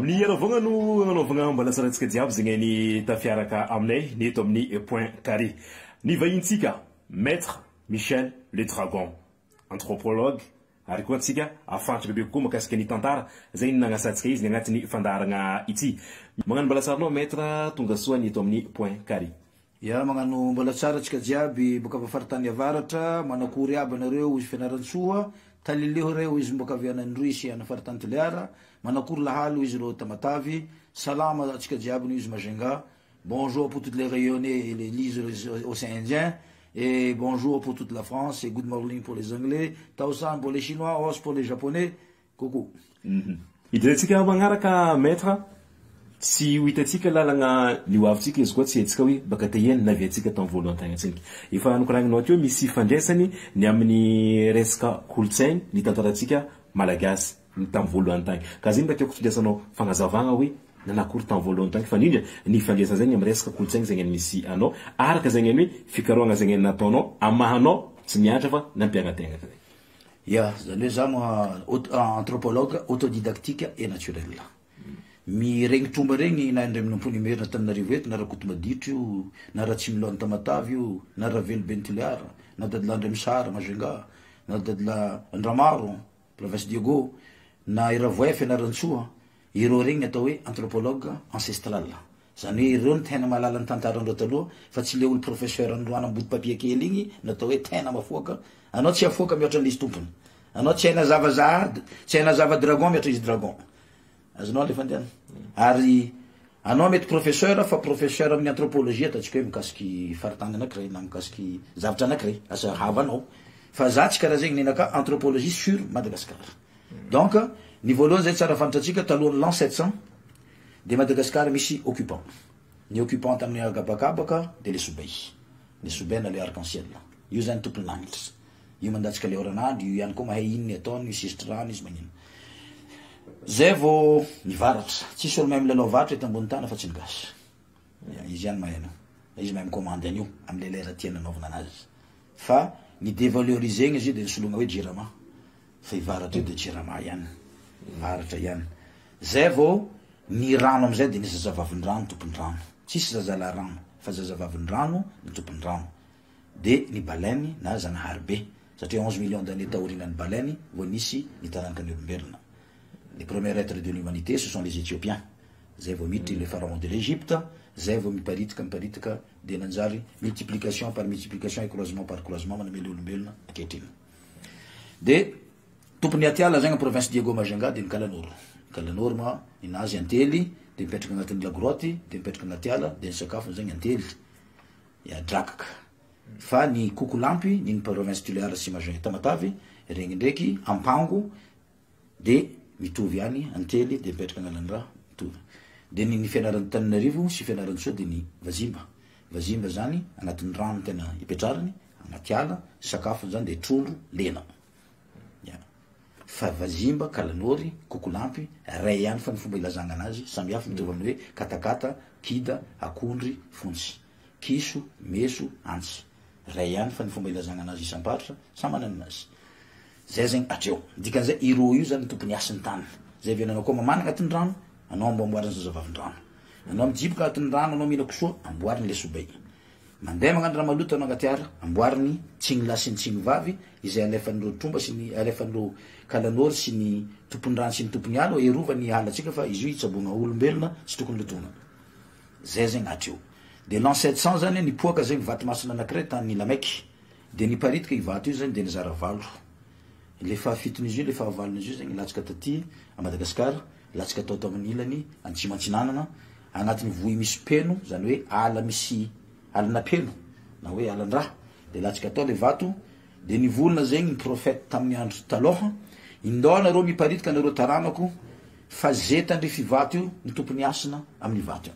Amin'ny arovagna no anaovagna mbola tsaratsika jiaby zegny ny tafiaraka aminay ny eto amin'ny point carré. Ny vahintsika Maître Michel Le Dragon, anthropologue, ary koa antsika afantatra bebe kokoa makasika ny tantara zay ny nagnasantsika izy ny agnatin'ny fandaragna ity. Magnano mbola tsara anao Maître, tonga soa ny eto amin'ny point carré. Ya magnano mbola tsara tsika jiaby boka avy faritany avaratra, manakory aby anareo izy fianarantsoa, talileo reo izy mboka avy an'Androisy ana faritany Toliara, manakory lahalo izy ro Tamatavy, salama tsika jiaby izy Majunga. Bonjour pour toutes les rayonnés et les lises océan Indien, et bonjour pour toute la France, et good morning pour les Anglais, Taosan pour les Chinois, Os pour les Japonais, coucou. Idirentsika magnaraka Maître, si ho hitatsika lalagna nioavitsika izy koa tsy hetsika hoe baka teheny naviatsika tamin'ny voalohany tagnatsika. Efa nokoragninao teo misy fandraisany ny amin'ny resaka kolotsainy ny tantaratsika malagasy ny tamin'ny voalohany tagny. Ka zay mba tiako fandraisanao fagnazavagna hoe nanakory tamin'ny voalohany tagny fa indrindra ny fandraisana zay amin'ny resaka kolotsainy zay ny misy anao araka zay ny hoe fikarohana zay ny nataonao amahanao tsy miatra fa nampiagnategna. Ya, zany hoe anthropologue autodidactique et naturel. Mi regny tromba regny na indray minompony mery na Tananarivo eto na Rakotomaditro io na Ratsimonlohany Tamatavy io na Ravelo Bentoliara na Dadila Andremisara Majunga na Dadila Andramaro province Diego na Iravoay Fianarantsoa ireo regny atao hoe anthropologue ancestral. Zany hoe ireo ny tena mahalala ny tantarandreo taloha fa tsy le olo professeur androana ambody papier kely igny natao hoe tena mafoaka. Anao tsy afoaka mihoatra an'izy tompony. Anao tsy haina zava-zahady, tsy haina zava-dragon mihoatra izy dragon. Azonao le fandehana. Ary anao mety professeur fa professeur amin'ny anthropologie ataontsika hoe mikasiky faritany anankiray na mikasiky zavatra anankiray asa havanao. Fa za tsy karaha zegny nenaka anthropologie sur Madagascar. Donc ny voalohany zay tsara fantatsika talohan'ny l'an 700 de Madagascar misy occupant. Ny occupant tamin'ny agabakabaka de les Soubey. Les Soubey na le arc-en-ciel. Io zany tompony lanitra. Io mandatsika le oran'andro, io ihany koa mahay ino ny ataony, misisitry rano izy magnino. Zay vao nivaratra, tsisy olo mahay milalao varatra eto ambony tany fa tsy nigasy. Izy ihany mahay anao. Izy mahay micommande an'io amin'ny lera tiana anaovana anazy. Fa ny dévalorisegny izy de nisologna hoe Jirama. Fa ivaratra io de Jirama ihany. Varatra ihany. Zay vao ny rano amizay de nisy zazavavin-drano tompony rano. Tsisy zazala rano fa zazavavin-drano ny tompony rano. De ny baleine na Zanahary be. Satria 11 millions d'années taorian'ny baleine vao nisy ny taranak'ny olombelona. Les premiers êtres de l'humanité, ce sont les Éthiopiens. Zay vao miditry le pharaon de l'Égypte, zay vao miparitaka de nanjary multiplication par multiplication et croisement par croisement manamely olombelona ankehitriny. De tompony atiala zagny province Diego Majunga de ny Kalanoro. Kalanoro ma inazy antely de mipetraka agnatin'ny lagroty de mipetraka agnaty ala de ny sakafo zagny antely. Ya drakaka. Fa ny Kokolampy ny province Toliara sy Majunga Tamatavy regny ndraiky ampango de mitovy ihany antely de mipetraka agnalan'ny raha mitovy. De ny fianaran'ny Tananarivo sy fianaran'ny de ny Vazimba. Vazimba zany agnatin'ny rano tena ipetrarany, agnaty ala, sakafo zany de trondro, lena. Fa Vazimba, Kalanory, Kokolampy, ray ihany fa ny fomba ilazana anazy, samy hafa mitovy amin'ny hoe katakata, kida, akondry, fontsy, kiso, meso, antsy. Ray ihany fa ny fomba ilazana anazy isam-paritra, samy manana anazy. Zay zegny atreo. Dikan'izay iro io zany tompony asin'ny tany. Zay venanao koa mamana agnatin'ny rano, anao mba amboariny zazavavin-drano. Anao mijiboka agnatin'ny rano, anao mila kosoa, amboariny le Soubey. Mandeha magnano raha maloto anao agnaty ara, amboariny tsigny lahy sy ny tsigny vavy, izay alefan'ireo tromba sy ny alefan'ireo Kalanory sy ny tompony rano sy ny tompony ala, erovany halatsika fa izy io itsabona olombelona sy tokony lotona. Zay zegny atreo. De l'an 700 zany nipoaka zegny vato masina anankiray tany Lameky. De niparitaka i vato io zany de nizara valo. Le fahafitony le fahavalony izy io zegny latsaka taty à Madagascar, latsaka tao tamin'ny ilany Antsimantsinanana, agnatin'ny vohy misy peno, zany hoe ala misy alana peno, na hoe alan-draha, de latsaka tao le vato, de nivolona zegny ny prophète tamin'ny andro taloha, indao nareo miparitaka nareo taranako, fa zetandry fivato io ny tompony asina amin'ny vato io.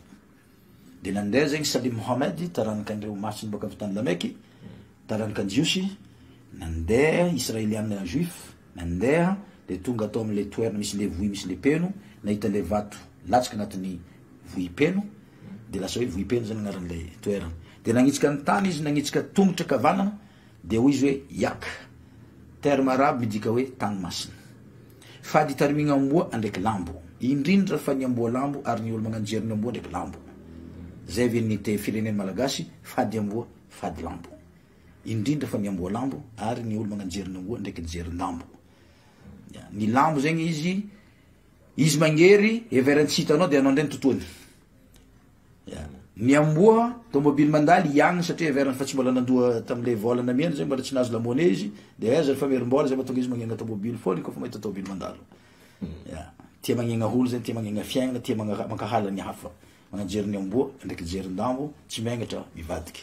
De nandeha zegny Salim Mohamed, taranak'andreo masiny baka avy tany Lameky, taranak'Anjiosy, nandeha israélianina juif, nandeha de tonga atao amin'le toerana misy le vohy misy le peno, nahita le vato latsaka agnatin'ny vohy peno, de lasa hoe vohy peno zany agnaran'le toerana. De nagnitsika ny tany izy, nagnitsika tongotra kavanana, de hoy izy hoe yak. Terme arabe midika hoe tany masina. Fady tarimigna amboa andraiky lambo. indrindra fa ny amboa lambo ary ny olo magnanjery ny amboa ndraiky lambo. Zay ve ny te fireneny malagasy fady amboa fady lambo. Indrindra fa ny amboa lambo ary ny olo magnanjery ny amboa ndraiky jery lambo. Ny lambo zegny izy magnery everantsy hitanao dia anao ndray ny totoany. Ny amboa tomobily mandaly iagny satria everany fa tsy mbola nandoa tamile volana miena zay mbola tsy nahazo lamone izy dia aiza fa merim-bola zay mahatonga izy magnegna tomobily foana kofa mahita tomobily mandalo. Tia magnegna olo zay tia magnegna fiainana tia mankahala ny hafa magnajery ny amboa ndraiky jerin-dambo tsy magnatra mivadiky.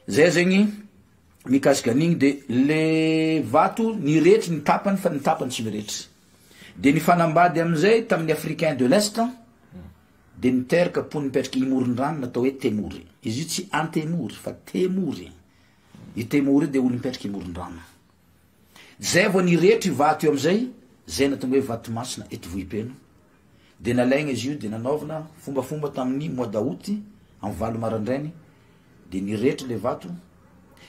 Zay zegny mikasika an'igny de le vato niretry ny tapany fa ny tapany tsy miretry. De ny fanambady amizay tamin'ny africain de l'est de niteraka pony mipetraky imoron-drano natao hoe temory. Izy io tsy antemory fa temory. I temory de olo mipetraky imoron-drano. Zay vao niretry vato io amizay zay natonga hoe vato masina eto vohipeno. De nalaigna izy io de nanaovana fombafomba tamin'ny mois d'août amin'ny valo marandrainy de niretry le vato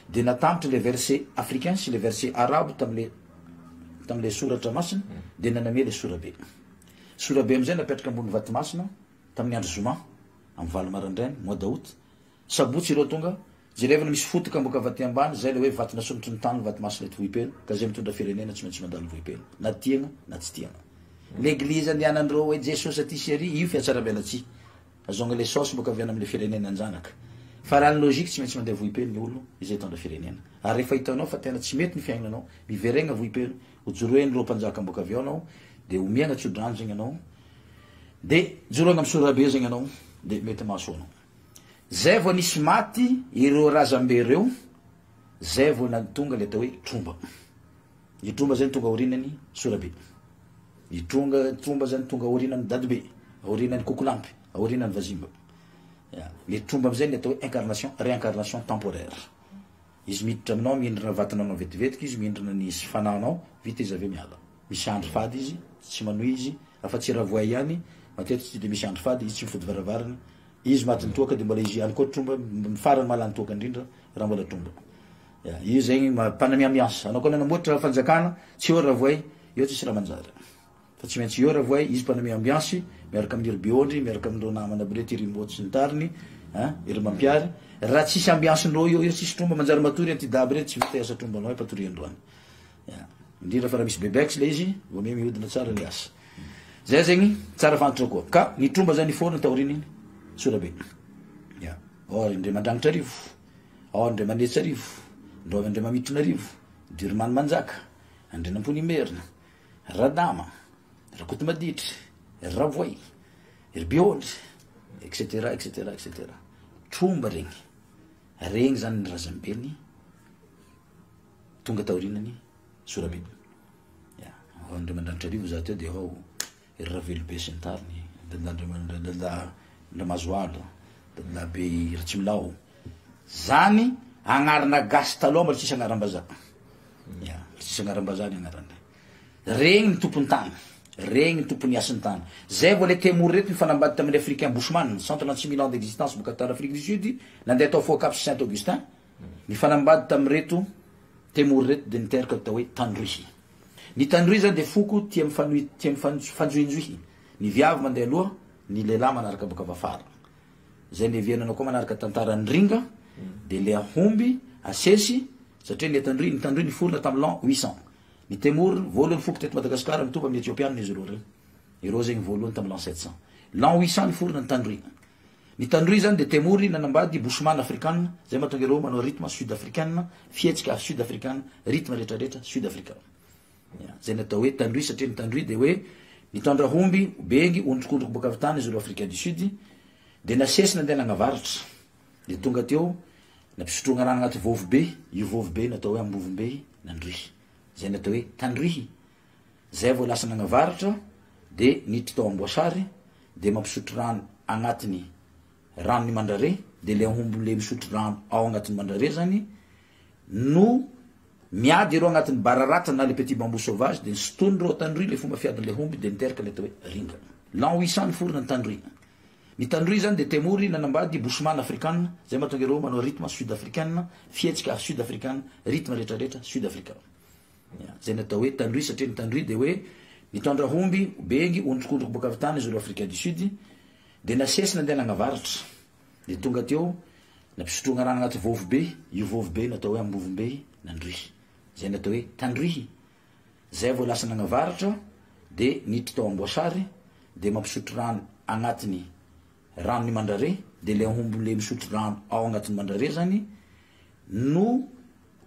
de natambatra le verset africain sy le verset arabe tamile soratra masina de naname le sorabe. Sorabe amizay napetraka ambony vato masina tamin'ny andro zoma amin'ny valo marandrainy mois d'août. Sabotsy ireo tonga jerevana misy fotoka mboka vaty ambany zay le hoe vato nasonotry ny tany vato masina eto vohipeno ka zay mitondra firenena tsy maintsy mandalo vohipeno na tiagna na tsy tiagna. L'église andianandreo hoe Jesosy aty série io fiatsara-belatsy azonga le sosy mboka aviana amile firenena anjanaka fa raha ny logika tsy maintsy mandeha vohipeno ny olo izay tondra firenena. Ary rehefa hitanao fa tena tsy mety ny fiainanao miveregna vohipeno hojoroeny reo mpanjaka mboka avy ao anao de omiagna tsodrano zegny anao de joroagna amin'ny sorabe zegny anao de mety mahasoanao. Zay vao nisy maty ireo razambe reo zay vao natonga le atao hoe tromba. Ny tromba zany tonga orinany sorabe. Ny tromba zany tonga orinany dadibe, orinany kokolampy, orinany vazimba. Le tromba amizay ny atao hoe incarnation, réincarnation temporaire. Izy miditra aminao mihindrana vatananao vetivetiky izy mihindrana ny fananao vita izy avy miala. Misy andro fady izy, tsy manohy izy, afa-tsy raha voay ihany, matetiky tsy de misy andro fady izy tsy mifody varavarana. Izy maty nitoaka de mbola izy ihany koa tromba farany malany toaka indrindra raha mbola tromba. Io zegny mpanamia ambiance. Anao koa nanamboatra fanjakana tsy eo raha voay, eo tsisy raha manjary. Fa tsy maintsy eo raha voay izy mpanamia ambiance miaraka amin'ny biondry miaraka amindreo namana aby rety rimbotsy sy ny tariny, iry mampiary. Raha tsisy ambiance ndreo eo tsisy tromba manjary matory antidaby rety tsy vita asa tromba anao patori androany. Indrindra fa raha misy bebex le izy vao mia mihodina tsara le asa. Zay zegny tsara fantatra koa. Ka ny tromba zany foana taoriny sorabe. Or indray mandrangitra arivo, or indray manetsy arivo, ndrova indray mamitrina arivo, diromany manjaka, andray nampony merina, radama, rakoto maditry, ravoay, irbiondry, etc etc etc. Tromba regny zany ny razambeny tonga taorinany sorabe. Indray mandrangitra arivo za teo de ao iravelobe sy ny tariny, ndamazoala, be Ratsimilao. Zany agnarana gasy taloha mbola tsisy agnaram-bazaha. Tsisy agnaram-bazaha ny agnarany. Regny ny tompony tany, regny ny tompony asin'ny tany. Zay vao le temory reto mifanambady tamin'ny africain Bushman, 136 000 ans d'existence boka tara Afrique du Sud, nandeha tao foa Cap Saint-Augustin, mifanambady tamin'ny reto temory reto de niteraka atao hoe tandroy. Ny tandroy zany de foko tia mifanjoinjohy. Ny viavy mandeha aloha, ny lehilahy manaraka boka avafara. Zay ny viananao koa manaraka tantara ny ringa de le ahomby asesy satria ny tandroy niforona tamin'ny l'an 800. Ny temory voalohany foko teto Madagasikara mitovy amin'ny Etiopiana izy ireo regny. Ireo zegny voalohany tamin'ny l'an 700. L'an 800 niforona ny tandroy. Ny tandroy zany de temory nanambady Bushman africaine, zay mahatonga ireo manao rythme sud-africaine, fietsika sud-africaine, rythme rehetrarehetra sud-africaine. Zay natao hoe tandroy satria ny tandroy de hoe nitondra homby bengy ondrikondry bokavy tany izy olo africain du sud. De nasesy nandeha nanavary, de tongany teo napisotroana rano agnaty vovobe, io vovobe natao hoe ambovombe nandroy. Zay natao hoe tandroy. Zay vao lasa nanavaratra de niditra tao amboasary de mampisotro rano agnatiny rano ny mandrare de le ahomby le misotro rano ao agnatiny mandrare zany no miady ireo agnatiny bararata na le petit bambou sauvage de sotony reo tandroy le fomba fiadin'le homby de niteraka le atao hoe ringa. L'an 800 niforona ny tandroy. Ny tandroy zany de temory nanambady Bushman africaine, zay mahatonga ireo manao rythme sud-africaine, fietsika sud-africaine, rythme rehetrarehetra sud-africain. Zay natao hoe tandroy satria ny tandroy de hoe nitondra homby bengy ondrikondriko boka avy tany izy olo Afrika du Sud de nasesina andeha nagnavaratra de tonga teo nampisotroagna rano agnaty vovobe io vovobe natao hoe ambovombe nandrihy zay natao hoe tandrihy zay vao lasa nagnavaratra de niditra tao amboasary de mampisotro rano agnatiny rano ny mandrare de le homby le misotro rano ao agnatiny mandrare zany no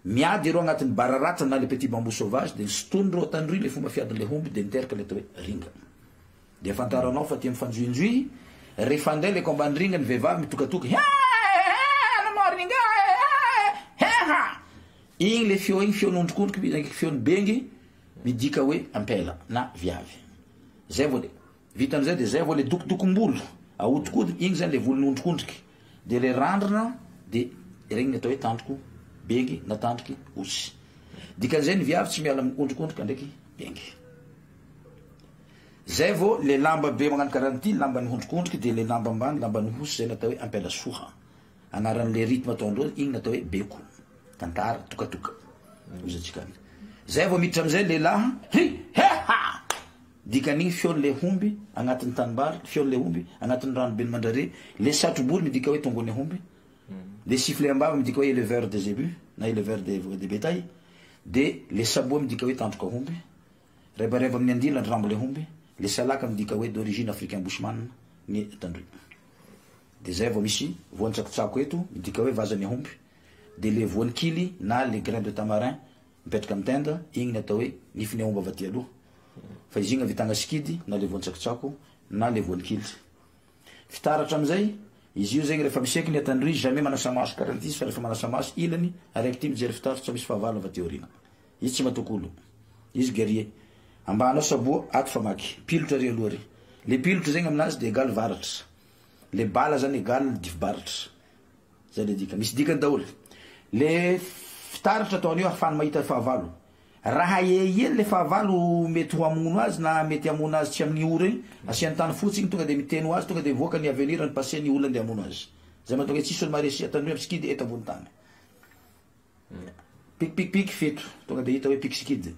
miady ero agnatiny bararata na le petit bambou sauvage de sotoiny reo tandroy le fomba fiadin'le homby de miteraka le atao hoe ringa de afantaranao fa tia mifanjoinjoy rehefa andeha le komba ny ringa ny vehivavy mitokatoka ringa igny le feo igny feon'ondrikondriky feon'ny bengy midika hoe ampela na viavy zay vao le vita am'izay de zay vao le dokodokom-bolo ahodikodigny igny zany le volon'ondrikondriky de le randrana de regny atao hoe tandroko bengy na tandriky osy dikan'izay ny viavy tsy miala ondrikondrika ndraiky bengy zay vao le lamba be magnano karanty lamban'ny ondrikondriky de le lamba ambany lamban'ny osy zay natao hoe ampela soha anaran'le rythme ataondreo igny natao hoe beko tantara tokatoka ozatsika zay vao miditra am'izay lehilahy heha dikan'igny feon'le homby agnatin'ny tanimbary feon'le homby agnatin'ny ranobe ny mandrare le satrobory midika hoe tongony homby le sifflet ambava midika hoe éleveur des ébus na éleveur des bétail de le saboa midika hoe tandroka homby rebareba amin'ny andila ny rambo le homby le salaka midika hoe d'origine africain bushman ny tandroy de zay vao misy voan'ny tsakotsako eto midika hoe vazany homby de le voan'ny kily na le grain de tamarin mipetraka amin'ny tenda igny ny atao hoe nifiny homby avy aty aloha fa izy igny avitagna sikidy na le voan'ny tsakotsako na le voan'ny kily fitaratra am'izay izy io zegny rehefa miseky ny atandroy jamais manasa maso karanty izy fa rehefa manasa maso ilany araiky ty mijery fitaratra tsy misy fahavalo avy aty aorina izy tsy matokolo izy guerrier ambanao saboa ato famaky pilotra ry aloha ry le pilotra zegny aminazy de égal varatra le bala zany égal difibaratra zay le dika misy dikany daholo le fitaratra ataon'io ahafany mahita fahavalo raha eely le fahavalo mety ho amono azy na mety amono azy tsy amin'ny ora igny asiany tany fotsiny tonga de miteno azy tonga de voaka ny avenir ny passé ny olona de amono azy zay mahatonga tsisy olo maresi atandroy amin'ny sikidy eto ambony tany pikipikpiky feto tonga de hita hoe piky sikidy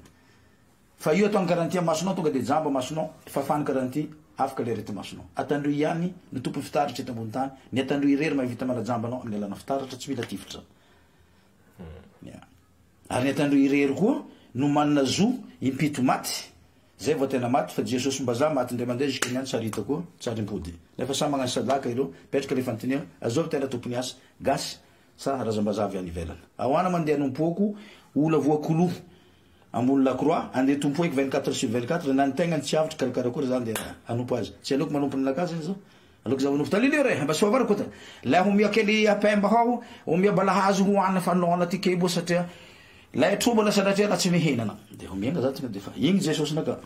fa io atao ny garantie masonao tonga de jamba masonao fafany garantie afaka le rety masonao atandroy ihany ny tompony fitaratra eto ambony tany ny atandroy irery mahavita manajambanao amin'ny alana fitaratra tsy mila tifitra ary ny atandroy irery koa no manana zo impito maty zay vao tena maty fa Jesosy mbaza maty ndray mandeha jusque niany tsarita koa tsary impody nefa sa magnano sadaka ireo petraka le fanontaniana azovy tena tompony asa gasy sa razambaza avy any ivelany ahoana mandeha nompoko ola voakoloha ambony lacroix andeha tompo eky 24/24 na ny tegnany tsy avitra karakarakory zany de anompo azy tsy aloko manompo ny lakasy zany zao aloko za manompo talilio re mba soavara kota la homia kely apemba hao homia balahazo hoana fanona ty kebo satria la trobo la sadatria la tsy mihinana de homianga za tonga de fa igny Jesosy naka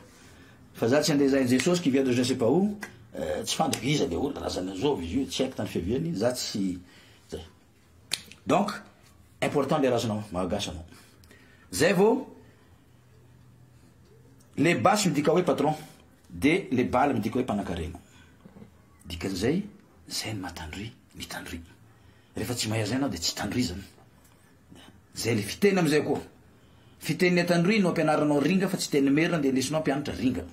fa za tsy andeha zay Jesosy qui vient de je sais pas où tsy fandraka iza le olona razana zao izy io tsy haiko tany fiaviany za tsy zay donc important le razanao malagasy anao zay vao le basy midika hoe patron de le bala midika hoe mpanakarena dikan'izay zay ny mahatandroy mitandroy rehefa tsy mahay zay anao de tsy tandroy zany zay le fiteny am'izay koa fiteny atandroy no ampianaranao ringa fa tsy teny merina de lesinao ampianatra ringa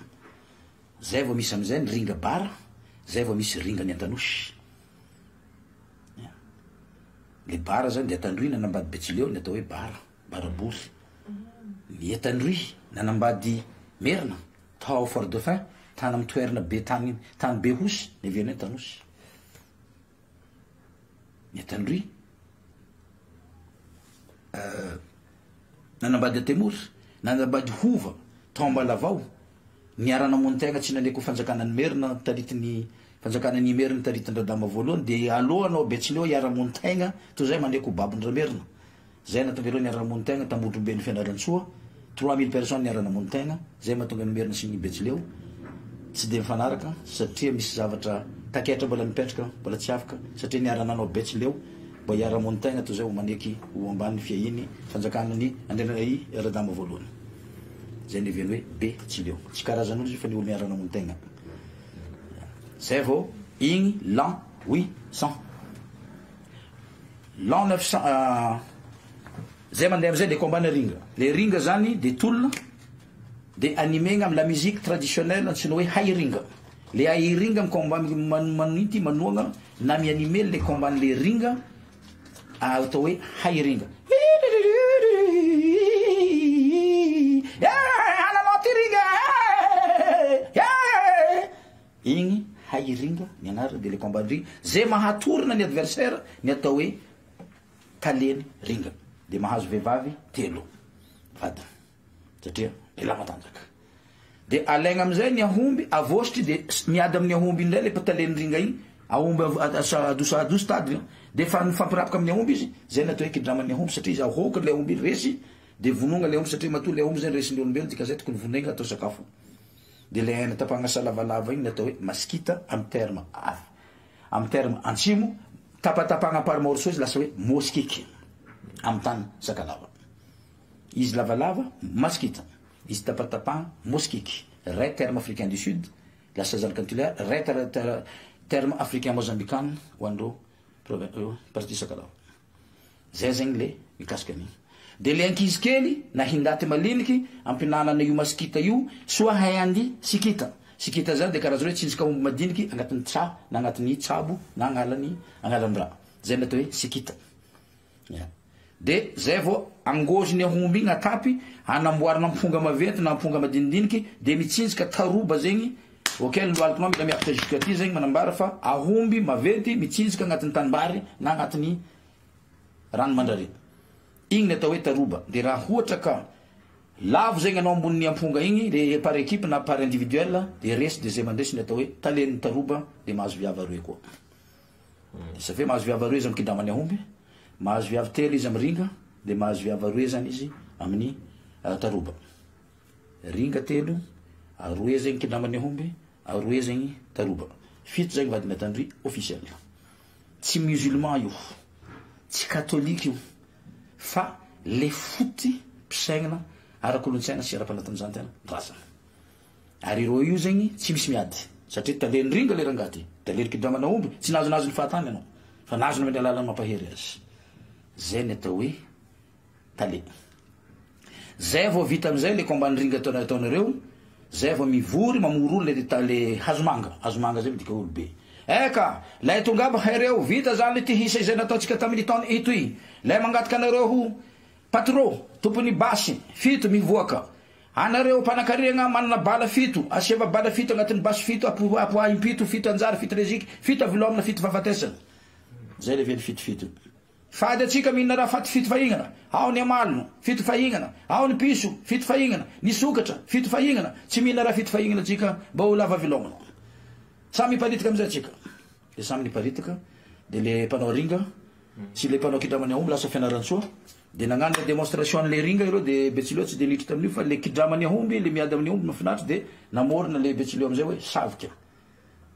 zay vao misy am'izay ny ringa bara zay vao misy ringa ny antanosy le bara zany de atandroy nanambady betsileo ny atao hoe bara barabory ny atandroy nanambady merina tao fort dauphin tany amy toerana be tany be hosy ny aviany antanosy ny atandroy nanambady atemory nanambady hova tao mbalavao niarana montegna tsy naneko fanjakana ny merina taritiny fanjakana ny merina taritindradama voalohany de alohanao betsileo iara-montegna to zay maneko babondra merina zay natonga ireo niara-montegna tambondrombe ny fianarantsoa 3000 personnes niara-montegna zay mahatonga ny merina sy ny betsileo tsy de mifanaraka satria misy zavatra taketra mbola mipetraka mbola tsy afaka satria niarananao betsileo mba iara-montegna to zay ho maneky ho ambany fiahiny fanjakana ny andrena i radama voalohany zay ny viany hoe betsileo tsy karazan'olo izy fa ny olo niarana-montegna zay vao igny l'an 800 l'an 900 zay mandeha am'izay le combat na ringa le ringa zany de tolona de animegna amy la musique traditionnelle antsina hoe hairinga. Le hairinga amy combat manity manoagna na mianime le combat le ringa atao hoe hairinga. Igny hairinga ny anarana de le combat ringa zay mahatorina ny adversaire ny atao hoe taleny ringa de mahazo vehivavy telo vadina satria lela matanjaka. De alaigna amizay ny ahomby avositry de miady amin'ny ahomby indray le pataleny ringa igny ahomby adoso tady de fa fampirapaka amin'ny ahomby izy zay natao hoe kidraman'ny ahomby satria izy ahoka le ahomby resy de vonogna le ahomby satria matoa le ahomby zay resin'ny olombelo dikazay tokony vonegna atao sakafo. De le haina tapahana salavalava igny natao hoe maskita amy terme avy amy terme antsimo tapatapahana par morceau izy lasa hoe moskiky amy tany sakalava. Izy lavalava maskita, izy tapatapahana moskiky. Ray terme africain du sud lasa zalakantulaire, ray terme africain mozambicane ho andreo partie sakalava. Zay zegny le mikasika an'igny. De le ankizy kely na hindaty maliniky ampinanana io maskita io soa hay andy sikita. Sikita zany de karaha zao hoe tsinjaka omby madiniky agnatin'ny tra na agnatin'ny tsabo na agnalany raha. Zay natao hoe sikita. De zay vao angoziny ahomby igny atapy anamboarana amponga maventy na amponga madinidiniky de mitsinjaka taroba zegny. Ok, loalikinao mila miakatra jusqu'à ty zegny manambara fa ahomby maventy mitsinjaka agnatin'ny tanimbary na agnatin'ny rano mandrare. Igny atao hoe taroba. De raha ohatra ka lavo zegny anao ambonin'ny amponga igny le par équipe na par individuel de resy de zay mandresy ny atao hoe talen'ny taroba de mahazo viava roe koa. Safe mahazo viava roe izy amy kidramany ahomby, mahazo viava telo izy amy ringa, de mahazo viava roe zany izy amin'ny taroba. Ringa telo, roe zegny kidramany ahomby, roe zegny taroba. Fito zegny vadina tandry officiel. Tsy musulman io, tsy catholique io, fa le foty mpisaigna ara-kolontsaina sy ara-panatanjahantena drazana. Ary ireo io zegny tsy misy miady satria taleny ringa le rangaty, taleny kidramana omby tsy nazonazo ny fahatany ianao fa nazo amin'ny alalany mampahery azy. Zay ny atao hoe tale. Zay vao vita amizay le combat ringa ataonareo, zay vao mivory mamoro le hazomanga. Hazomanga zay midika olo be. Eka, lay tongaba haireo vita zany ty hisa izay nataotsika tamin'ny taona ito i. Lay mangataka anareo ho patro, tompony basy, fito mivoaka. Anareo mpanakariagna manana bala fito, asiava bala fito agnatin'ny basy fito, apoa impito, fito anjara, fito reziky, fito avilomina, fito fahafatesana. Zay le vely fito. Fady atsika mihinana raha faty fito fahignana, ao ny amalino, fito fahignana, ao ny piso, fito fahignana, ny sokatra, fito fahignana, tsy mihinana raha fito fahignana atsika, mba ho lava avilomina. Samy miparitaka amizay atsika. De samy niparitaka, de le mpanao ringa, sy le mpanao kidramany ahomby lasa fianaran-tsoa, de nagnano le démonstration le ringa ireo de betsileo tsy de niditra tamin'io fa le kidramany ahomby, le miady amin'ny ahomby mafinaritra de namorona le betsileo amizay hoe savika.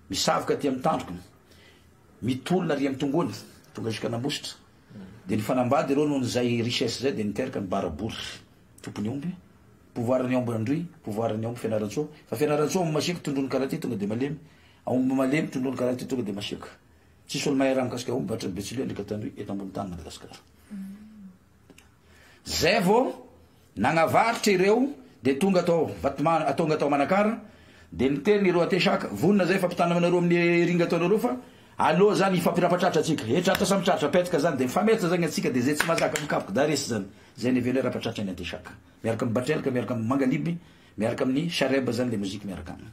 Misavika ty amy tandrokiny, mitolona ry amy tongony, tonga jusqu'à nambositra. De ny fanambady ireo noho zay richesse zay de niteraka ny barabory tompony omby, pouvoirany omby androy, pouvoirany omby fianaran-tsoa, fa fianaran-tsoa masiaka tondrony karaha ty tonga de malemy, aomby malemy tondrony karaha ty tonga de masiaka. Tsisy olo mahay raha mikasika omby batra ny betsileo ndreka tandroy eto ambony tany Madagasikara. Zay vao nagnavaritra ireo de tonga atao vatomana, tonga atao manakara, de niteny ireo atesaka, vonona zay fampitana aminareo amin'ny ringa ataonareo fa aloha zany ifampirapatratra atsika, tratra samy tratra petaka zany de mifametsa zany atsika de zay tsy mazaka mikapoka da resy zany. Zay ny vele rapatratra ny atesaka. Miaraka amin'ny batrelaka, miaraka amin'ny mangaliby, miaraka amin'ny chareba zany le mozika miaraka aminy.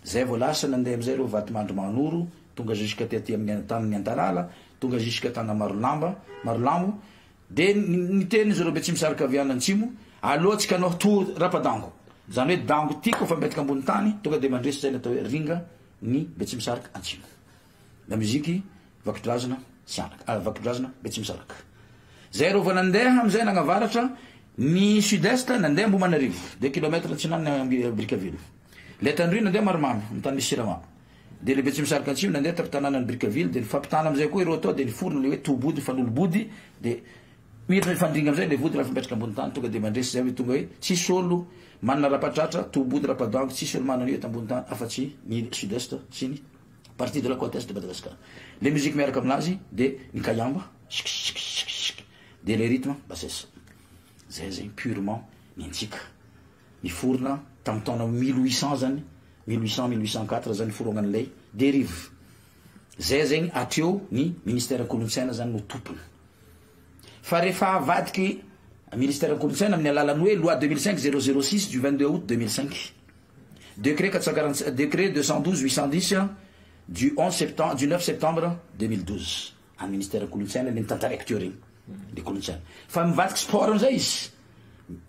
Zay vao lasa nandeha amizay ireo vatomandro manoro, tonga jusqu'à ty amin'ny tamin'ny Antarala, tonga jusqu'à tana Marolambo, de niteny izy ireo be tsy misaraka aviana antsimo, aloha tsika anao to rapadango. Zany hoe dango ty kofa mipetaka ambony tany, tonga de mandresy zay natao hoe ringa ny be tsy misaraka antsimo. La musique vakidrazana sianaka, vakidrazana be tsy misaraka. Zay reo vao nandeha amizay nagnavaratra ny sud-est nandeha Ambohimanarivo, 2 kilomètres antsinany Brickaville. Le tandroy nandeha Marimamy, amin'ny tany misy Sirama. De le be tsy misaraka antsimo nandeha tapitanana ny Brickaville, de nifampitana amizay koa ireo atao de niforona le hoe tobody fanolo-body, de miditra mifandringa amizay le vody raha mipetraka ambony tany, tonga de mandresy zay hoe tonga hoe tsisy olo manana rapatratra tobody rapadango, tsisy olo manana io eto ambony tany afa-tsy ny sud-est sy ny partie de la côte est de Madagascar. Les musiques miaraka aminazy de ny kayamba, de le rythme bassesse. Zay zegny purement nintsika niforona tamin'ny taona 1800 zany 1800-1804 zany forognan'ilay dérive zay zegny atreo ny ministère kolotsaina zany no tompony fa rehefa avadiky ministère kolotsaina amin'ny alalany hoe loi 2005-006 du 22 août 2005 décret 447 décret 212-810 du 9 septembre 2012 amin'ny ministère kolotsaina le mitantaraiky teo regny le kolotsaina fa mivadiky sport amizay izy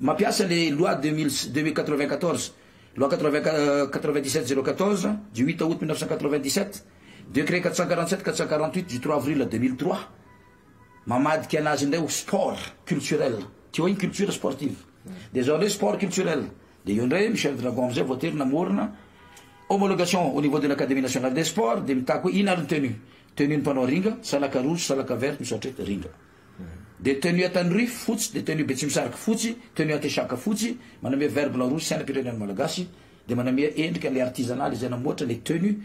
mampiasa le loi 2094 loi 97-014 du 8 août 1997 décret 447-448 du 3 avril 2003 mamadiky anazy indray ho sport culturel teo igny culture sportive de zao ndray sport culturel de io ndray Michel Dragon amizay voatery namorona homologation au niveau de l'Académie nationale des sports de mitako hoe ina ary tenue ny mpanao ringa salaka rouge salaka verte misaotrety ringa de tenue atandroy fotsy de tenue betsimisaraka fotsy tenue atesaka fotsy manamia vert blanc rouge sainam-pirenena malagasy de manamia endrika le artisanal izay namoatra le tenue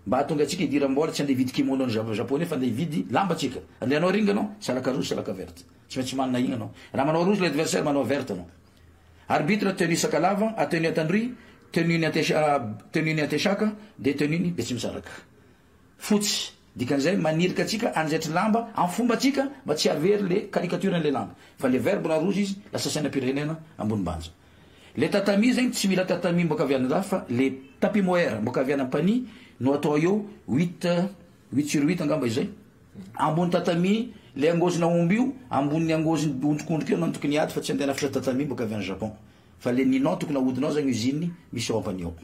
mba atonga atsika hidira mbola tsy andeha hividy kimono ny japonais fa andeha hividy lamba atsika andeha anao ringa anao salaka rouge salaka verte tsy maintsy manana igny anao raha manao rouge l'adversaire manao verte anao arbitre tenue sakalava tenue atandroy tenue ny atesaka de tenue ny betsimisaraka fotsy dikan'izay manirika atsika anjaitry lamba amin'ny fomba atsika mba tsy avery le caricature-n'le lamba fa le vert blanc rouge izy lasa sainam-pirenena ambony banja le tatami zegny tsy mila tatami mboka avy any fa le tapis moher mboka avy any ampany no atao eo 8/8 angamba izay ambony tatami le angozina omby io ambony angoziny ondrikondrika io nantoky niady fa tsy andeha nafitra tatami mboka avy any Japon fa le ninao tokony ahodinao zany usine misy ao ampany ao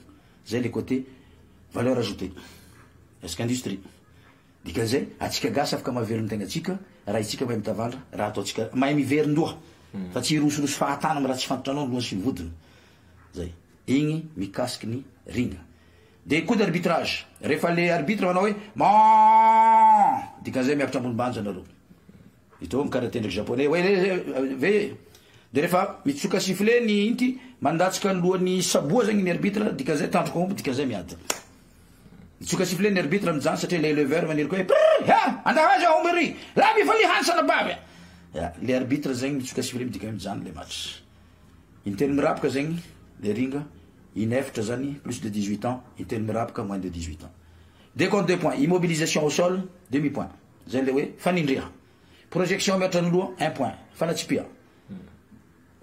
zay le côté valeur ajoutée est-ce qu'industrie dikan'izay atsika gasy afaka mahavelony tegna atsika raha itsika mahay mitavandra raha ataotsika mahay miverin-doha fa tsy hirosolosy fahatana amy raha tsy fantatranao lohany sy vodiny zay igny mikasiky ny ringa de coup d'arbitrage rehefa le arbitre manao hoe dikan'izay miakatra ambony banja anareo ito mikaratendriky japonais ve de rehefa mitsoka sifflet ny inty mandatsika alohan'ny saboa zegny ny arbitre dikan'izay tandroko omby dikan'izay miady mitsoka sifflet ny arbitre mijany satria le éleveur maniry hoe andavaza omby ry la mifali hansana baby le arbitre zegny mitsoka sifflet midika mijany le match inteny mirapaka zegny le ringa inefatra zany plus de 18 ans inteny mirapaka moins de 18 ans décompte 2 points immobilisation au sol demi point zay le hoe fanindria projection miatra ny loha 1 point fanatsipia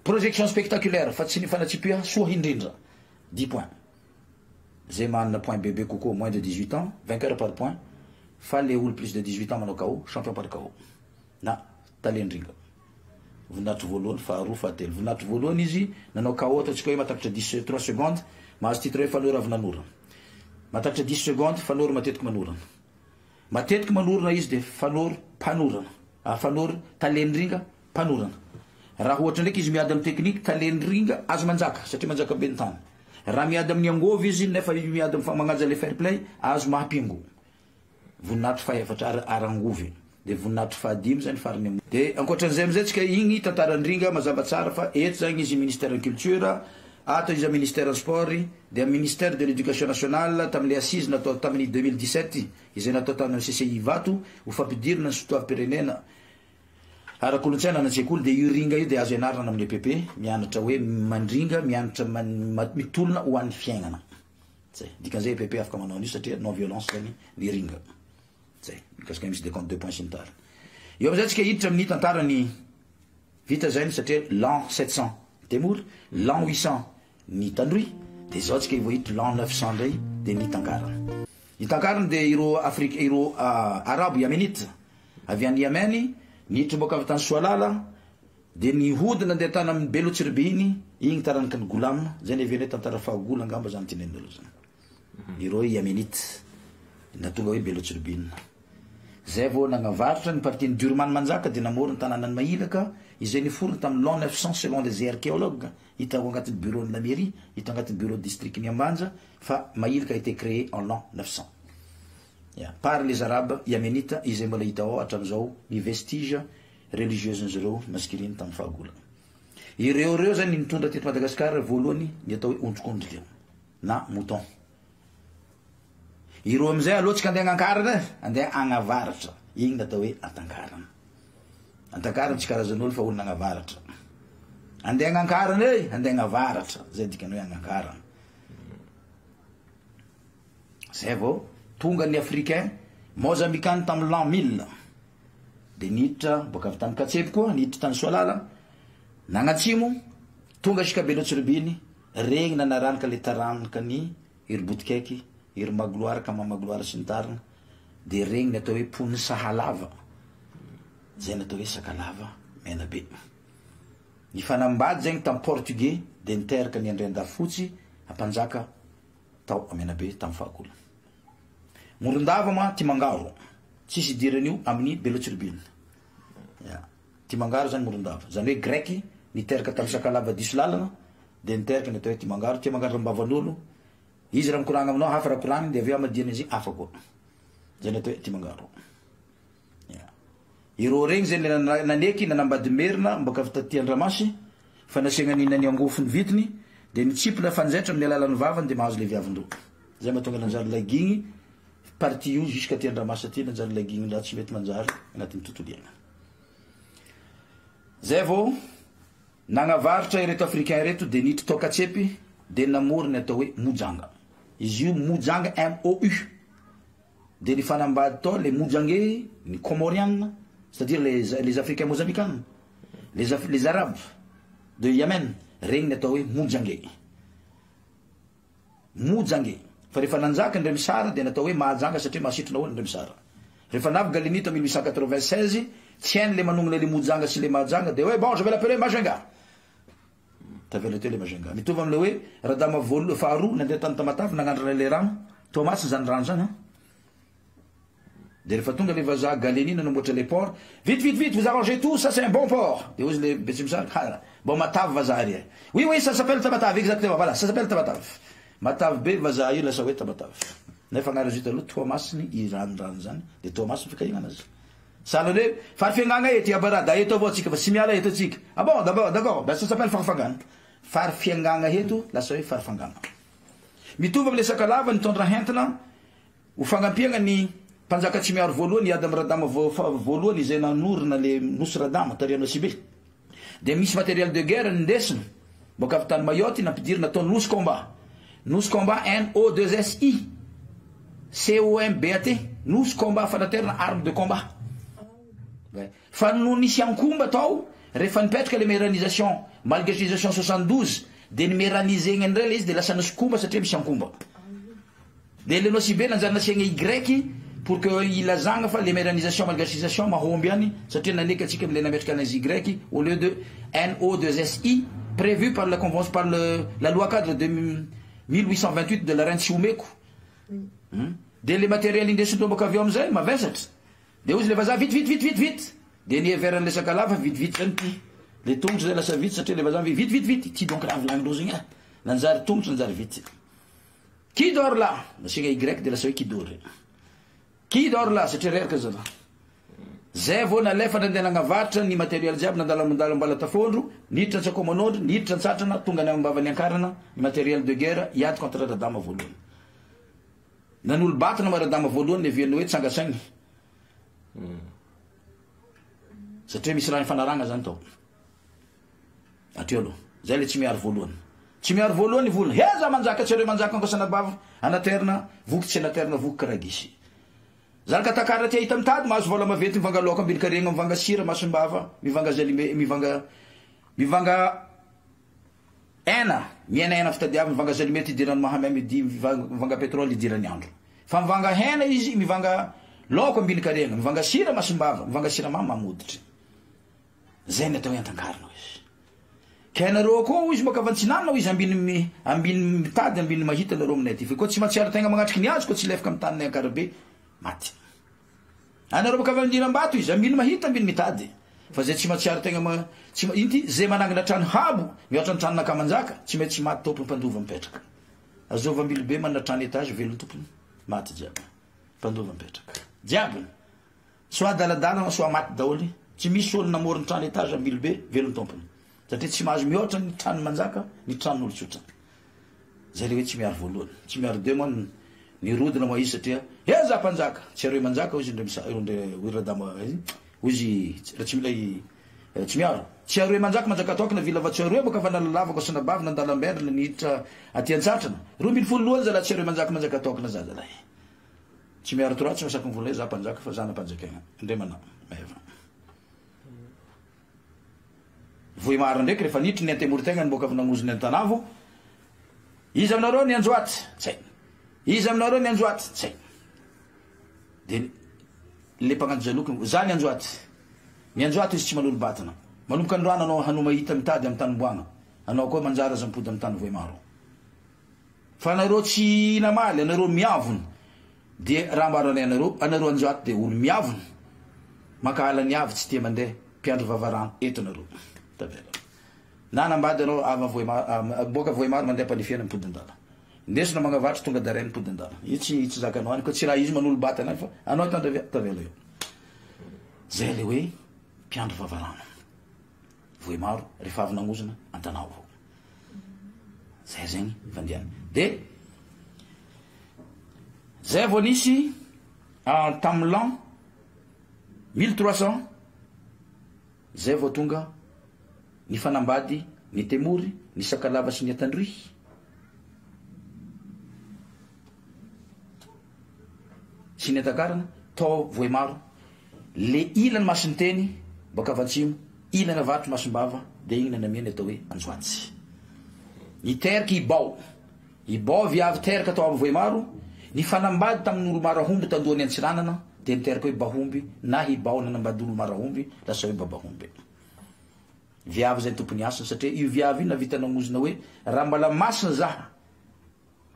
projection spectaculaire fa tsy ny fanatsipia soa indrindra 10 points zay manana point bébé coco moins de 18 ans vainqueur par point fa le olo plus de 18 ans manao KO champion par KO na talendringa voninahitry voalohany faharoa fahatelo voninahitry voalohany izy nanao KO ataontsika hoe matakatra 13 secondes mahazo titre hoe fanora avy nanora matakatra 10 secondes fanora matetiky manorana izy de fanora mpanorana fanora talendringa mpanorana raha ohatra ndraiky izy miady amin'ny teknique talendringa azo manjaka satria manjaka be ny tany raha miady amin'ny angovy izy nefa miady amin'ny magnanja le fair play azo mahampingo voninahitry faefatra arangovy de voninahitry fahadimy zany farany de ankoatran'izay amizay tsika igny tantarandringa mazava tsara fa eto zany izy ministère de culture ato izy ministère sport de ministère de l'éducation nationale tamin'le assise natao tamin'ny 2017 izay natao tamin'ny CCI vato ho fampidirana ny sotoavi-pirenena ara-kolotsaina anatsekoly de io ringa io de azo ianarana amin'ny EPP mianatra hoe mandringa mianatra mitolona ho an'ny fiainana zay dikan'izay EPP afaka manao an'io satria non violence zany ny ringa zay mikasika misy décompte 2 points sy ny tara io amizay tsika hiditra amin'ny tantarany vita zany satria l'an 700 temory l'an 800 ny tandroy de zao tsika voahiditra l'an 900 ndray de ny tankarany de iro Afrique iro arabo yamenite avy any Yameny niditra boka avy tany Soalala de ny hodina andeha tany amin'ny Belotsirbe igny taraniky ny Goulam zay ny evene tantara fahagola angamba zany tinen'olo zany iro Yamenite natonga hoe Belotsirbe zay vao nagnavaritra ny partie Durman manjaka de namorony tanàna ny Mailaka izay niforona tamin'ny l'an 900 selon les archéologues hita ao agnatin'ny bureau de la mairie hita agnatin'ny bureau de district ny Ambanja fa Mailaka a été créé en l'an 900 par les arabes yamenites izay mbola hita ao hatramizao ny vestige religieuse nzareo masculine tamin'ny fahagola ireo zany nitondra teto Madagasikara voalohany ny atao hoe ondrikondrika na mouton ireo amizay alohatsika andeha agnankarana andeha agnavaratra igny natao hoe antankarana tsy karazan'olo fa olo nagnavaratra andeha agnakarana e andeha agnavaratra zay dikany hoe agnakarana zay vao tonga ny africain mozambikany tamin'ny l'an 1000 de niditra boka avy tany Katsepy koa niditra tany Soalala nagnatsimo tonga sika Belotsirobiny regny nanaranaka le taranaka ny iry Botikaiky iry Magloire ka Mamagloire sy ny tarina de regny natao hoe pon'ny Sahalava zay natao hoe Sakalava Menabe ny fanambady zegny tamin'ny portugais de niteraka ny Andriandafotsy ampanjaka tao Menabe tamin'ny fahakolo Morondava ma Timangaro tsisy diran'io amin'ny Belotsirobiny Timangaro zany Morondava zany hoe grec niteraka tamin'ny Sakalava diso lalana de niteraka ny atao hoe Timangaro Timangaro rambavan'olo izy raha mikoragna aminao hafa raha koragny de aveo amadiana izy hafa koa zay natao hoe Timangaro ireo regny zay naneky nanambady merina mboka avy taty Andramasy fa nasiagna ninany angofony vitiny de nitsipona fanjaitra amin'ny alalan'ny vavany de mahazo le viavindreo zay mahatonga nanjary lagigny parti io jusqu'à ty Andramasy aty nanjary lagigny raha tsy mety manjary agnatin'ny tontolo iaina zay vao nagnavaritra ireto africain reto de niditra tao Katsepy de namorony atao hoe Mojanga izy io Mojanga MOU de ny fanambady tao les Mojange ny Comorians c'est-à-dire les africains mozambicains les arabes de Yemen regny natao hoe Mojange fa rehefa nanjaka ndray misara de natao hoe mahajanga satria mahasitrona olo ndray misara rehefa navy Galinita 1896 tsy hainy le manongona le Mojanga sy le mahajanga de hoe bon je vais l'appeler Majenga tavela teo le Majenga mitovy amle hoe radama faharoa nandeha tany Tamatavy nagnandrana le rano Thomas zany rano zany de rehefa tonga le vazaha Galenina namboatra le port vite vous arrangez tout ça c'est un bon port de ozy le Betsimisara bon Matavy vazaha ry oui ça s'appelle Tamatavy exactement voilà ça s'appelle Tamatavy Matavy be vazaha io lasa hoe Tamatavy nefa agnarana izy taloha Thomas i rano zany de Thomas fikahigna anazy sahala hoe farifiangagna eto abarada eto avao tsika fa tsy miala eto atsika ah bon d'accord ça s'appelle farifangana farifiangagna eto lasa hoe farifangana mitovy amle Sakalava nitondra hentina ho fagnampiagna ny mpanjaka tsy miaro voalohany ady amradama voalohany izay nanorina le nosy radama tariana sibe de misy matériel de guerre ndesina boka avy tany Mayotte nampidiry natao nosy combat NO2SI COMBAT nosy combat fanaterina arme de combat fa no nisy ankomba tao rehefa nipetraka le méranisation malgré civilisation 72 de niméranisegna ndray le izy de lasa nosy komba satria misy ankomba de le nosy be nanjary nasiagna Y pour que ilazagna fa le méranisation malgré civilisation mahomby any satria naneky atsika amle nametraka anazy Y au lieu de NO2SI prévu par la convention par la loi cadre de 1828 de la reine Tsiomeko de le matériel indesindreo boka avy eo amizay mavesatra de ozy le vazaha vite de ny everan'le Sakalava vite zany ty le tongotry zay lasa vite satria le vazaha vite ty donc raha volagnin'reo zegny nanjary tongotry nanjary vite qui dort là nasiagna Y de lasa hoe qui dort là satria reraka zany zay vao nalefa nandeha nagnavaritra ny matériel jiaby nandala mbala tafondro niditra antsakomanondro niditra antsatrana tonga ny ambavany ankarana ny matériel de guerre iady contre radama voalohany nanolo batana maradama voalohany neviany hoe tsangasaigny satria misy raha fanaragna zany tao atreo aloha zay le tsy miaro voalohany volona heza manjaka tsy areo manjaka ankosanabava anaterina voky tsy anaterina voky karagisy zany ka takara ty hita mitady mahazo vola mavety mivanga loka ambiny karegna mivanga sira masombava mivanga jalime mivanga ena miena fitadiavy mivanga jalime ty idirany mahamay mivanga pétrole idirany andro fa mivanga hena izy mivanga loko ambiny karegna mivanga sira masombava mivanga siramamy mamoditry zay ny atao entankarina izy ka nareo koa izy moka avy antsinanao izy ambiny mitady ambiny mahita nareo aminay ty fa koa tsy mahatsiara tegna magnatriky ny azy koa tsy lefaka mitaniny ankarabe maty anareo boka avy andiram-bato izy ambiny mahita ambiny mitady fa zay tsy mahatsiara tegna inty zay manangana trano habo mihoatra ny trano nakamanjaka tsy mety tsy maty tompony mpandova mipetraka azova ambily be manana trano etage velony tompony maty jiaby mpandova mipetraka jiaby soa daladala soa maty daholy tsy misy olo namorony trano etage ambily be velony tompony satria tsy mahazo mihoatra ny trano manjaka ny tranon'olo tsotra zay le hoe tsy miaro voalohany tsy miaro deux mois ny rodina moa izy satria eza mpanjaka tsy areo manjaka izy ndre radama izy raha tsy mila tsy miaro tsy aroe manjaka tokana vila va tsy aroe boka fa nalalava ko sanabavy nandalambendra niditra aty antsatrana 200 lohany zala tsy aroe manjaka tokana za zala tsy miaro tora tsy masaky mivola za mpanjaka fa zana mpanjakaina ndremana meva voimaro ndraiky rehefa nitry ny antemory-tegna boka avy nagozony antanavo izy aminareo ny anjoaty tsay izy aminareo ny anjoaty tsay de le mpagnano jaloky za ny anjoaty izy tsy manolo batana manomboka androana anao hanao mahita mitady amin'ny tanomboana anao koa manjara aza mipody amin'ny tany voimaro fa anareo tsy namaly anareo miavony de raha mbaro anay anareo anjoaty de olo miavony makahala ny avy tsy tia mandeha mpiandro vavarano eto anareo tavela na nambady anao ava voimaro boka voimaro mandeha mpanifiana mipody andala ndesina magnavatry tonga daray mipody andala io tsy zakanao any ko tsy raha izy manolo batana fa anao tavela io zay le hoe mpiandro vavarano voimaro rehefa avy nagozona antanao avao zay zegny fandiany de zay vao nisy tamin'ny l'an 1300 zay vao tonga ny fanambady ny temory ny sakalava sy ny atandroy sy ny atakarana tao voimaro le ilany masiny teny baka avatsimo ilany avatry masombava de igny nanamiany atao hoe anjoatsy ny teraka ibao viavy teraka atao amy voimaro ny fanambady tamin'olo marahomby tandohany antsiranana de miteraka hoe bahomby na hibao nanambady olo marahomby lasa hoe babahomby viavy zay tompony asany satria io viavy io navita nagozona hoe raha mbala masina zaha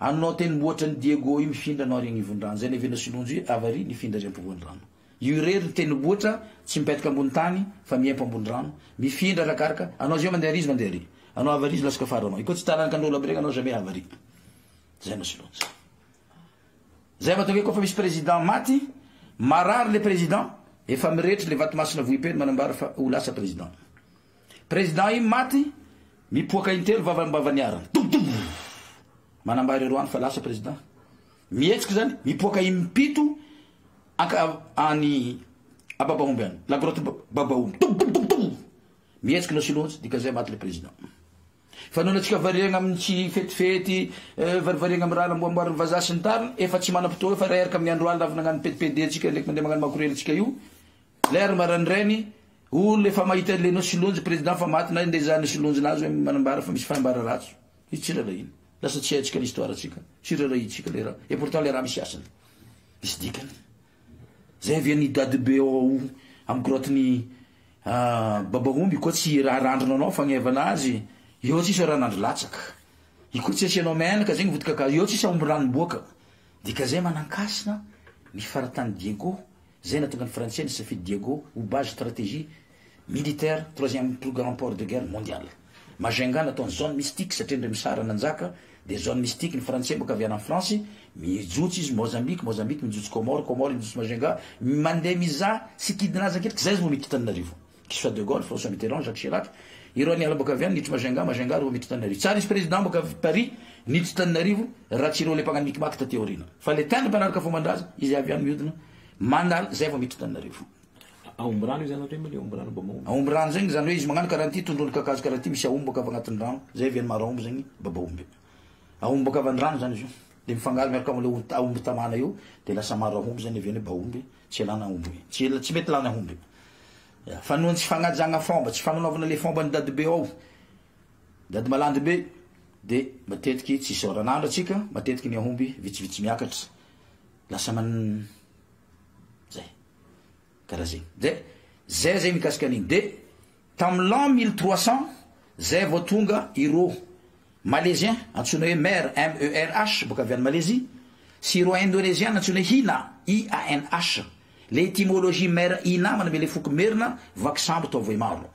anao teny mboatra ny Diego io mifindra anao regny ivondrano zay nevena silonjo io avary nifindra ry ampovoandrano io rery teny boatra tsy mipetaka ambony tany fa miempo ambony rano mifindra rakaraka anao zio mandeha rizy mandeha ry anao avarizy lasaka faranao iko tsy taranakandrolo aby regny anao jamais avary zay no silonjo zay matonga kofa misy président maty marary le président efa miretry le vatomasina voipeny manambara fa ho lasa président io maty mipoaka intelo vavambavaniarana manambara roany fa lasa président mihetsiky zany mipoaka impito any ababahomby any la grotte babahomby mihetsiky no silonjy dika zay maty le président fa noho natsika variagna amin'ny tsy fetifety varivariagna amin'ny raha namboamboariny vazaha sy ny tariny efa tsy manam-potoa fa raherika amin'ny andro aly lavy nagnano petipede atsika ndraiky mandeha magnano makorely atsika io lera marandrainy olo efa mahita le no silonjy président fa maty na nde zany silonjy nazy hoe manambara fa misy fanambara ratso izy tsy rara iny lasa tsy haitsika l'histoire atsika tsy rara itsika le raha et pourtant le raha misy asany misy dikany zay viany dady be ao amy grotteny babahomby koa tsy raha randrona anao fagnevana azy io tsisy ranandro latsaka iko tsy asianao menaka zegny vodikakazo io tsisy aomby ranomboaka dika zay manankasina ny faratany Diego zay natonga ny français ny safidy Diego ho base stratégie militaire 3e plus grand port de guerre mondiale Majunga nataony zone mystique satria ndre misara nanjaka de zone mystique ny français boka avy any France mijotsy izy Mozambique mijotsy Comore mijotsy Majunga mandeha miza sikidinazy anketiky zay izy mo mity Tananarivo Kiswa de Gaulle François Mitterrand Jacques Chirac ireo niala boka avy any nitry Majunga ro mity Tananarivo tsara izy président boka avy Paris nitry Tananarivo raha tsy ireo le mpagnano mikimaky taty aorina fa le tendre mpanaraka fomban-draza izy avy any mihodina mandal zay vao mity Tananarivo aomby rano zany atao mali aomby rano babahomby aomby rano zegny zany hoe izy magnano karaha ty tondrony kakazo karaha ty misy aomby boka avy agnatin'ny rano zay viany maro aomby zegny babahomby aomby boka avy andrano zany izy io de mifangaro miaraka amle aomby tamana io de lasa maro aomby zany viany bahomby tsy lana aomby tsy mety lana aomby fa noho tsy fagnajagna fomba tsy fagnanaovana le fomba ny dady be ao dady malandy be de matetiky tsy soranandro atsika matetiky ny aomby vitsivitsy miakatra lasa zay karaha zegny de zay mikasika an'igny de tamin'ny l'an 1300 zay vao tonga ireo malaisien antsoina hoe MERH boka avy any Malaisie sy ireo indonésien antsoina hoe Hina IANH le étymologie mer ina maname le foky merina vaky sambo tao voimaro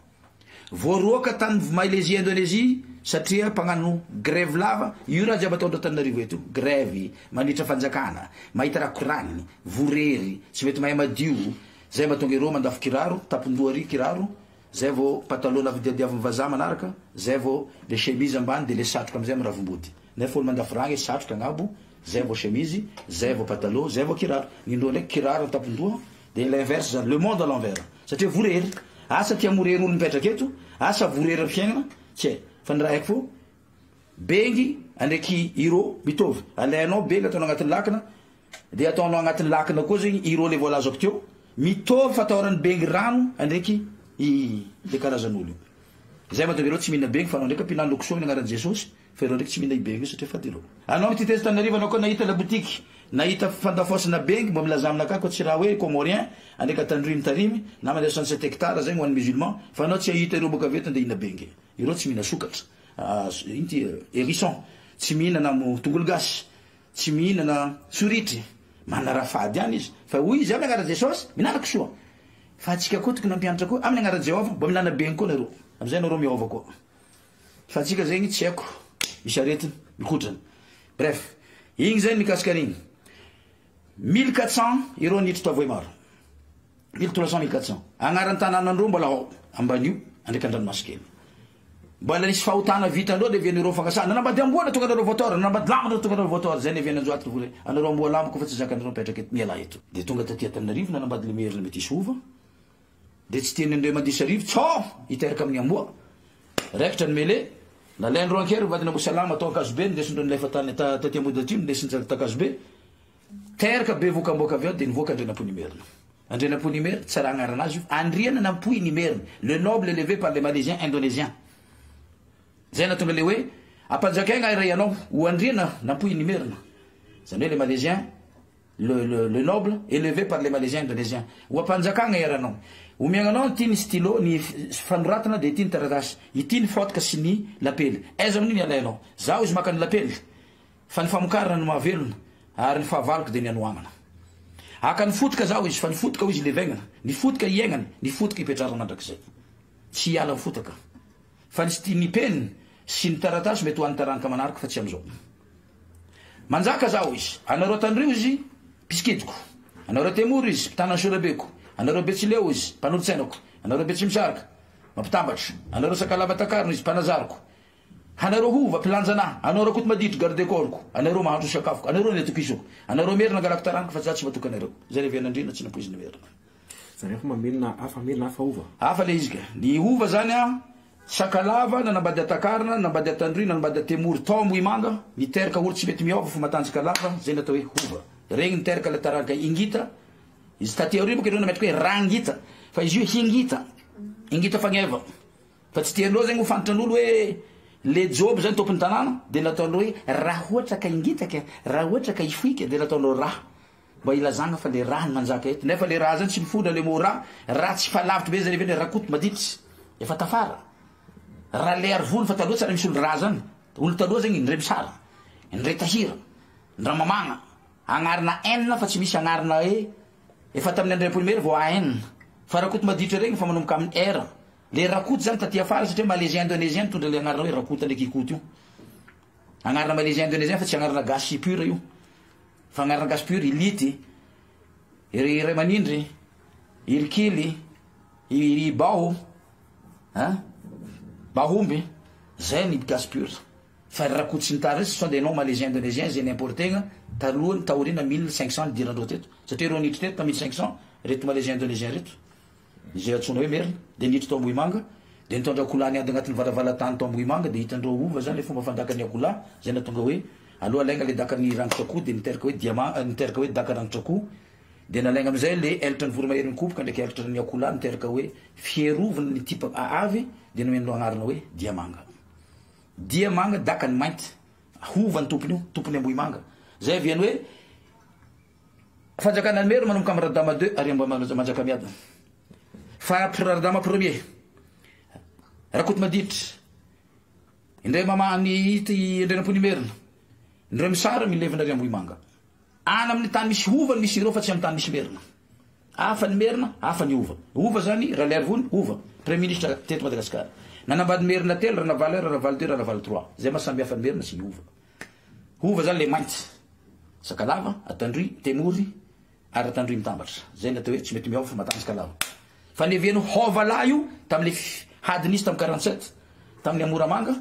voaroaka tany Malaisie Indonésie satria mpagnano grève lava io raha jiaby ataondra Tananarivo eto grève mandritra fanjakana mahita raha koragniny vorery tsy mety mahay madio zay mahatonga ireo mandafo kiraro tapindoha ry kiraro zay vao pantalon navidiadiaviny vazaha manaraka zay vao le chemise ambany de le satroka amizay amy ravim-body nefa olo mandafo ragny satroka agnabo zay vao chemise zay vao pantalon zay vao kiraro nindroa ndraiky kiraro tapindoha de l'inverse zany le monde à l'envers satria vorery asa tia morery olo mipetraka eto asa vorery fiainana tsy hay fa ny raha haiko fo bengy andraiky iro mitovy alainao bengy ataonao agnatin'ny lakana de ataonao agnatin'ny lakana koa zegny iro le voalazako teo mitovy fataorany bengy rano andraiky le karazan'olo zay mahatonga ireo tsy mihina bengy fa anao ndraiky ampinany lokso ny agnaran'i Jesosy fa ireo ndraiky tsy mihina bengy satria fady ireo anao mititeza Tananarive anao koa nahita labotiky nahita fandafosana bengy mba milaza aminakà koa tsy raha hoe comorien andraiky Tandrimy Tarimy na mandeha 67 hectares zegny ho an'ny musulman fa anao tsy ahita ireo boka avy eto andeha hihina bengy ireo tsy mihina sokatra inty hérisson tsy mihinana tongolo gasy tsy mihinana soritry manana raha fady ihany izy fa hoy izy amin'ny agnaran'i Jesosy minanako soa fa atsika koa tokony ampianatra koa amin'ny agnaran'i Jehova mba minana bengy koa nareo amizay nareo miova koa fa atsika zegny tsy haiko misy aretiny mikotrana bref igny zay mikasika an'igny 1400 ireo niditra toavoe maro 1300 1400 agnaran'ny tanànandreo mbola ao ambanio andraiky andranomasikely mbola nisy fahotana vitandreo le vien'ireo fangasana nanambady amboana tonga anareo voatora nanambady lamana tonga anareo voatora zay le vien'anjo ato vola anareo amboa lamako fa tsy zakanareo mipetraka eto miala eto de tonga taty Antananarivo nanambady le merina mety isy ova de tsy tiany andreo mandisa rivo tsao hiteraka amin'ny amboa raikitra ny mele nalaindreo ankery vadina Mosalama atao akazobe ndesindreo nilefa tany taty ambody ndesiny takazobe teraka be voka amboaka avy ao de nivoaka Andrenam-Polymerina Andrenam-Polymerina tsara agnaranazy io Andriana Nampoinimerina le noble élevé par les Malaisiens indonésiens zay natonga le hoe ampanjakaigna iray anao ho Andriana Nampoinimerina zany hoe les Malaisiens le noble élevé par les Malaisiens indonésiens ho ampanjakagna eranao omiagnanao ty ny stylo ny fanoratana de ty ny taratasy ity ny fotka sy ny lapely aiza amin'iny alainao zaho izy maka ny lapely fa ny famokarana no mahavelona ary ny fahavaloko de ny anoamana aka ny fotoka zaho izy fa ny fotoka izy levagnana ny fotoka iaignana ny fotoka ipetrarana mandrakizay tsy hiala fotoka fa ny penina sy ny taratasy mety ho an'ny taranaka manaraka fa tsy am'izao manjaka zaho izy anareo Tandrio izy pisikidiko anareo Temoro izy mpitana Sorabeko anareo Betsileo izy mpanolo-tsainako anareo Betsimisaraka mampitambatra anareo Sakalava-Takarino izy mpanazariko anareo Hova mpilanjana anareo Kotomaditro garde corps-ko anareo mahandro sakafoko anareo netokisoko anareo Merina galako taranaka fa za tsy matoka anareo zay le vian'Andriana tsy napoiziny Merina zany efa mamelona hafa Hova hafa le izy ka ny Hova zany a Sakalava nanambady Takarina nanambady Tandrio nanambady Temoro tao Moimanga miteraka olo tsy mety miova fa matanjy Sakalava zay natao hoe Hova regny niteraka le taranaka ingita izy taty aorivo moka ireo nametraka hoe rangita fa izy io ingita fagneva fa tsy tianao zegny ho fantatran'olo hoe le joby zany tompony tanàna de nataonao hoe raha ohatra ka ingitaka raha ohatra ka ifoika de nataonao raha mba ilazagna fa le raha ny manjaka eto nefa le raha zany tsy mifondra le mo raha tsy falavitra be zany le raha koto maditry efa tafara raha le arivony fa taloha tsara misy olo raha zany olo taloha zegny indray misara indray tahira ndra mamagna agnarina enina fa tsy misy agnarina hoe efa tamin'ny Andrenam-Polymerina vao AN fa raha koto maditra regny fa manomboka amin'ny R le rakoto zany taty afara satria Malaisien indonésien tondra le agnarina hoe rakoto ndraiky ikoto io agnarina Malaisien indonésien fa tsy agnarina gasy pure io fa agnarina gasy pure ility iray manindry irikily iry bao bahomby zay ny gasy pure fa rakoto sy ny tara ce sont des noms Malaisien indonésien zay nimportegna talohany taorina 1500 dirandreo teto satria ireo niditra teto ta 1500 reto Malaisien indonésien reto zay atsona hoe Merina de niditra tao Moimanga de nitondra akola niady agnatin'ny varavalatany tao Moimanga de hitandreo Hova zany le fomba fandakany akola zay natonga hoe aloha alaigna le dakany rangitra akoho de niteraka hoe diamant niteraka hoe daka rangitra akoho de nalaigna amizay le elatra ny voromahery mikopoka ndraiky elatra ny akola niteraka hoe fierovana ny type avy de nomendreo agnarana hoe diamanga dakany mainty Hova ny tompony io tompony Moimanga zay viany hoe fanjakana Merina manomboka amin'ny Radama 2 ary manjaka miadana fa Radama premier rakoto maditra indray mamany ity Andrenam-Polymerina indray misara milevina Moimanga ana amin'ny tany misy Hova misy ireo fa tsy amin'ny tany misy Merina hafa ny Merina hafa ny Hova zany raha le arivony Hova premier ministre teto Madagasikara nanambady Merina telo Ranavaly 1 Ranavaly 2 Ranavaly 3 zay mahasamby hafa ny Merina sy ny Hova zany le mainty Sakalava Tandrio Temory ary Tandrio mitambatra zay natao hoe tsy mety miova fa matanjy Sakalava fa neviany Hovala io tamile hadinisy tam 47 tamin'ny Amoramanga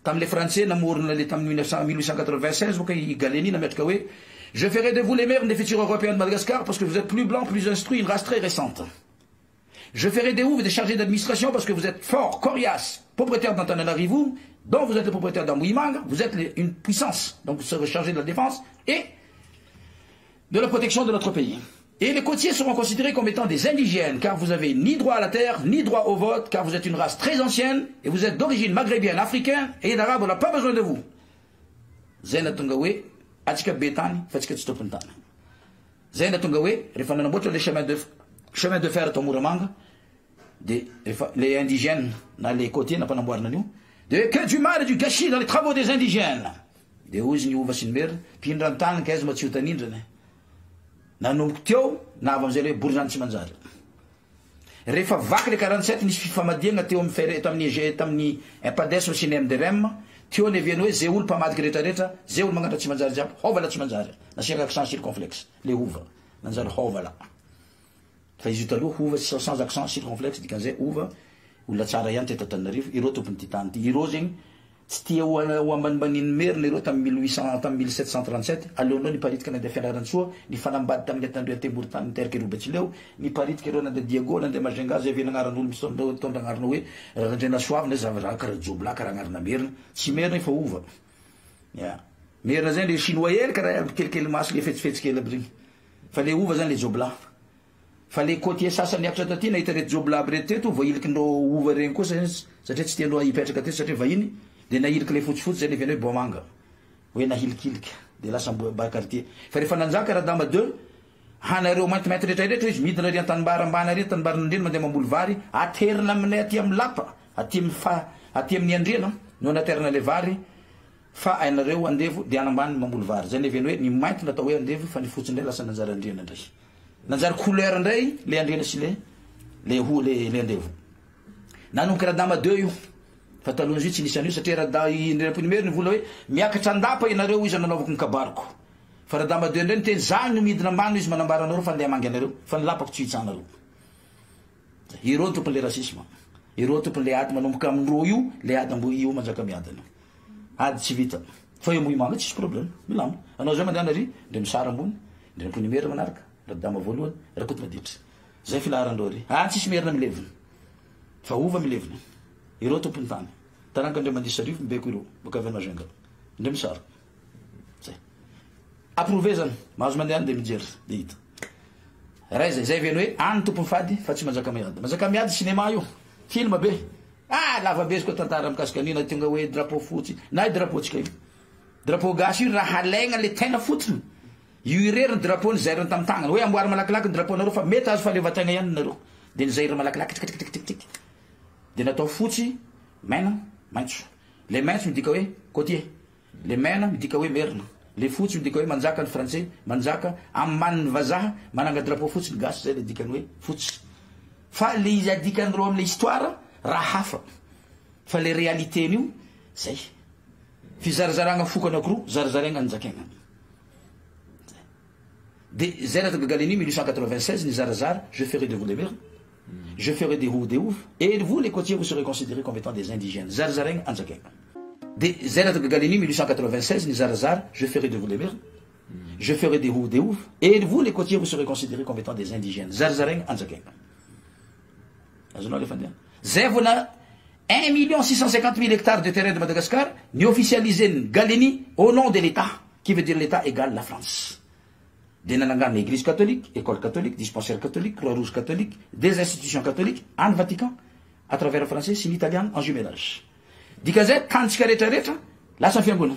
tamile français namorona le tamin'ny 1896 boka i Galeni nametraka hoe je ferai de vous les mères des futurs européens de Madagascar parce que vous êtes plus blancs plus instruits une race très récente Je ferai de vous des chargés d'administration parce que vous êtes forts, coriaces, propriétaires d'Antananarivo, dont vous êtes le propriétaire d'Amouimang, vous êtes une puissance, donc vous serez chargé de la défense et de la protection de notre pays. Et les côtiers seront considérés comme étant des indigènes, car vous n'avez ni droit à la terre, ni droit au vote, car vous êtes une race très ancienne, et vous êtes d'origine maghrébienne, africaine, et l'arabe, on n'a pas besoin de vous. Zena Tungawe, Atika Betani, Fatika Tstopentana. Zena Tungawe, les chemins de fer à Tomuramanga, les indigènes, dans les côtiers, n'a pas d'emboire nous, que du mal et du gâchis dans les travaux des indigènes. Des Ouzini Ouvasinmer, Pinrantan, Kazmatiutanindre. Nanomboka teo na avy am'izay hoe Bourjan tsy manjary. Rehefa vaky le 47 nisy fifamadiana teo tamin'ny impadesma sy ny MDRM, teo neviany hoe zay olo mpamadiky rehetrarehetra, zay olo magnatra tsy manjary jiaby, hova la tsy manjary. Nasiaka accent circonflexe, le hova. Nanjary hova la. Fa izy io taloha hova sans accent circonflexe, dikan'izay hova, olona tsara ihany teto Antananarivo, ireo tompony ty tany ty. Ireo zegny tsy tia ho ambanimbani'ny merina ireo tamin'ny 1737 aleonao niparitika nandeha Fianarantsoa nifanambady tamin'ny tandroa Temboritany niteraka ireo Betsileo niparitika ireo nandeha Diego nandeha Majunga zay ve nagnaran'olo mitondra agnarana hoe Randrena Soavy na zava karaha Jobla karaha agnarana merina tsy merina fa ova merina zany le chinois hely karaha kelikely maso le fetsifetsikely aby regny fa le ova zany le Jobla fa le côtier sasany akatra taty nahita reto Jobla aby reto teto voailikinao ova regny kosa satria tsy tianao hipetraka teto satria vahiny de nahiliky le fotsifotsy zay le viany hoe Bomanga hoe nahilikiliky de lasa quartier fa rehefa nanjaka Radama 2 hanareo maintimainty rehetrarehetra izy midina ary an-tanimbary ambany ary tanimbary mandeha mamboly vary aterina aminay aty amin'ny lapa aty amin'ny andriana no naterina le vary fa ainareo andevo de anambany mamboly vary zay le viany hoe ny mainty natao hoe andevo fa ny fotsy ndray lasa nanjary andriana ndray nanjary couleur ndray le andriana sy le andevo nanomboka Radama 2 io fa taloha izy tsy nisy an'io satria indreponimery nivola hoe miakatra andapa ianareo izy nanaovako ny kabariko fa Radama 2 ndray niteny zany no midina ambany izy manambara anareo fa andeha amangy anareo fa nilapako tsy hitsanareo ireo tompon'le rasisme ireo tompon'le ady manomboka amin'ireo io le ady ambo io manjaka miadana ady tsy vita fa io moimanga tsisy problème milama anao zay mandeha nary de misara ambony indreponimery manaraka Radama voalohany rakoto maditra zay filaharandreo ry tsisy merina milevina fa ova milevina ireo tompony tany taranga ndre mandisa arivo mibeko ireo baka avy Majunga ndre misara zay approuvé zany mahazo mandeha any de mijery de hita raha zay viany hoe any tompony fady fa tsy manjaka miady cinéma io film be lava be izy koa tantara mikasika an'io na tonga hoe drapeau fotsy na drapeau tsika io drapeau gasy io raha halaigna le tena fotsiny io ireriny drapeau ny zairiny tamin'ny tagnana hoe amboary malakilaky ny drapeau nareo fa mety azo fahaleovan-tegna ihany nareo de ny zairy malakilaky tiktiktiktik de natao fotsy mena maitso le maitso midika hoe côtier le mena midika hoe merina le fotsy midika hoe manjaka ny français manjaka amin'ny vazaha mananga drapeau fotsy ny gasy zay le dikany hoe fotsy fa le izy adikan'ireo amin'le histoire raha hafa fa le réalité n'io zay fizarazaragna foko anankiroa zarazaraigna anjakegna de zay nataka Galeni 1896 ny zarazara je ferai de vous les merina je ferai des roues, des ouf, et vous, les côtiers, vous serez considérés comme étant des indigènes. Zarzareng, Anzakeng. Des Zénatok Galeni, 1896, Nizarazar, je ferai de vous les mers. Je ferai des roues, des ouf, et vous, les côtiers, vous serez considérés comme étant des indigènes. Zarzareng, Anzakeng. Zévona, 1 650 000 hectares de terrain de Madagascar, ni officialisé Galeni au nom de l'État, qui veut dire l'État égale la France. Des nanangana l'église catholique, école catholique, dispensaire catholique, Croix-Rouge catholique, des institutions catholiques, en Vatican, à travers le français, c'est l'italien en jumelage. Dikazet, quand tu es là, ça fait un bon.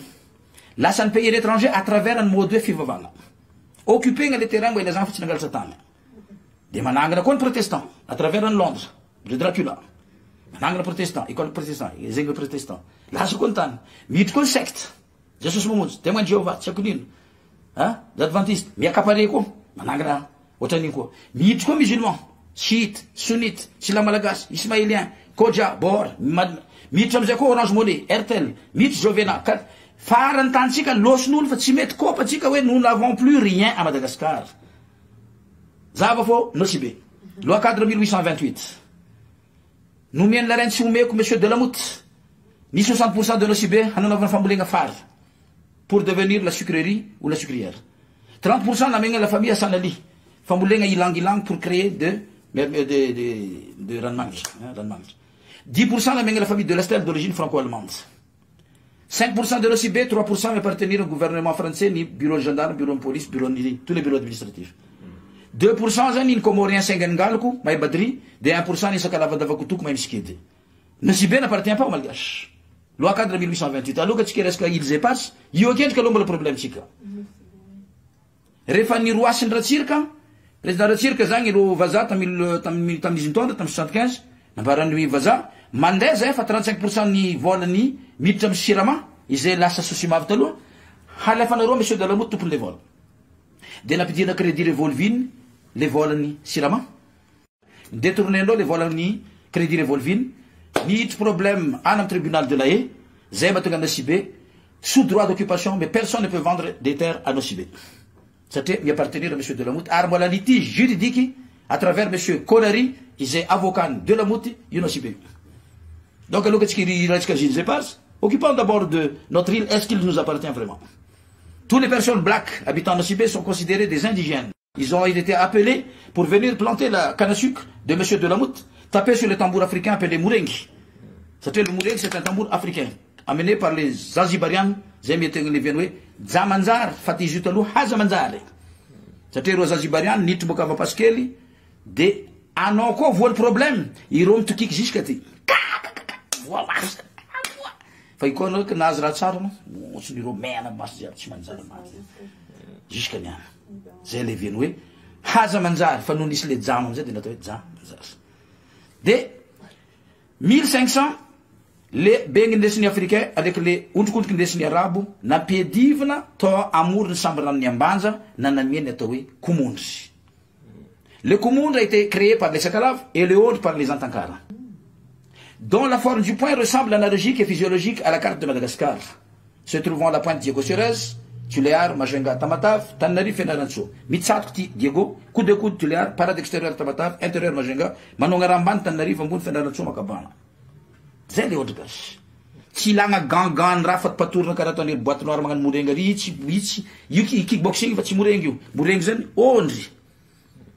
Là, ça ne paye l'étranger à travers un mot de fivavana. Occuper les terrains où les enfants sont dans Satan. Des manangana con protestants, à travers un Londres, de Dracula. Manangana protestant, école protestant, les english protestants. Là, je content. Mythical secte. Jesus Moumous, témoin de Jéhovah, Tchakounine. L'adventiste, miakapareko, manangana, otaniko, mitko musulman, chiite, sunnite, silamalagas, ismaélien, koja, bor, mitko amzako Orange Money, Airtel, mitko Jovena, farany tantsika loson'olo fa tsy mety kopa tsika hoe nous n'avons plus rien à Madagascar. Zava fo Nosibe. Loi cadre 1828. Nous mien la reine si omeko monsieur Delamoute. Ni 60% de Nosibe hananaovana fambolegna fary. Pour devenir la sucrerie ou la sucrière. 30% n'amène la famille à Sanali. Famboulena ilang pour créer de de ranomagnitra, ranomagnitra. 10% la la famille de l'Estelle d'origine franco-allemande. 5% de l'OCB, 3% appartenir au gouvernement français, ni bureau de gendarme, bureau de police, bureau de tous les bureaux administratifs. 2% zany ny comorien sengangaloko, mahay badri, de 1% ny sakalavadavakotok mahay miskedy. L'OCB n'appartient pas au malgache. Loi cadre 1828. Aloha tsika resaka îles et passes, io akendrika aloha mbola problème tsika. Rehefa ny roasiny Ratsirika, président Ratsirika zany ro vazaha tamin'izy nitondra tamin'ny 75, nambarany vazaha, mandeha zay fa 35% ny volany miditra amin'ny sirama, izay lasa sosimavy taloha, halefanareo monsieur de la Motte tompony le vola. De nampidina crédit revolvine, le volany sirama. Détournendreo le volany crédit revolvine, nihitry problème any amin'ny tribunal de la Haye, zay mahatonga Nosibé, sous droit d'occupation, mais personne ne peut vendre des terres à Nosibé. Satria mi-appartenir à monsieur de la Motte, ary mbola litige juridique à travers monsieur Konary, izay avocat de la Motte, io Nosibé. Donc, alors que occupons d'abord de notre île, est-ce qu'il nous appartient vraiment? Toutes les personnes blacks habitant Nosibé sont considérées des indigènes. Ils ont été appelés pour venir planter la canne à sucre de M. Delamotte, taper sur le tambour africain appelé Mourengi. Le Mourengi, c'est un tambour africain, amené par les Zanzibariens, Zamanzar, Fatih Jutalou, Hazamanzare. C'est-à-dire aux Zanzibariens, Nitubokava Paskeli, de Anoko voit le problème, ils rompent tout qui jusqu'à-t-il. Fa ikoana que nazy raha tsara no tsy niro mena maso jiaby tsy manjary maty jusqu'à niany zay le viany hoe haza manjary fa no nisy le jama amizay de natao hoe jama manjary de 1500 le begny ndesin'ny africain avec le ondrikondriky ndesin'ny arabo nampiadivina tao amorony samby ranony ambanja nanamiany atao hoe komondry. Le komondry a été créé par les Sakalaves et le autre par les Antankara, dont la forme du point ressemble analogique et physiologique à la carte de Madagascar, se trouvant à la pointe Diego Suarez, Tuléar, Majenga, Tamatave, Tanari, Fenarancho, Mitsatki, Diego, coup de coude Tuléar, parade extérieure Tamatave, intérieur Majenga, Manongaramban, Tanari, Vambun, Fenarancho, Makabana. C'est les autres gars. Si l'anga gangan, Rafat Patour, Karatoni, boîte noire, Mangan Mourenga, Richi, Yuki, kickboxing, Fatsi Mourengu, Mourengen, Ondri,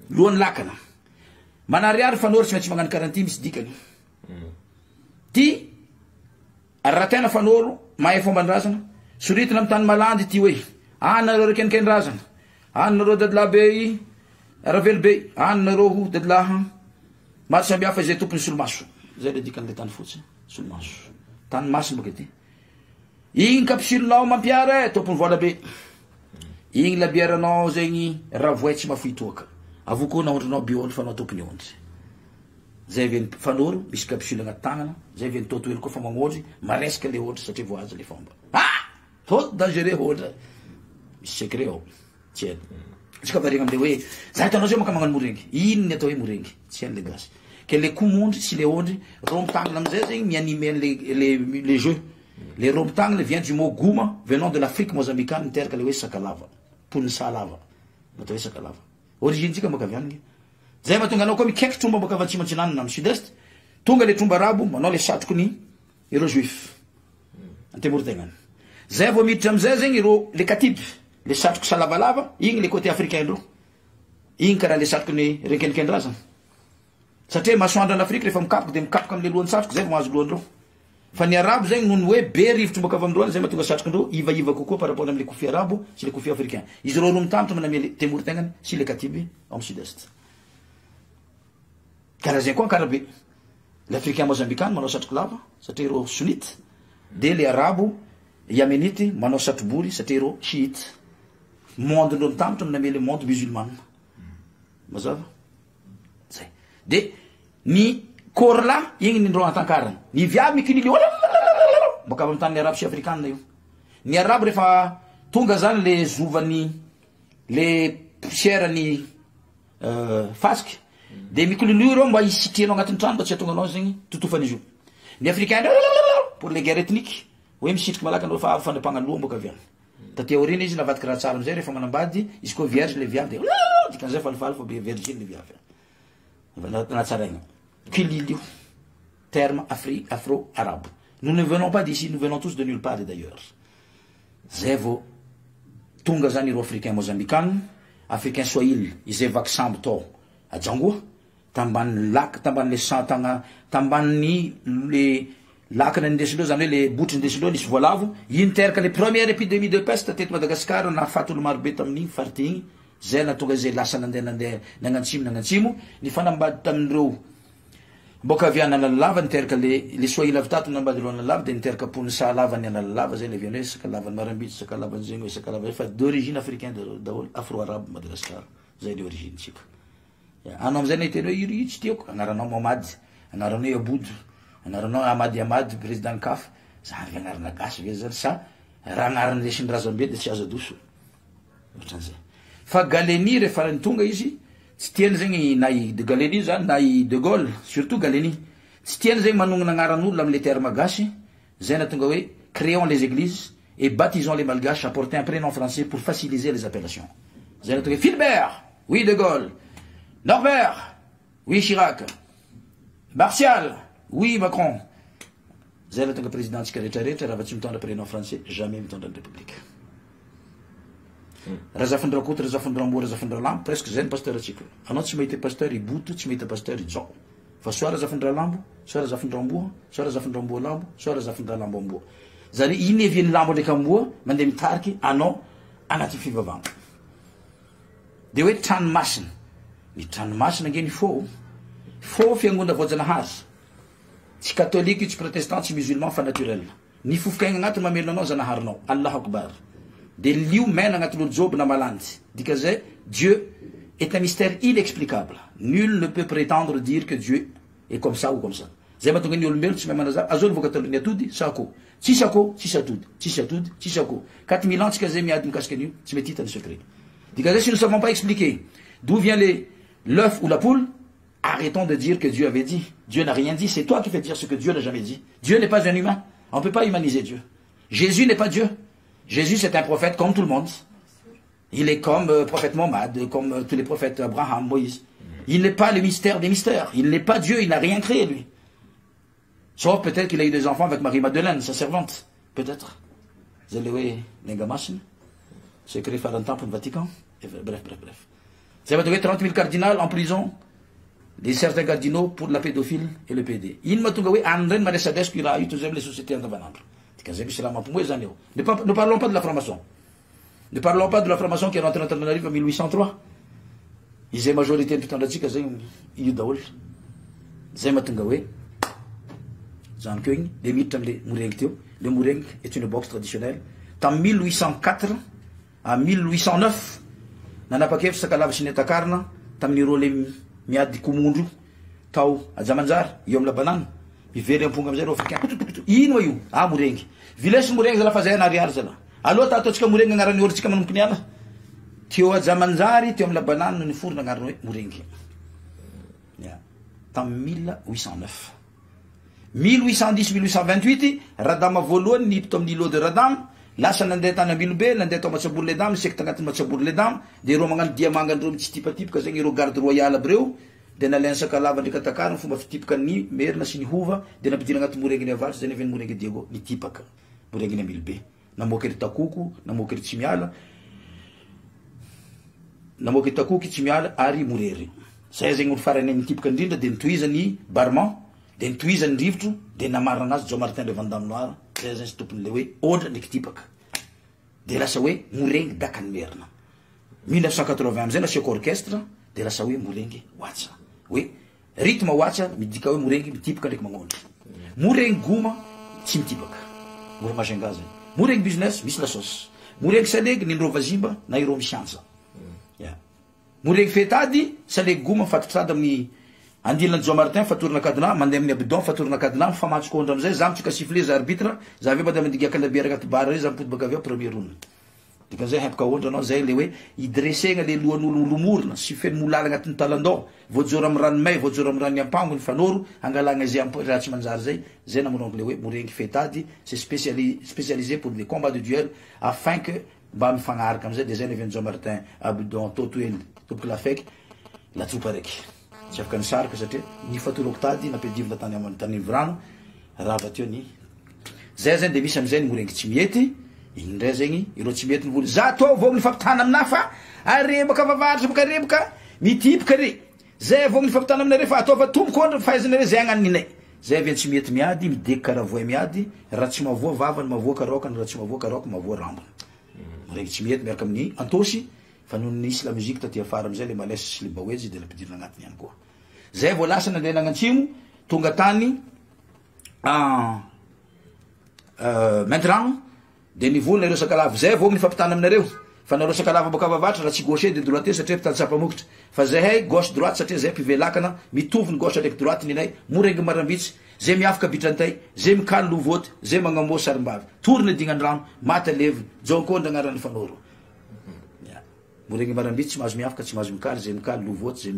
Luon Lakana. Manariar, Fanor, Smetchmangan Karantim, Dikani. Ty aratena fanoro mahay fomban-drazana soritina amin'ny tany malandy ty hoe anareo rekenken-drazana anareo dadilahy be aravelo be anareo dadilahy maro samby hafa izay tompony solomaso zay le dikan'le tany fotsy solomaso tany masina boka ty igny kapisilinao mampiara tompony vola be igny labiaranao zegny ravoay tsy mafoy toaka avoko naondrinao biondry fa nao tompony ondry zay veny fanoro misy kapsule agnaty tagnana zay veny toto hely koa fa magnondry maresaka le ondry satria voazy le fomba to dangereux ondra misy secret ao tsy hainy izy ka varigna amle hoe za hitanao zay maka magnano morengy ino ny atao hoe morengy tsy hainy le gasy ke le komondry sy le ondry romby tagnana amizay zegny mianime les jeux le romby tagnana vient du mot gouma venant de l'Afrique mozambicane miteraka le hoe sakalava poniny salava natao hoe sakalava origine tsika maka avy aniny zay mahatonga anao koa mikaiky tromba baka avy atsimatsinanana amin'ny sud-est tonga le tromba arabo manao le satroko ny ireo juif antemoro-tegnany zay vao miditra amizay zegny ireo le katiby le satroko salavalava igny le côté africain reo igny karaha le satroko ny renkenikendrazana satria masoandro an'Afrika rehefa mikapoka de mikapoka amle lohan'ny satroko zay vao mahazo lohandreo fa ny arabo zegny noho ny hoe be rivotro baka avy amindroany zay mahatonga satrokandreo ivaiva kokoa par rapport amle kofi arabo sy le kofi africain izy reo roa mitambatra manamia le temoro-tegnany sy le katiby amin'ny sud-est. Karaha zay koa karabe l'Africain mozambicane manao satroko lava satria ireo sunnite de le arabo yamenite manao satrobory satria ireo chiite monde ndreo mitambatra miname le monde musulman mazava zay de ny korla igny nindreo antankarany ny viavy mikilily boka avy am'tany arabo sy africaine io ny arabo rehefa tonga zany le zovany le poussière ny fasiky de mikololo ireo mba hisitrianao agnatin'ny trano mba tsy hatonga anao zegny totofan'izy io ny africain pour les guerres ethniques hoe misitriky malaky anao fa fandrapagna loha boka avy any taty aorina izy navadiky raha tsara amizay rehefa manambady izy koa vierge le viavy de dikan'izay falifaly fa be vergine le viavy natsaraigna kilily io terme afro-arabe. Nous ne venons pas d'ici, nous venons tous de nulle part d'ailleurs. Zay vao tonga zany ireo africain mozambicane africain swahili izay vaky samby tao ajangoa tambany lac tambany le santagna tambany le lakana indesilo zany hoe le botry indesilo nisy voalavo interka le première épidémie de peste teto Madagascar nahafaty olo marobe tamin'igny farity igny zay natonga zay lasa nandeha nanantsimo ny fanambady tamin'ireo boka avy analalava niteraka le soila avy tato nambady reo analalava de niteraka pony sahalava ny analalava zay le aviany hoe sakalavany marambitsy sakalavany zegny hoe sakalavany fa d'origine africain daholo afro-arabe Madagascar zay le origine tsika anao amizay nahiteny hoe iro tsy tiako agnaranao Mamady agnaranao Aboud agnaranao Amady président CAF zany agnarana gasy ve zany sa raha agnaran'ny lesiny razambe de tsy azo adoso ohatran'izay fa Galeni rehefa tonga izy tsy tiany zegny na i de Galeni zany na i de Gaulle surtout Galeni tsy tiany zegny manongana agnaran'olona amile terme gasy zay natonga hoe créons les églises et baptisons les malgaches apporter un prénom français pour faciliter les appellations zay natonga hoe Philbert oui de Gaulle Norbert oui Chirac Martial oui Macron zay la tonga président tsika rehetrarehetra raha tsy mitondra prénom français jamais mitondra ny république raha zafindrakoto raha zafindramboa raha zafindralambo presque zay ny pasteur atsika anao tsy mahita pasteur iboto tsy mahita pasteur ijao fa soit raha zafindralambo soit raha zafindramboa soit raha zafindramboa lambo soit raha zafindralambo amboa zany iny eviany lambo ndraiky amboa mandeha mitariky anao anaty fivavahana de hoe tranomasina ny tranomasina nge ny faux fiangonana voajanahazy tsy catholique tsy protestant tsy musulman fa naturel ny fofokaigna agnaty mamelona anao zanaharinao Allahu Akbar de lio mena agnatin'olo job na malandy dika zay Dieu est un mystère inexplicable nul ne peut prétendre dire que Dieu est comme ça ou comme ça zay mahatonga ny olombelo tsy mahay manazava azony vokatalony atody sako tsisy akô tsisy atody tsisy atody tsisy akô 4000 ans tsika zay miady mikasika an'io tsy mety hita ny secret dika zay si nous ne savons pas expliquer d'où vient l'œuf ou la poule. Arrêtons de dire que Dieu avait dit. Dieu n'a rien dit. C'est toi qui fais dire ce que Dieu n'a jamais dit. Dieu n'est pas un humain. On ne peut pas humaniser Dieu. Jésus n'est pas Dieu. Jésus, c'est un prophète comme tout le monde. Il est comme prophète Mohammed, comme tous les prophètes Abraham, Moïse. Il n'est pas le mystère des mystères. Il n'est pas Dieu. Il n'a rien créé, lui. Sauf peut-être qu'il a eu des enfants avec Marie-Madeleine, sa servante. Peut-être. Zéléoué, Nengamashin. Secret faire un temple au Vatican. Bref. Ça va trouver 30 000 cardinals en prison. Des certains cardinaux pour la pédophile et le PD. Il m'a trouvé André Maresades qui a eu tous les sociétés en devenant. Ne parlons pas de la franc-maçon. Ne parlons pas de la franc-maçon qui est rentrée en Tananarive en 1803. Ils ont majorité de temps de Tika Zeng Yudaoul. Zematungawe. Zankuing, les mythes de Mourengtio. Le Moureng est une boxe traditionnelle. En 1804 à 1809, Nanapakef Sakalav Sinetakarna, Tamnirole miady komondro tao ajamanjary io amla banana mivery amponga amizay reo africain ino io morengy vilesy morengy zala fa zay anariary zala aloha tataotsika morengy agnarany olo tsika manomboky ny ala teo ajamanjary teo amla banana no niforona agnarany hoe morengy tamin'ny 1809 1810 1828 radama voalohany nipito amin'ny îlot de radam lasa nandeha tany ambilobe nandeha tao Matsabory les Dames sekta agnatin'ny Matsabory les Dames de reo magnano diamangandreo mitsitipatipaka zegny reo garde royal aby reo de nalainy sakalava ndraiky atakariny fomba fitipaka ny merina sy ny hova de nampidina agnaty morengy avarotry zay naveny morengy Diego nitipaka morengy ny ambilobe namoaka ery takoko namoaka ery tsy miala namoaka ery takoko tsy miala ary morery zay zegny olo farany mitipaka indrindra de nitoizany Barman de nitoizany rivotro de namarina anazy Jean Martin le Vandame Noir zay zany sy tompony le hoe ondra ndraiky tipaka de lasa hoe morengy dakany merina 1980 amizay nasiako orchestre de lasa hoe morengy watsa hoe rythme watsa midika hoe morengy mitipaka ndraiky magnondra morengy goma tsy mitipaka mora masenga zay morengy business misy lasosy morengy salegy nindro vazimba na ireo misiansa morengy fetady salegy goma fatotrady amin'ny andilana Jean Martin fatorana kadina mandeha amin'ny Abidon fatorana kadina famatsiko ondra amizay za mitsika siffler za arbitre za aveo madame diga kalabiera agnaty bara za mipody baka aveo premier round dika zay hepaka ondra anao zay le hoe idressegna le lohan'olo lomorona sy feno molala agnatin'ny talandao voajoro amin'ny ranomay voajoro amin'ny rano ampango ny fanoro angalagna zay raha tsy manjary zay namorongo le hoe morengy fetady c'est spécialisé pour les combats de duel afin que mba mifagnaraka amizay de zay naviany Jean Martin Abidon totoely toboky la fek la troupe araiky tsy afaka nisaraka satria ny fatoloko tady nampidivina tany amin'ny tany vrano raha vateo ny zay zany de misy amizay ny morengy tsy miety igny ndray zegny ireo tsy mety nyvolo za tô vo mifampitana aminahy fa arebaka vavaritra baka rebaka mitipaka re zay vao nifampitana aminareo fa ataova tomoko andra fahaizanareo zay agnaninay zay avy tsy mety miady mideka karaha voay miady raha tsy mavoa vavany mavoaka raokany raha tsy mavoaka raoka mavoa rambony reky tsy mety miaraka amin'ny antosy fa noho nisy la muzika taty afara amizay le malesa sy le baoezy de la ampidirina agnatiny ihany koa zay vao lasa nandeha nagnantsimo tonga tany maintenant de nivolona ireo sakalava zay vao nifampitana aminareo fa nareo sakalava boka avavatra raha tsy gauche de droite satria mpitady sapamokitra fa zay hay gauche droite satria zay mpivelakana mitovy ny gauche ndraiky droite ninay morengy marambitsy zay miafaka bitrantay zay mikaly lovoty zay magnambo sarim-bavy torina dignan-drano maty alevy jonkondra agnaran'ny fanoro moregny marambitsy tsy mahazo miafaka tsy mahazo mikaly zay mikaly lovoty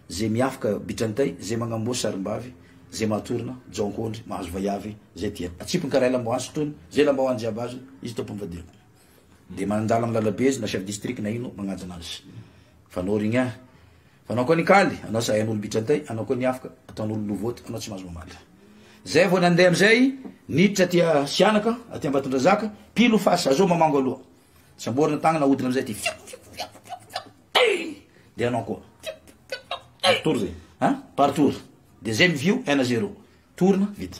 zay miafaka bitrantay zay magnambo sarim-bavy zay matorina jonkondry mahazo vayavy zay tia atsipony karaha lambahoany sotrony zay lambahoany jiaby azo izy tompony vadeko de mandala amy lalabe izy na chef district na ino magnaja anazy fanao rigny ah fanao koa nikaly anao sa hain'olo bitrantay anao koa niafaka ataon'olo lovoty anao tsy mahazo mamaly zay vao nandeha amizay niditra tia sianaka aty Ambatondrazaka pilo fasy azao mamango aloha samborina tagnana ahodina amizay ty de anao koa partour zay partour de zay mivio 1-0 torina vita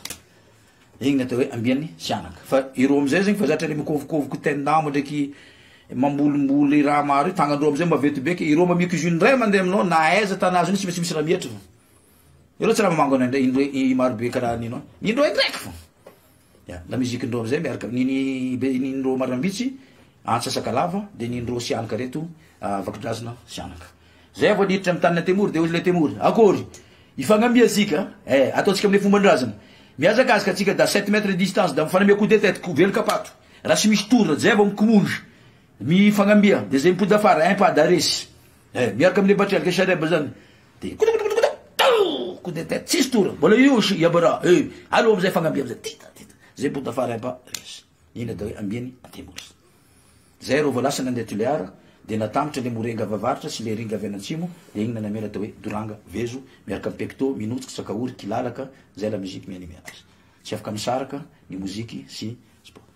igny natao hoe ambiany sianaka fa iro amizay zegny fa zatra le mikovokovoko tendamo ndraiky mambolomboly raha maro tagnandreo amizay mavetibeky iro mamio cuisine ray mandeha aminao na aiza tanazo iny tsy maintsy misy raha mietry fa iro tsy raha mamango anay indray marobe karaha nino nindro indraiky fo la muzikindreo amizay miaraka nindreo marambitsy antsa sakalava de nindreo sianaka reto vakidrazina sianaka zay vao niditra amy tanina temory de ozy le temory akory ifagnambia zika ataotsika amle fombandrazana miazakazaka atsika da 7 mètres de distance da mifanamia coup de tête velo kapato raha tsy misy torina zay vao mikomongy mifagnambia de zay mipody afara un pas d'aresy miaraka amle batrelaka sareba zany de coup de tête tsisy torina mbola iosy iabara alo amizay fagnambia amizay tita zay mipody afara un pas resy iny atao hoe ambiany atemory zay ro vao lasa nandeha Tuleara de natambatra le morenga avavaritra sy le ringa avy anatsimo de igny nanamela atao hoe doranga vezo miaraka amy pecto minotsiky sakaory kilalaka zay la musique miany mianazy tsy afaka misaraka ny moziky sy sport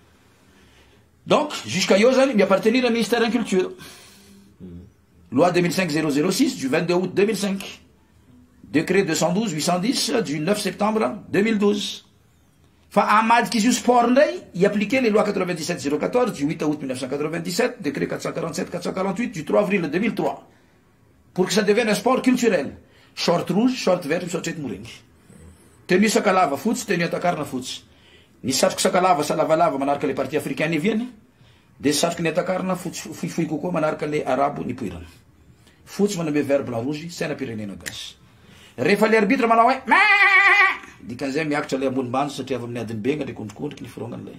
donc jusqu'à io zany miappartenir au ministère de la culture loi 2005-006 du 22 août 2005 décret 212-810 du 9 septembre 2012 fa amadiky izy io sport ndray i-appliquer les lois 97-014 du 8 août 1997, décret 447-448 du 3 avril 2003, pour que ça devienne un sport culturel. Short rouge, short vert, misaotreto moregny. Tenue sakalava fotsy, tenue atakarina fotsy. Ny satroky sakalava sa lavalava manaraka le partie africaine iviany, de satroky ny atakarina fotsy fohifohy kokoa manaraka le arabo nipoirana. Fotsy maname vert blanc rouge, sainam-pirenena gasy. Rehefa le arbitre manao hoe dikan'izay miakatra le ambonimbany satria avy amin'ny adiny benga ndraiky ondrikondriky niforognan'ilay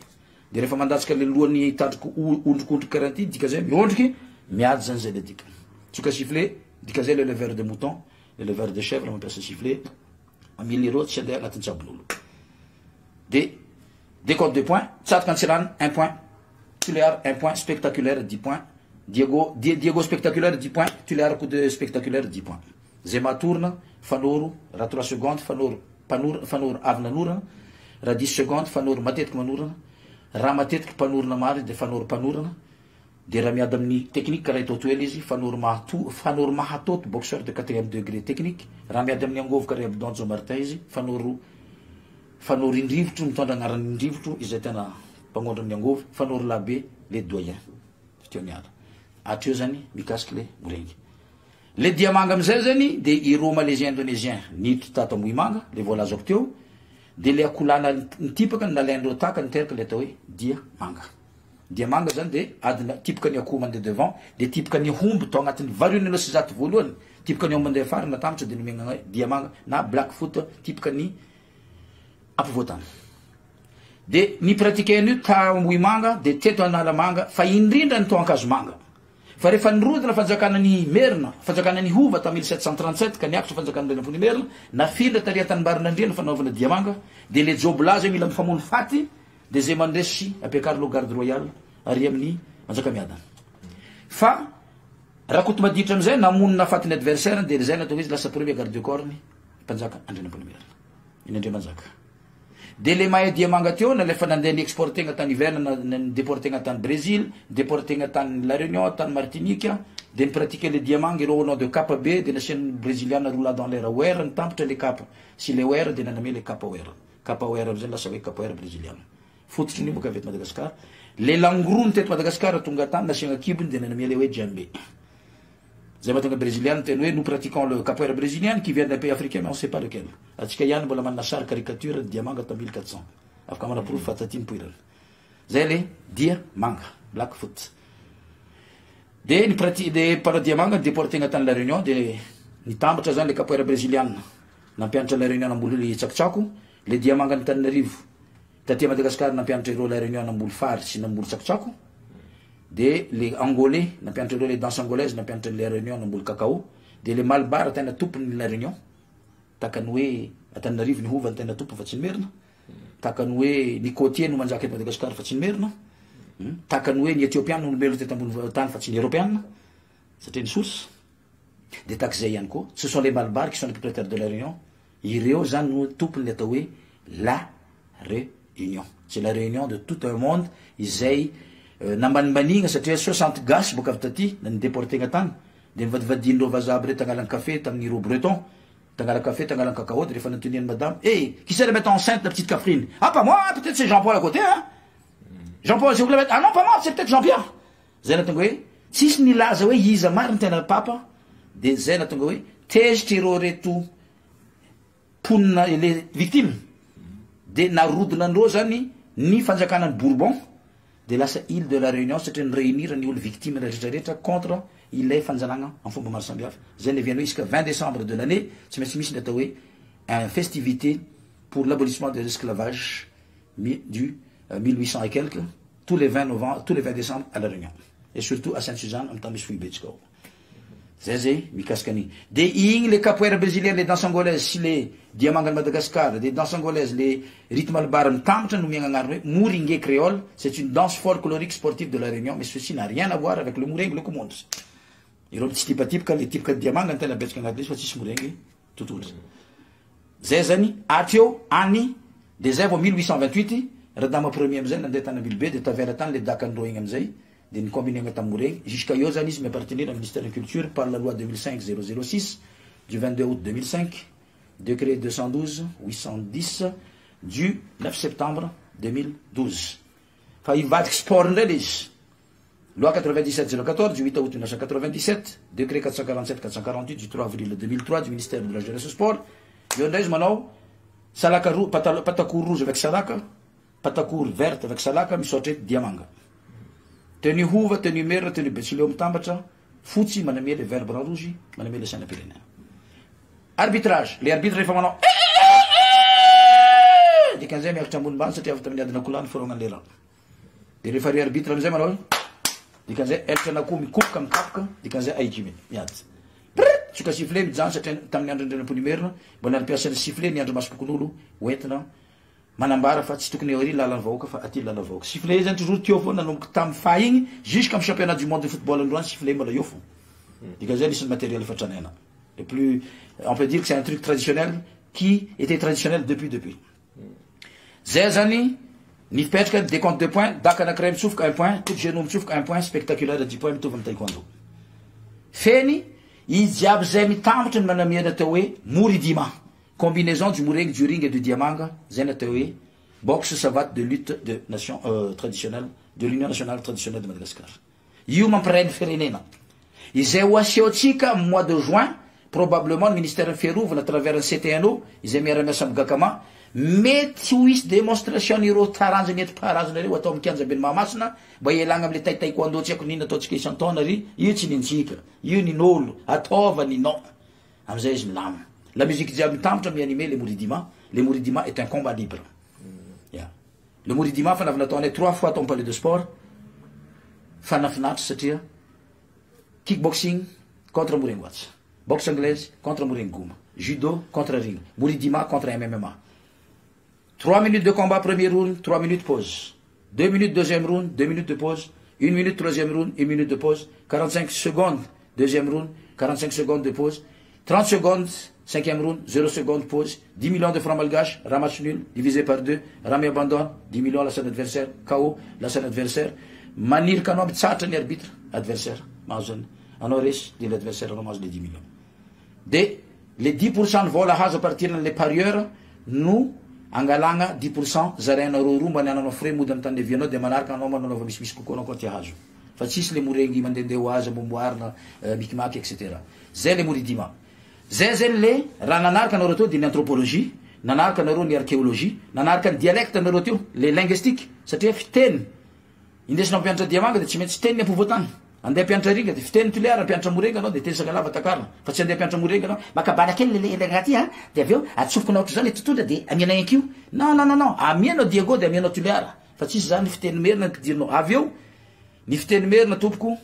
de rehefa mandatsika le lohany tandriky ondrikondriky karaha ty dikan'izay miondriky miady zany zay le dikany tsoka sifflet dikan'izay le levert de mouton le levert de chèvre mampiasa sifflet amily ero tsy andeha agnatin'ny tsabon'olo de décompte de points tsatroka antsirany 1 point Tuleara 1 point spectaculaire 10 points Diego spectaculaire 10 points Tuleara coup de spectaculaire 10 points zay matorina fanoro raha 3 secondes fanoro avy nanorana raha 10 secondes fanoro matetiky manorana raha matetiky mpanorana mary de fanoro de raha miady amin'ny technique karaha ito toela izy fanoro mahatoto boxeur de 4e degré technique raha miady amin'ny angovo karaha Abdon Martin izy fanoro indrivotro mitondra agnaran'ny indrivotro izay tena mpagnondra amin'ny angovo fanoro labe le doyen teo miala atreo zany mikasiky le morengy le diamanga amizay zany de iro malaisien indonésien niditra tato Ambohimanga le voalazako teo de le akolana nitipaka nalaindreo taka niteraka le atao hoe diamanga zany de adina tipaka ny akoho mandeha devant de tipaka ny homby tao agnatin'ny variony anao sy zato voalohany tipaka ny ao mandeha afara natambatra de nomegna hoe diamanga na blackfoot tipaka ny ampovoatany de ny pratiquer an'io ta Ambohimanga de teto Analamanga fa indrindra ny tao Ankazomanga fa rehefa nirodina fanjakana ny Merina fanjakana ny Hova ta 1737 ka niakatra fanjakana ny Lampony Merina na fila taria Tanimbarinandriana fanaovana diamanga de le jobla zay mila mifamono faty de zay mandresy ampiakary lo garde royal ary amin'ny manjakamiadana fa raha koto maditra amizay namonina fatin'ny adversaire de zay natao izy lasa premier garde du corps ny mpanjaka Andrianampony Merina iny Andria Manjaka de le mahay diamanga teo na lefa nandeha ni-exportegna tany Iverna na déportegna tany Brésil déportegna tany La Réunion tany Martinique de pratiquer les diamants ireo au nom de Capa B de nasiany brésiliana roula dans l'air OR nitambatra le Capa sy le OR de naname le Capa OR Capa OR amizay lasa hoe Capa OR brésiliana fototry ny boka avy eto Madagasikara le langron teto Madagasikara tonga tany nasiagna kibony de naname le hoe Djambé zay mahatonga brésiliana teny hoe nous pratiquons le Capa OR brésilien qui vient d'un pays africain mais on sait pas lequel atsika ihany mbola manana sary caricature diamanga ta 1400 afaka manaprofo fa taty nipoirana zay le diamanga black foot de ny de para diamanga déporté tany la Réunion de nitambatra zany le capoeira brésiliana nampianatra la Réunion amboly le tsakotsako le diamanga ny Tananarivo taty Madagasikara nampianatra ireo la Réunion amboly fary sy namboly tsakotsako de le angolais nampianatra ireo le danse angolaise nampianatra la Réunion amboly cacao de le malbar tena tompony la Réunion takany hoe Tananarivo ny hova tena tompo fa tsy nimerina takany hoe ny côtier no manjaka eto Madagasikara fa tsy nimerina takany hoe ny Éthiopiana olombelo teto ambony tany fa tsy ny Européenne satria ny source de takzay ihany koa ce sont les malbars qui sont les propriétaires de la Réunion ireo zany no tompony le atao hoe la Réunion c'est la réunion de tout un monde izay namanimanigna satria 60 gasy boka avy taty na nidéportegna tany de nivadivadin'ireo vazaha aby reo tangalany café tamin'ny ro breton tangala café tangala cacao de rehefa nantoniany madame qui c'est le mettre enceinte la petite Catherine ah pas moi peut-être c'est Jean-Paul à côté hein Jean-Paul, si vous voulez mettre... Ah non, pas moi, c'est peut-être Jean-Pierre. Zena tonga hoe, tsisy nilaza hoe iza mariny tena papa, de zena tonga hoe, tezitra ireo reto ponina le victime. De narodina andreo zany ny fanjakana ny Bourbon, de lasa île de la Réunion, satria ny réunir ny olo victime rehetrarehetra contre ilay fanjanagna en fomba maro samihafa. Zay le viany hoe isaka 20 décembre de l'année, tsy maintsy misy ny atao hoe un festivité pour l'abolissement de l'esclavage du 1800 et quelques, tous les 20 novembre, tous les 20 décembre à la Réunion. Et surtout à Sainte-Suzanne, en temps de Fouibetsko. C'est Mikaskani. Des ignes, les capoeira brésiliennes, les danses angolaises, si les diamants de Madagascar, les danses angolaises, les rythmes albaran, tamtra, nous mouringue créole, c'est une danse folklorique sportive de la Réunion, mais ceci n'a rien à voir avec le mouringue, le commande. Il y a un petit type les types de diamants, quand elle a bêché, quand elle a bêché, mouringue, tout. Zezani, Atio, Anni, des œuvres 1828, Radama premier amzay nandeha tany Ambilobe de tavela tany le dakandreo igny amzay de nicombinegna tamy Moureng jusqu'à io zany izy m'appartenir au ministère de la Culture par la loi 2005-006 du 22 août 2005 décret 212-810 du 9 septembre 2012 fa ivadiky sport ndray izy loi 97-014 du 8 août 1997 décret 447-448 du 3 avril 2003 du ministère de la Jeunesse et Sport io ndray izy manao salaka patacourt rouge avec salaka patacourt verte avec salaka misaotra diamanga tenue hova tenue mera tenue betsileo mitambatra fotsy manamia le vert blanc rouge manamia le sainam-pirenena arbitrage le arbitre rehefa manao dikan'izay miakatra ambony mbany satria avy tamin'ny adina kolany forognan'le rano de rehefa re arbitre amizay manao dikan'izay elatra an'akoho mikopoka mikapoka dikan'izay aijime miady tsoka sifflet mijano satria tamin'ny andro indrenam-ponimerina mbola nampiasany sifflet ny andro masopokon'olo hoentina manambara fa tsy tokony ary lalan'ny vahoaka fa aty lalan'ny vahoaka sifflet zany toujours teo foana nanomboka tamin'ny fa igny jusqu'à mi championnat du monde de football androany sifflet mbola io fo dikan'izay nisy matériel fatranena le plus on peut dire que c'est un truc traditionnel qui était traditionnel depuis zay zany nipetraka décompte de points daka anankiray mitsofoka 1 point tout genou mitsofoka 1 point spectaculaire 10 points mitovy amin'ny taekwondo feny izy jiaby zay mitambatra ny manamiana atao hoe Mouridima combinaison du Moureng, du ring et du diamanga zenataoe boxe savate de lutte de nation traditionnelle de l'Union nationale traditionnelle de Madagascar io mampiray ny firenena izay ho aseotsika mois de juin probablement le ministère ny fiarovana à travers ny CTNO izay miara-miasa amin'ny Gakama mety ho isy démonstration ireo taranjany enti-paharazana reo atao amin'ny kianja be ny Mahamasina mba ialagna amin'ny le taekwondo tsy haiko nina ataotsika isan-taona ry io tsy nintsika io nin'olo ataova ninao amizay izy milama la musique diable mitambatra mi-animé le Mouridima est un combat libre le Mouridima fanavana ataonay 3 fois atao palais de sport fanafinatra satria kickboxing contre Moureng watch boxe anglaise contre Moureng Gouma judo contre ring Mouridima contre MMA 3 minutes de combat premier round 3 minutes pause 2 minutes deuxième round 2 minutes de pause 1 minute troisième round 1 minute de pause 45 secondes deuxième round 45 secondes de pause 30 secondes 5e round 0 secondes pause 10 millions de francs malgaches ramasse nul divisé par 2 rame abandonne 10 millions la scène adversaire KO la scène adversaire manir kanao mitsatra ny arbitre adversaire mahazany anao resy de l'adversaire anao mahazo le 10 millions. De le 10% ny vola hazo apartirany le parieur no angalagna 10% zarainareo roa mba niananao frais mody amin'ny tany levianao de manaraka anao mananaova misimisy kokoa anao koa ty hazo fa tsisy le morengy mandehandeha ho azy amboamboarina mikimaky etc. Zay le moridima. Zay zany le raha nanaraka anareo teo de ny anthropologie, nanaraka anareo ny archéologie, nanaraka ny dialecte anareo teo, le linguistique satria fiteny indesinao mpianatra Diamanga de tsy maintsy teny ampovoantany. Andeha mpianatra ringa de fiteny Toliara mpianatra Morenga anao de teny Sakalava Takarana. Fa tsy andeha mpianatra Morenga anao makabana kely le agnaty de aveo atsofokonao ohatr'izany tontondra de amianay ankio. Non non non non, amianao Diego de amianao Toliara. Fa tsisy zany fiteny merina ampidirinao. Aveo ny fiteny merina tompoko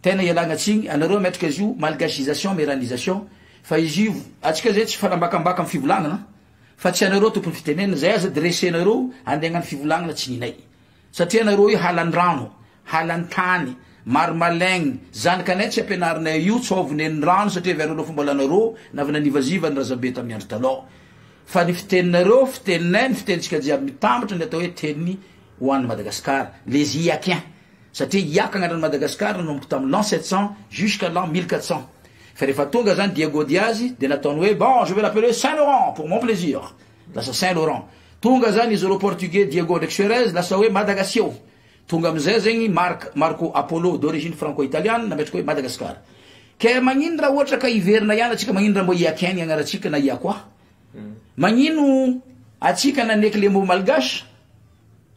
tena ialagna tsiny anareo metrika izy io malgasisation méranisation fa izy io atsika zay tsy fanambakambaka amin'ny fivolagnana fa tsy anareo tompony fitenenana zay aza dressenareo andeha hagnano fivolagnana tsy ninay satria anareo io halan-drano halan-tany marmalegny zanakanay tsy ampianarinay io tsovoneny rano satria verynao fomba lanareo navananivaziva ny razabe tamin'ny andro taloha fa ny fiteninareo fiteninay ny fitenitsika jiaby mitambatra ny atao hoe teny ho an'ny Madagasikara les Iakiens satria iaka agnaran'ny Madagasikara nanomboka tamin'ny l'an 700 jusqu'à l'an 1400. Fa rehefa tonga zany Diego Diaz de nataony hoe bon je vais l'appeler Saint-Laurent pour mon plaisir. Lasa Saint-Laurent. Tonga zany izy portugais Diego de Xerez lasa hoe Madagasio. Tonga amizay zegny Marco Apollo d'origine franco-italiane nametraka hoe Madagascar. Ke magnino raha ohatra ka iverina ihany atsika magnino raha mbo iakeny agnaratsika na ia koa. Magnino atsika naneky le mot malgache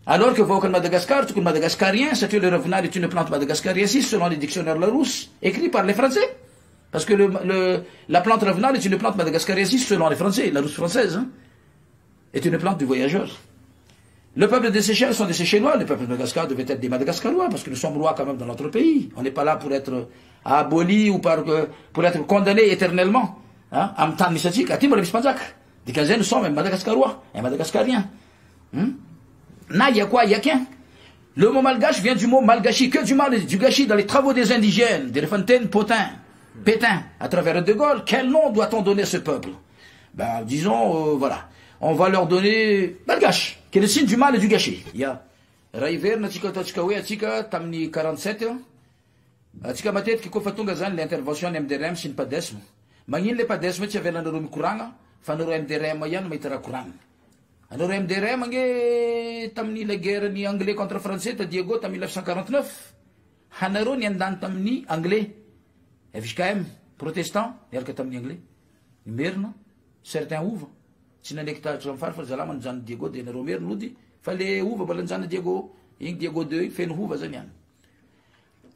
alors que vahoaka Madagascar tokony madagascarien satria le revenal est une plante madagascariensis selon les dictionnaires Larousse écrit par les Français. Parce que la plante revenal est une plante madagascariensis selon les Français, la Larousse française hein, est une plante du voyageur. Le peuple des Seychelles sont des Seychellois, le peuple de Madagascar devait être des Madagascarois, parce que nous sommes rois quand même dans notre pays. On n'est pas là pour être abolis ou pour être condamnés éternellement. Hein? Nous sommes Madagascarois, un Madagascarien. Na, il y a quoi? Il y a qu'un. Le mot malgache vient du mot malgachi, que du mal du gâchis dans les travaux des indigènes, des Fontaine, Pétain, à travers De Gaulle. Quel nom doit-on donner à ce peuple? Ben, disons, voilà. On va leur donner malgache, qui est le signe du mal et du gâchis. Il y a Raiver, Natika Tachkawe, Atika, Tamni 47. Atika Matet, qui kofa tonga zan, l'intervention MDRM, c'est pas d'esme. Magnin le pas d'esme, tu avais l'anoromi couranga, fanoro MDRM, yan, maitera courang. Alors MDRM, tamni la guerre ni anglais contre français, Diego, tam 1949. Hanaro ni andan tamni anglais. FHKM, protestant, yalka tamni anglais. Mirna, certains ouvrent. Si na nekta tram farfa zalaman jan Diego de Romer nudi, fallait ouvrre balanzan Diego, ing Diego 2, fait nouveau zanian.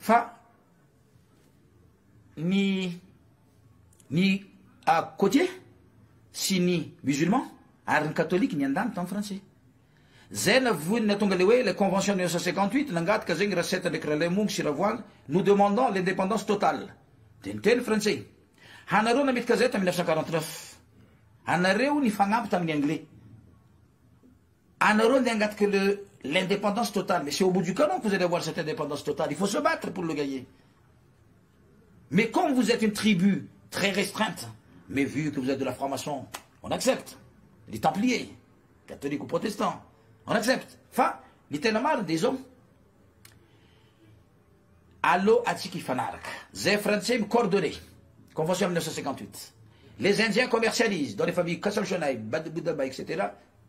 Fa ni à côté, si ni musulman, arme catholique ni andant en français. Zen vous n'attendez la convention de 1958, l'angat kazeng recette avec le mung siravoine, nous demandons l'indépendance totale. Tintel français. Hanaro na mitkazet en 1949. Hanareo ni fangap tamin anglais. Hanaro n'engat que l'indépendance totale. Mais c'est au bout du canon que vous allez avoir cette indépendance totale. Il faut se battre pour le gagner. Mais comme vous êtes une tribu très restreinte, mais vu que vous êtes de la franc-maçon, on accepte. Les Templiers, catholiques ou protestants, on accepte. Enfin, les ténamars des hommes. Allo Atiki Fanark. Zé français coordonné. Convention 1958. Les Indiens commercialisent dans les familles Kassam-Chonaï, Bad-Boudaba, etc.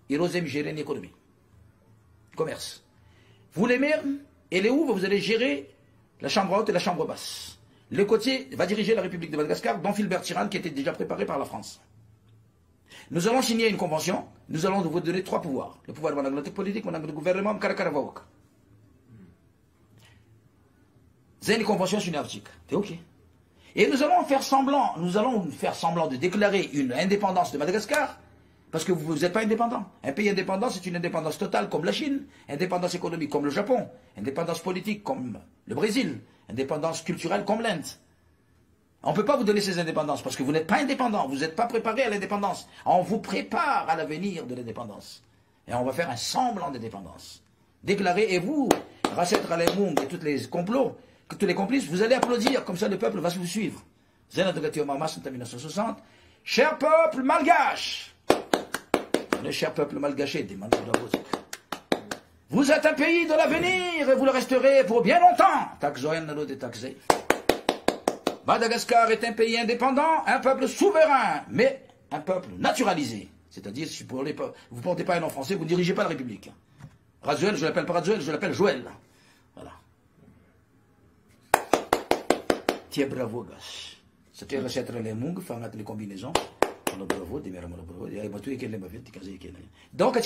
Ils osent gérer l'économie. Commerce. Vous les maires et les ouvres, vous allez gérer la chambre haute et la chambre basse. Le côté va diriger la République de Madagascar, dont Philbert Tirane, qui était déjà préparé par la France. Nous allons signer une convention, nous allons vous donner 3 pouvoirs. Le pouvoir de la politique, de gouvernement, Karakaravawak. C'est une convention synergique. C'est OK. Et nous allons faire semblant de déclarer une indépendance de Madagascar, parce que vous n'êtes pas indépendant. Un pays indépendant, c'est une indépendance totale comme la Chine, indépendance économique comme le Japon, indépendance politique comme le Brésil, indépendance culturelle comme l'Inde. On ne peut pas vous donner ces indépendances parce que vous n'êtes pas indépendant, vous n'êtes pas préparé à l'indépendance. On vous prépare à l'avenir de l'indépendance. Et on va faire un semblant d'indépendance. Déclaré, et vous, Rachet Ralemoum et tous les complots, tous les complices, vous allez applaudir, comme ça le peuple va vous suivre. Zéna Dogatio Mamas en 1960. Cher peuple malgache, le cher peuple malgaché, des vous êtes un pays de l'avenir et vous le resterez pour bien longtemps. Taxoen nalo de taxé. Madagascar est un pays indépendant, un peuple souverain, mais un peuple naturalisé. C'est-à-dire, si vous ne portez pas un nom français, vous ne dirigez pas la République. Razuel, je l'appelle pas Razuel, je l'appelle Joël. Voilà. Tiens, bravo, gars. C'était recette les mung, faire les combinaisons. Bravo, des mères, bravo. Donc,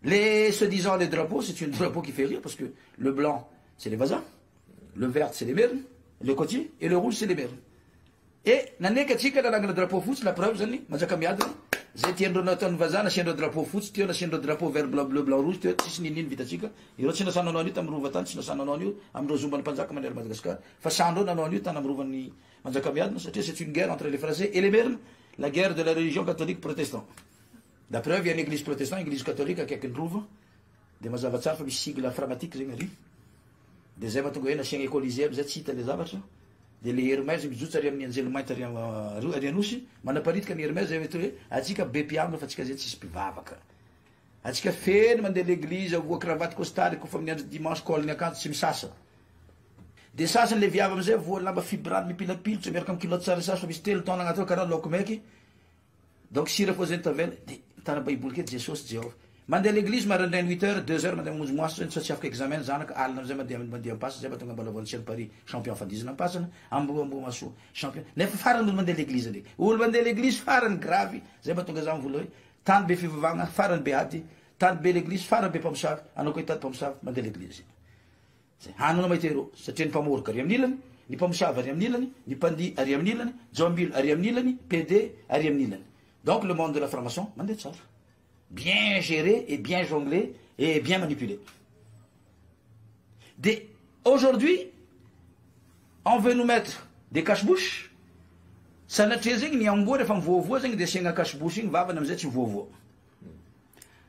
les soi-disant les drapeaux, c'est un drapeau qui fait rire parce que le blanc, c'est les vasins, le vert, c'est les merles, le côtier, et le rouge, c'est les merles. Et, l'année que tu as le drapeau foot, la preuve, je dis, j'ai tiens de notre vasin, j'ai le drapeau foot, tu as le drapeau vert, bleu, blanc, rouge, tu as une ligne vitachica, il y a une sanononi, tamrouvatan, une sanononi, amrozuman panzak, comme Madagascar, Fassando, nanoni, tanamrouvani, Manzakamiad, c'est une guerre entre les Français et les merles, la guerre de la religion catholique protestante. La preuve, il y a une église protestante, une église catholique, à quelqu'un trouve, des mazavatsar, des sigles phragmatiques, des évatongoïnes, des chiens écolisés, des sites, des avatars. Dia le Hermès mizotra ary amin'ny anjelomaita ary anosy manaparitika ny Hermès zay hoe atsika be mpiambina fa atsika zay tsisy mpivavaka atsika feno mandeha l'église voa cravaty costard kofa amin'ny andro dimanche colny akanjo tsy misasa de sasany le viavy amizay voa lamba fibrany mipilapilitra miaraka amin'ny kilote tsara sasa fa misy telo taona agnaty ao karaha laoko maiky donc sira fo zay tavela de tana baiboly keto Jesosy Jéhovah mandeha l'église marandrainy 8h 2h mandeha mamonjy moasy zany tsy afaka examen zanaka alina amizay mandeha ampasana zay mahatonga mbalavao ciel Paris champion fandizana ampasana ambo maso champion nefa farany olo mandeha l'église ndraiky olo mandeha l'église farany gravy zay mahatonga za mivola hoe tany be fivavahana farany be ady tany be l'église farany be mpamosavy anao koa hitady mpamosavy mandeha l'église zay hanana mahita ero satria ny mpamoroka ary amin'ny ilany ny mpamosavy ary amin'ny ilany ny mpandi ary amin'ny ilany jombilo ary amin'ny ilany PD ary amin'ny ilany donc le monde de la franc-maçon mandeha tsara bien géré et bien jonglé et bien manipulé. Aujourd'hui, on veut nous mettre des cache-bouches. Ça n'a pas été ni en bois de femmes voix, des chiens à cache-bouche, va nous être voix.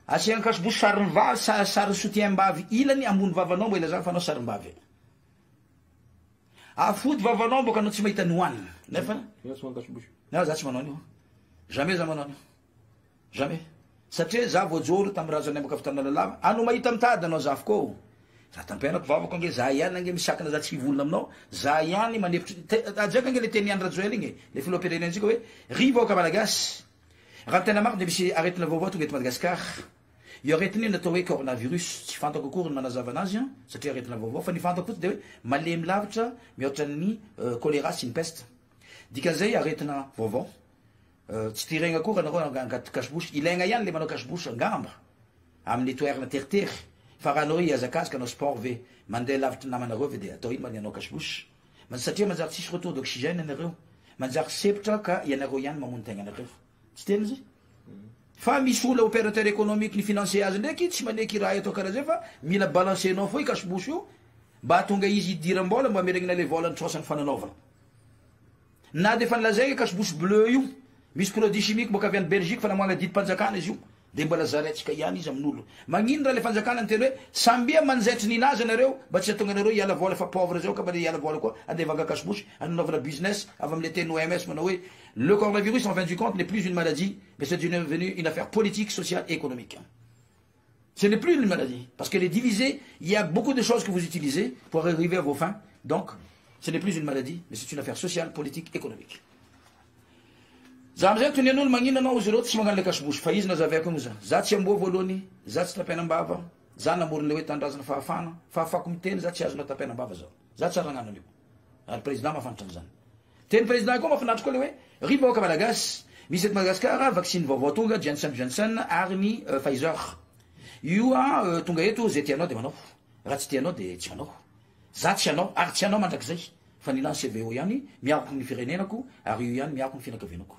À chien cache-bouche, ça soutient bave. Il a ni un monde va non, mais les enfants ne savent pas. À foot va non, parce que nous sommes en noan. N'est-ce pas? Non, ça c'est mon nom. Jamais à mon nom. Jamais. Satria za voajoro tamin'ny razana ambaka fitana lalava ano mahita mitady anao zafy koa za tampianako vavako ange za ihany ange misakana za tsy volona aminao za ihany manefitra ajaka ange le teny Andra Joël igny le filoam-pirenena antsika hoe ry vahoaka malagasy raha tena marina de misy aretina vaovao tonga eto Madagascar io aretina io natao hoe coronavirus tsy fantako akory ny manazava anazy satria aretina vaovao fa ny fantako fotsy de hoe malemy lavitra mihoatra ny choléra sy ny peste dikan'izay aretina vaovao tsy tirena akory anareo angaty cache-bouche ilaigna ihany le manao cache-bouche angamba amin'ny toerana teritery fa raha anao iazakazaka anao sport ve mandeha lavitra namanareo ve de atao iny manao cache-bouche satria manjary tsisy retour d'oxygène anareo manjary sepitra ka ianareo ihany mamony tegna anareo tsy tena zay fa misy ola opérateur économique ny financier azy ndraiky tsy maneky raha atao karaha zay fa mila balancenao foy cache-bouche io mba tonga izy idiram-bola mba meregnina le volany trosany fananaovana na de fa nilazay cache-bouche bleu io misy produit chimique boka avy any Belgique fa namoagna didy mpanjakana izy io de mbola zaretsika ihany izy amin'olo magnino raha le fanjakana ny teny hoe sambia manjaitry ninazy anareo mba tsy atonga anareo iala vola fa pauvre zao ka mba iala vola koa andevanga cache-bouche ananaovana business avy am'le teny OMS manao hoe le coronavirus en fin du compte n'est plus une maladie mais c'est devenu une affaire politique, sociale et économique. Ce n'est plus une maladie parce qu'elle est divisée, il y a beaucoup de choses que vous utilisez pour arriver à vos fins, donc ce n'est plus une maladie mais c'est une affaire sociale, politique, économique. Za amizay tonen'olo magnino anao izy reo tsy magnano le cache-bouche fa izy nazavako io za tsy amboa voalohany za tsy tapenam-bava za namorony le hoe tandrazana fahafana fahafako miteny za tsy azona tapenam-bava zao za tsara nagnano an'io ary président mafantatra an'izany teny président koa mafinaritra koa le hoe ry vahoaka malagasy misy eto Madagascar vaccine vaovao tonga Johnson ary ny Pfizer io tonga eto zay tianao de manao raha tsy tianao de tsy manao za tsy anao ary tsy anao mandrakizay fa ninany CVO ihany miarako ny firenenako ary io ihany miarako ny fianakavianako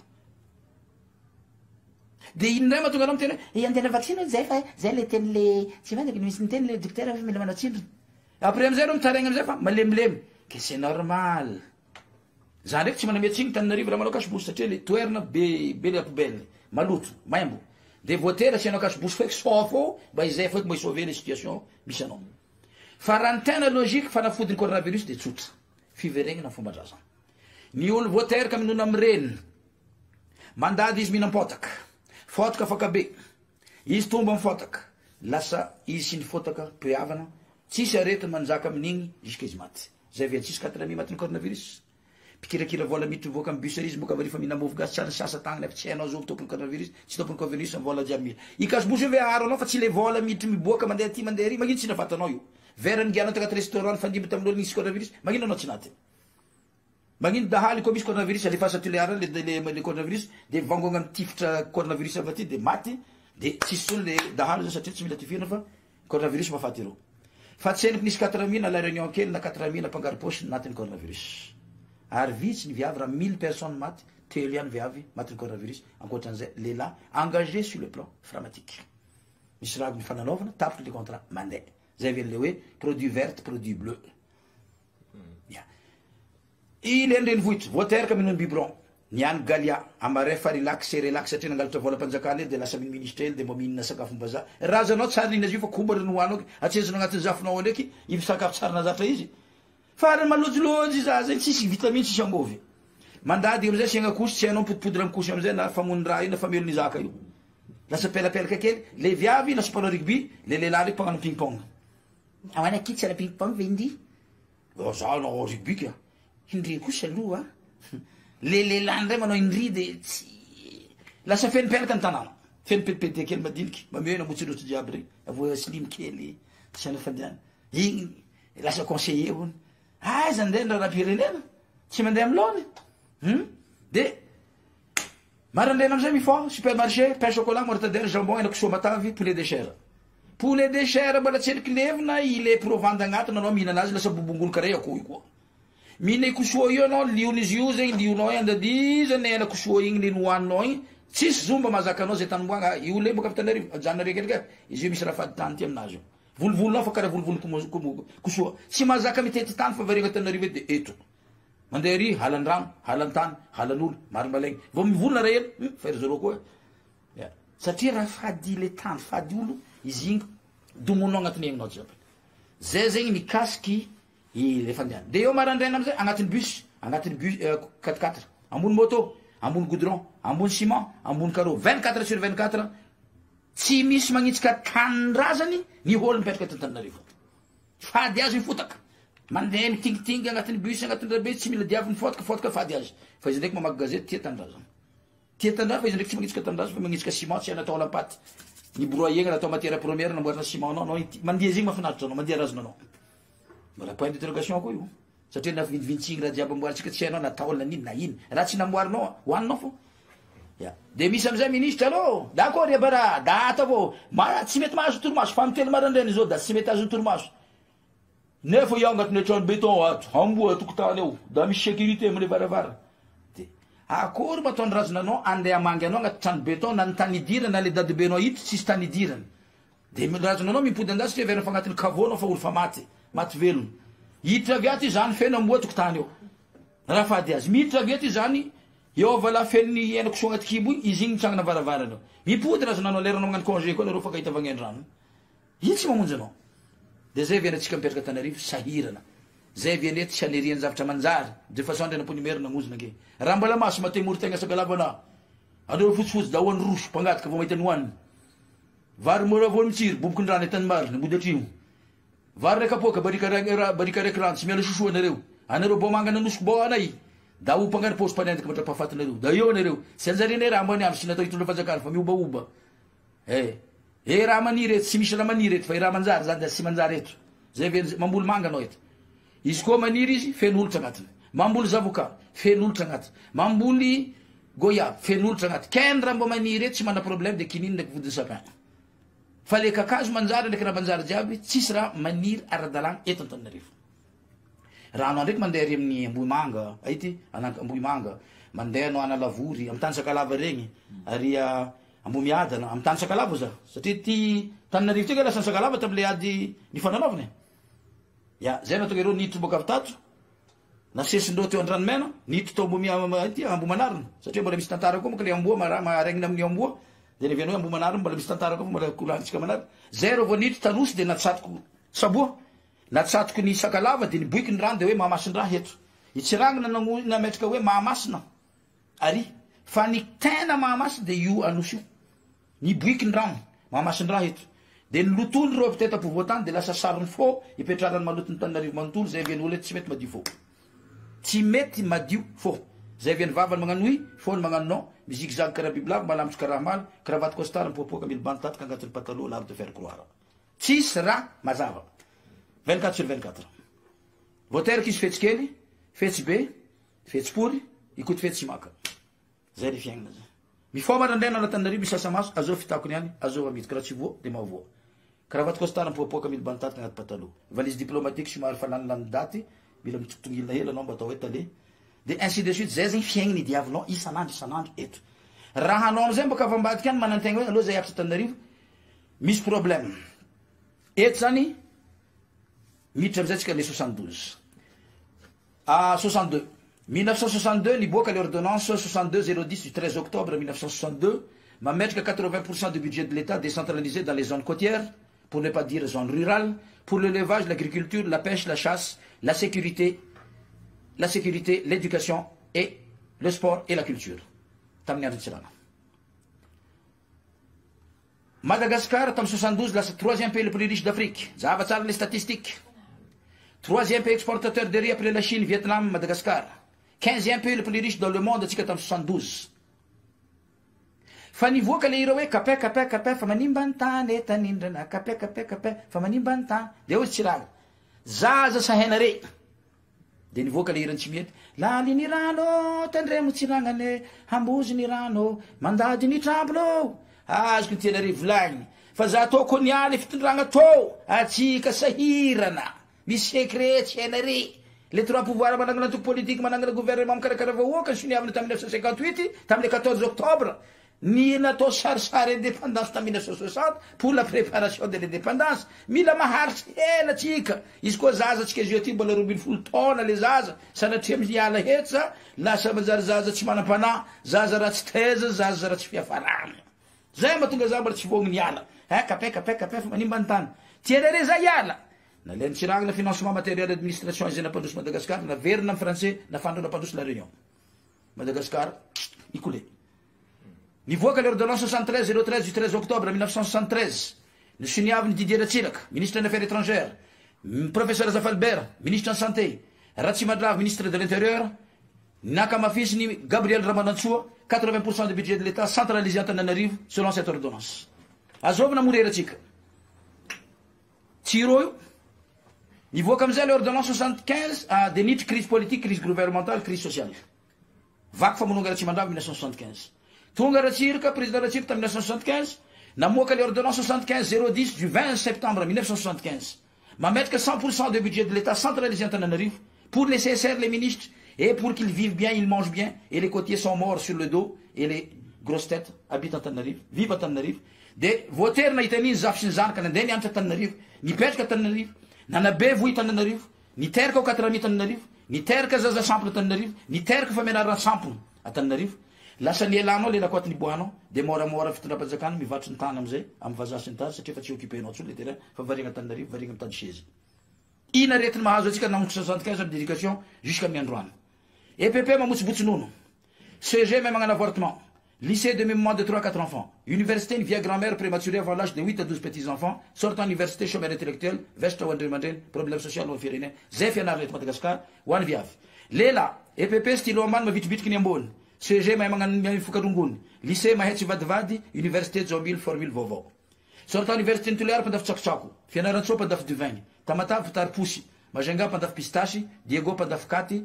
de inona mahatonga anao miteny hoe andena vaccine zay fa zay le teny le tsy fantaky misy niteny le docteur fa mila manao tsindrona après amizay reo mitaraigna amizay fa malemilemy que c'est normal za ndraiky tsy manamia tsigny taninarivo raha manao cache-bouche satria le toerana be le poubelle maloto maimbo de voatery asianao cache-bouche foiky sao fô mba izay foiky mba isauver les situations misy anao fa raha ny tena logique fanafodiny coronavirus de tsotra fiveregnana fomban-drazana ny olo voaterika minona amireny mandady izy mihinam-potaka fotaka fakabe izy tomba mifotaka lasa izy sy ny fotaka mpiavana tsisy aretiny manjaka amin'igny jusque izy maty zay avy antsisy 4 mi matin'ny coronavirus pikirakira vola miditra mivoaka amin'ny bus izy moka rehefa mihina mofo gasy tsara sasa tagnany tsy hainao zao tompony coronavirus tsy tompony coronavirus amin'ny vola jiaby mila ikasibosy hoe aro anao fa tsy le vola miditra miboaka mandeha ty mandeha ry magnino tsy nafatanao io vera ningianao tagnaty restaurant fandimba tamin'olo nisy coronavirus magnino anao tsy naty magnino dahaly koa misy coronavirus alefasa tuliara le coronavirus de vangogna mitifitra coronavirus avy aty de maty de tsisy solo le dahaly zany satria tsy mila tifirina fa coronavirus mafaty reo fa tseniko nisy 4 na la réunion kely na 4 na pangaro posy natin'ny coronavirus ary vitsy ny viavy raha 1000 personnes maty telo ihany viavy matin'ny coronavirus ankoatran'izay lehilahy engagé sur le plan pharmaceutique misy raha mifananaovana tapitra le contrat mandeha zay ven'le hoe produit vert produit bleu ilendreny vohitra voateraka minono biberon niany galia amare fa relax satria nangalatra vola mpanjakana ely de lasa ministre ely de mba mihinana sakafom-bazaha razanao tsara nina izy io fa kombary no hoanao atsezanao agnatin'ny zafinao ndraiky sakafo tsara nazatra izy fa malojilojy za zay tsisy vitamine tsisy ambovy mandady amizay siagna kosy tsy hainao mipodipody raha mikosy amizay na famony raha io na famelo nizaka io lasa pelapelaka kely le viavy lasa mpanao rugby le lehilahy ndraiky mpagnano ping-pong aoany aky tsy ala ping-pong vendi za nao rugby ka indri kosa aloha le lehilahy ndray manao indri de tsy lasa feno pelaka ny tanàna feno pelipelite kely madiniky mameno motsirotsy jiaby regny avo slim kely tsy anafadiana igny lasa conseiller hony aiza ndeha raha pirenena tsy mandeha amin'ny laony de marandrena amizay mifoa supermarché pain chocolat mortadelle jambon ena kisoa matavy poulet de chair mbola tseliky levina ile provande agnatiny anao mihina anazy lasa bobongolo kare akoho io koa mihina kosoa io anao liony izy io zegny lionao andadizany ena kosoa igny le nohaninao igny tsisy zomba mahazaka anao zay tanomboagna io le boka fitanarivo ajanonare kelika izy io misy raha fady tany ty aminazy io volovolonao fa karaha volovolo kosoa tsy mahazaka mitety tany fa variagna tanarivo de eto mandeha ry halan-drano halan-tany halan'olo maro malegny vao mivolona raha ely fa ry zareo koa satria raha fady le tany fady olo izy igny domonao agnatin'ny egninao jiaby zay zegny mikasiky le fandehanana de eo marandraina amizay agnatin'ny bus 4x4 ambony moto ambony goudron ambony ciment ambony carreau 24 sur 24 tsy misy magnitsika tanin-drazany ny holo mipetraka tantanarivo fady azy mifotaka mandeha mitingitingy agnatin'ny bus agnatin'ny rabe tsy mila diavy mifotaka fady azy fa izy ndraiky mamaky gazety tia tanindrazana fa izy ndraiky tsy magnitsika tanindrazana fa magnitsika ciment tsy anatao lampaty ny broyegna natao matière première namboarina ciment anao mandeha izy igny mahafinaritra anao mandeha razonanao mbola point d'interrogation koa io satria na vintsiny raha jiaby amboaritsika tsy hainao natao na nino na ino raha tsy namboarinao hoaninao fo de misy amizay ministre alô d'accord e bara data vo tsy mety mahazo torimaso fa mitelo marandreny zao da tsy mety azo torimaso nefa iaho agnatin'ny trano béton ato amboa tokotany eo da misy sécurité amile varavara de akory matony razonanao andeha amangy anao agnaty trano béton na ny tany idirana na le dadibenao hiditra tsisy tany idirana de razonanao mimpody andazy satria verina fa agnatin'ny kavona fa olo fa maty velono hiditra avy aty zany feno amboa tokotany eo raha fady azy miditra avy aty zany eo vala fenony ena kosoa agnaty kibo izy igny mitsangana varavarana mipody razonanao leranao magnano congé koa nareo fa kahitavagna andrano iny tsy mamonjy anao de zay vianetsika mipetraka tanarivo sahirana zay vianety tsy aneriany zavatra manjary de façon ndre namponimero nagnozona nge raha mbola maso matemory tegna sagalabana andreo fotsifotsy da hoany roso mpangataka vao mahita ny hoaniny vary mora voa mitsiry bobokin-drano etany marina mody atrimo vary reka poka barika raiky rano tsy miala sosoa anareo bo manga nanosiko bo anay da ho mpangano posy mpanendaka matrapahafatinareo da eo anareo sy anjarianay raha mbany andro sy natao hitondra fanjakana fa miobaoba raha maniry eto tsy misy raha maniry eto fa raha manjary zany da tsy manjary eto zay mamboly manga anao eto izy koa maniry izy feno olotra agnatiny mamboly zavoka feno olotra agnatiny mamboly goyave feno olotra agnatiny ken raha mbo maniry eto tsy mana problème de kininy ndraiky vodiny sapin fa le kakazo manjary ndraiky raha manjary jiaby tsisy raha maniry ara-dalàna eto Antananarivo rano ndraiky mandeha ry amin'ny Ambohimanga aity Ambohimanga mandeha no ana lavory amin'ny tany Sakalava regny ary Ambomiadana amin'ny tany Sakalava za satria ty Tananarivo tyka lasa Sakalava tamile ady nifananaovany zay natonga ireo niditry boka avy tato nasesindreo teo andranomena niditry tao Ambomanarina satria mbola misy tantara koa moka le amboa maregnina amin'ny amboa de neviany hoe Ambomanarina mbola misy tantara koa mbola kolanitsika manary zay reo vao niditry tanosy de natsatoko saboa natsatoko ny Sakalava de niboiky ny rano de hoe mahamasin-draha eto itsirangina nametraka hoe mahamasina ary fa ny tena mahamasina de io anosy io niboiky ny rano mahamasin-draha eto de nilotolo reo peut-être ampovoatany de lasa sarony fô ipetrarany malotony Tananarivo manontolo zay viany olo tsy mety madio fô tsy mety madio fô zay viany vavany magnano oui fô magnano non mizigzag karaha bibilava malamitsy karaha maly cravatte costard mipoapoaka mily bantatka agnatin'ny pataloha lave de fer croire tsisy raha mazava 24/24 voaterika izy fetsy kely fetsy be fetsy pory ikoty fetsy maka zay le fiaignana zay mifôma randraina na Tananarivo misasa maso azao fitako niany azao amity karaha tsy voa de mahavoa cravatte costard mipoapoaka mily bantatka agnaty pataloha valise diplomatique somary fa lanilany daty mila mitokotongilina hela anao mba atao hoe tale de ainsi de suite zay zany fiaignany diavinao isanandro eto raha anao amizay mboka avy ambadika any manantegna hoe aloha zay hiakatra Tananarivo misy problème eto zany miditra amizay tsika le 72 62 1962 niboaka le ordonnance 62/010 du 13 octobre 1962 mametraka 80% du budget de l'État décentralisé dans les zones côtières pour ne pas dire zones rurales pour l'élevage, l'agriculture, la pêche, la chasse, la sécurité, l'éducation et le sport et la culture. Madagascar, en 72, le troisième pays le plus riche d'Afrique. Ça va les statistiques. Troisième pays exportateur de riz après la Chine, Vietnam, Madagascar. 15e pays le plus riche dans le monde, en 72. Fa nivoaka le ira hoe kapay fa manimba ny tany tanindrana kapay fa manimba ny tany de hoe tsy raha zaza sahenare de nivoaka le irany tsy mety lali ny rano tandremo tsiragnane hambozy ny rano mandady ny trambolo azoko ny tianare volagny fa za toko nialy fitondragna tô atsika sahirana misy secret tsy hainare le trois pouvoirs manangana antoko politique manangana gouvernement mikarakara vahoaka ny soniavana tamin'ny 1958 tamin'ny 14 octobre ni natao sarisary indépendance en 1960 pour la préparation de l'indépendance mila maharitsy ela tsika izy koa zaza tsika izy io ty mbola 12 taona le zaza sanatria miala hetsa lasa manjary zaza tsy manam-panà zaza raha tsy teza zaza raha tsy fiafarana zay mahatonga za mbola tsy vogn'ny iala kapay fa manimba ny tany tianare za iala nalainy tsiragna financement matériel administration zay nampandroso Madagascar naverina amin'ny français nafandro nampandroso la réunion Madagascar icolé nivoaka l'ordonnance 73/013 du 13 octobre 1973 ny soniaviny Didier Ratsiraka ministre des affaires étrangères professeur Zafalbert ministre de la santé Ratsimadrava ministre de l'intérieur nakamafisiny Gabriel Ramanantsoa 80% du budget de l'État centralisé à Tananarivo selon cette ordonnance azovina morera atsika tsiro io nivoaka amizay l'ordonnance 75 de nitry crise politique crise gouvernementale crise sociale vaky famononga Ratsimandrava 1975 tonga Ratsiraka président Ratsiraka en 1975 namoaka le ordonnance 75/010 du 20 septembre 1975 mametraka 100% du budget de l'État centralisé à Tananarivo pour les CSR, les ministres et pour qu'ils vivent bien, ils mangent bien et les côtiers sont morts sur le dos et les grosses têtes habitent à Tananarivo, vivent à Tananarivo de voter na itaniny zafy sy ny zanaka nandeha nianatra Tananarivo nipetraka Tananarivo nanabe voy Tananarivo niteraka ao 4 Tananarivo niteraka zaza sampona Tananarivo niteraka famenarana sampona à Tananarivo lasa ny elanao lela koaty niboanao de moramora fitondram-panjakana mivatry ny tany amizay amin'ny vazaha sy ny tany satria fa tsy occupenao tsony le terrain fa variagna Tananarivo variagna mitady chaise ina retiny mahazo atsika namotra 75 de d'éducation jusqu'à miandroany EPP mamotsibotsinono CGM magnano avortement lycée de même moins de 3-4 enfants université via grand-mère prématurée avant l'âge de 8 à 12 petits enfants sortant université chômeur intellectuel veste au mandren problème social au firene zay fianarana eto Madagascar ho an'ny viavy lela EPP stylo ambany mavitribitriky ny ambony CG mahay magnano fokarongony lycée mahay tsy vadivady université Jomil formule vaovao sortant université titulaire mpandafy tsakotsako fianaran-tsoa mpandafy duvin tamatavy fitary posy mazenga mpandafy pistache Diego mpandafy katy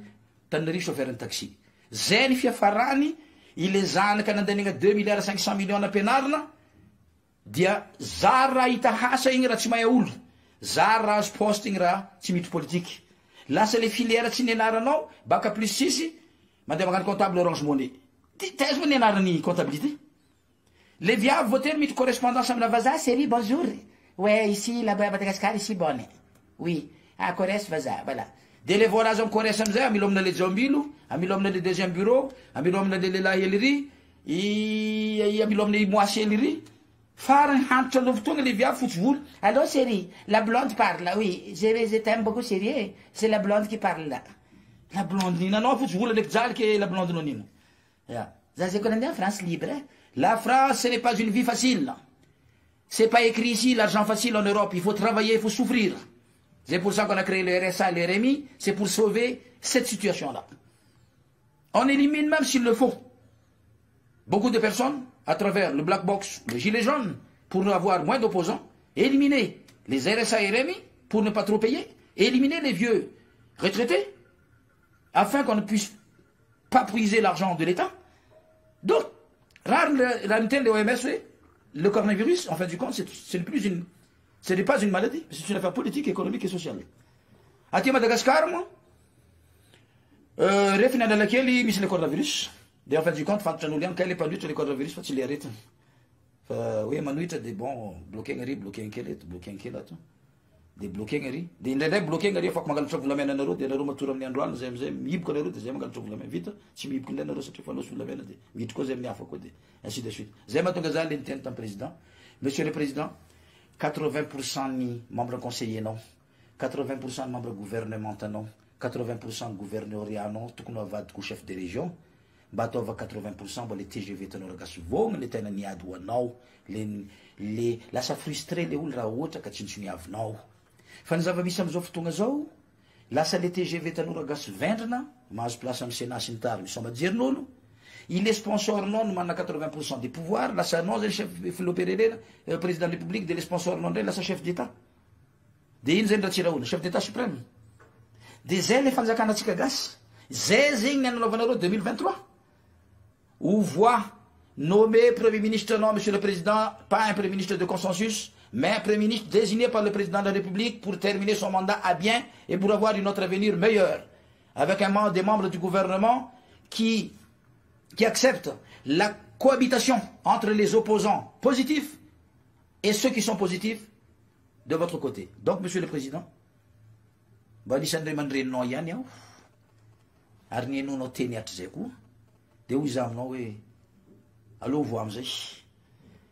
Tananarivo chauffeur ny taxi zay ny fiafarany ile zanaka nandanigna 2,5 millions ampianarina dia za raha hita hasa igny raha tsy mahay olo za raha azo poste igny raha tsy mitry politique lasa le filière tsy nianaranao bac plus 6 mandeha magnano comptable Orange Money taiza moa nianarany comptabilité le viavy voatery mitry correspondance amina vazaha série bonjour ouais ici là-bas Madagascar ici bonne oui Corrèze vazaha voilà de le voalazy amin'ny Corrèze amizay amilo amina le Jambilo amilo amina le deuxième bureau amilo amina le lehilahy hely amilo amina moasy hely ry farany hantitra aloha fotoagna le viavy fotsy volo allô chérie la blonde parle oui je t'aime beaucoup chérie c'est la blonde qui parle là la blonde nina anao fotsy volo ndraiky jaliky la blonde no nina za zay koa nandeha France libre la France ce n'est pas une vie facile C'est pas écrit ici l'argent facile en Europe. Il faut travailler, il faut souffrir. C'est pour ça qu'on a créé le RSA et le RMI. C'est pour sauver cette situation-là. On élimine même s'il le faut beaucoup de personnes à travers le black box, le gilet jaune, pour avoir moins d'opposants, éliminer les RSA et RMI pour ne pas trop payer, et éliminer les vieux retraités afin qu'on ne puisse pas puiser l'argent de l'État. Donc, la de l'OMS, le coronavirus, en fin du compte, ce n'est pas une maladie, c'est une affaire politique, économique et sociale. À Madagascar, moi, refina dans laquelle il y a le coronavirus. En fin du compte, quand on a le coronavirus, il y a arrêté. Oui, il y a des bons bloqués, des bloqués, des bloqués, il faut que je trouve la main en route, des retours en droit, j'aime que les routes, j'aime que je trouve la main vite, si je me la route, il faut la main, vite que j'aime bien, ainsi de suite. J'aime que Gazal intente un président. Monsieur le Président, 80% ni membres conseillers non, 80% membres gouvernementaux non, 80% gouverneurs non, tout le monde va être chef de région. Bato va 80%, les TGV te n'auraient vont, les tenani à douanau, la ça frustré les oulra autre que tu n'y as non. Fanzava mis samzo fotoagna zao, lasa le TGV tanora gasy vendrina, mahazo place amin'ny Sénat sy ny tariny, sao dire n'olo. Il est sponsor non, mana 80% des pouvoirs, lasa non, le chef Filopéréla, président de la République, de sponsor non, lasa chef d'État. De ino zany ratsiraouna, chef d'État suprême. De zay le fanjakanatsika gasy, zay zegny nananaovanareo 2023. Où voit nommer Premier ministre, non, Monsieur le Président, pas un Premier ministre de consensus, mais un Premier ministre désigné par le Président de la République pour terminer son mandat à bien et pour avoir une autre avenir meilleur. Avec des membres du gouvernement qui acceptent la cohabitation entre les opposants positifs et ceux qui sont positifs de votre côté. Donc, Monsieur le Président,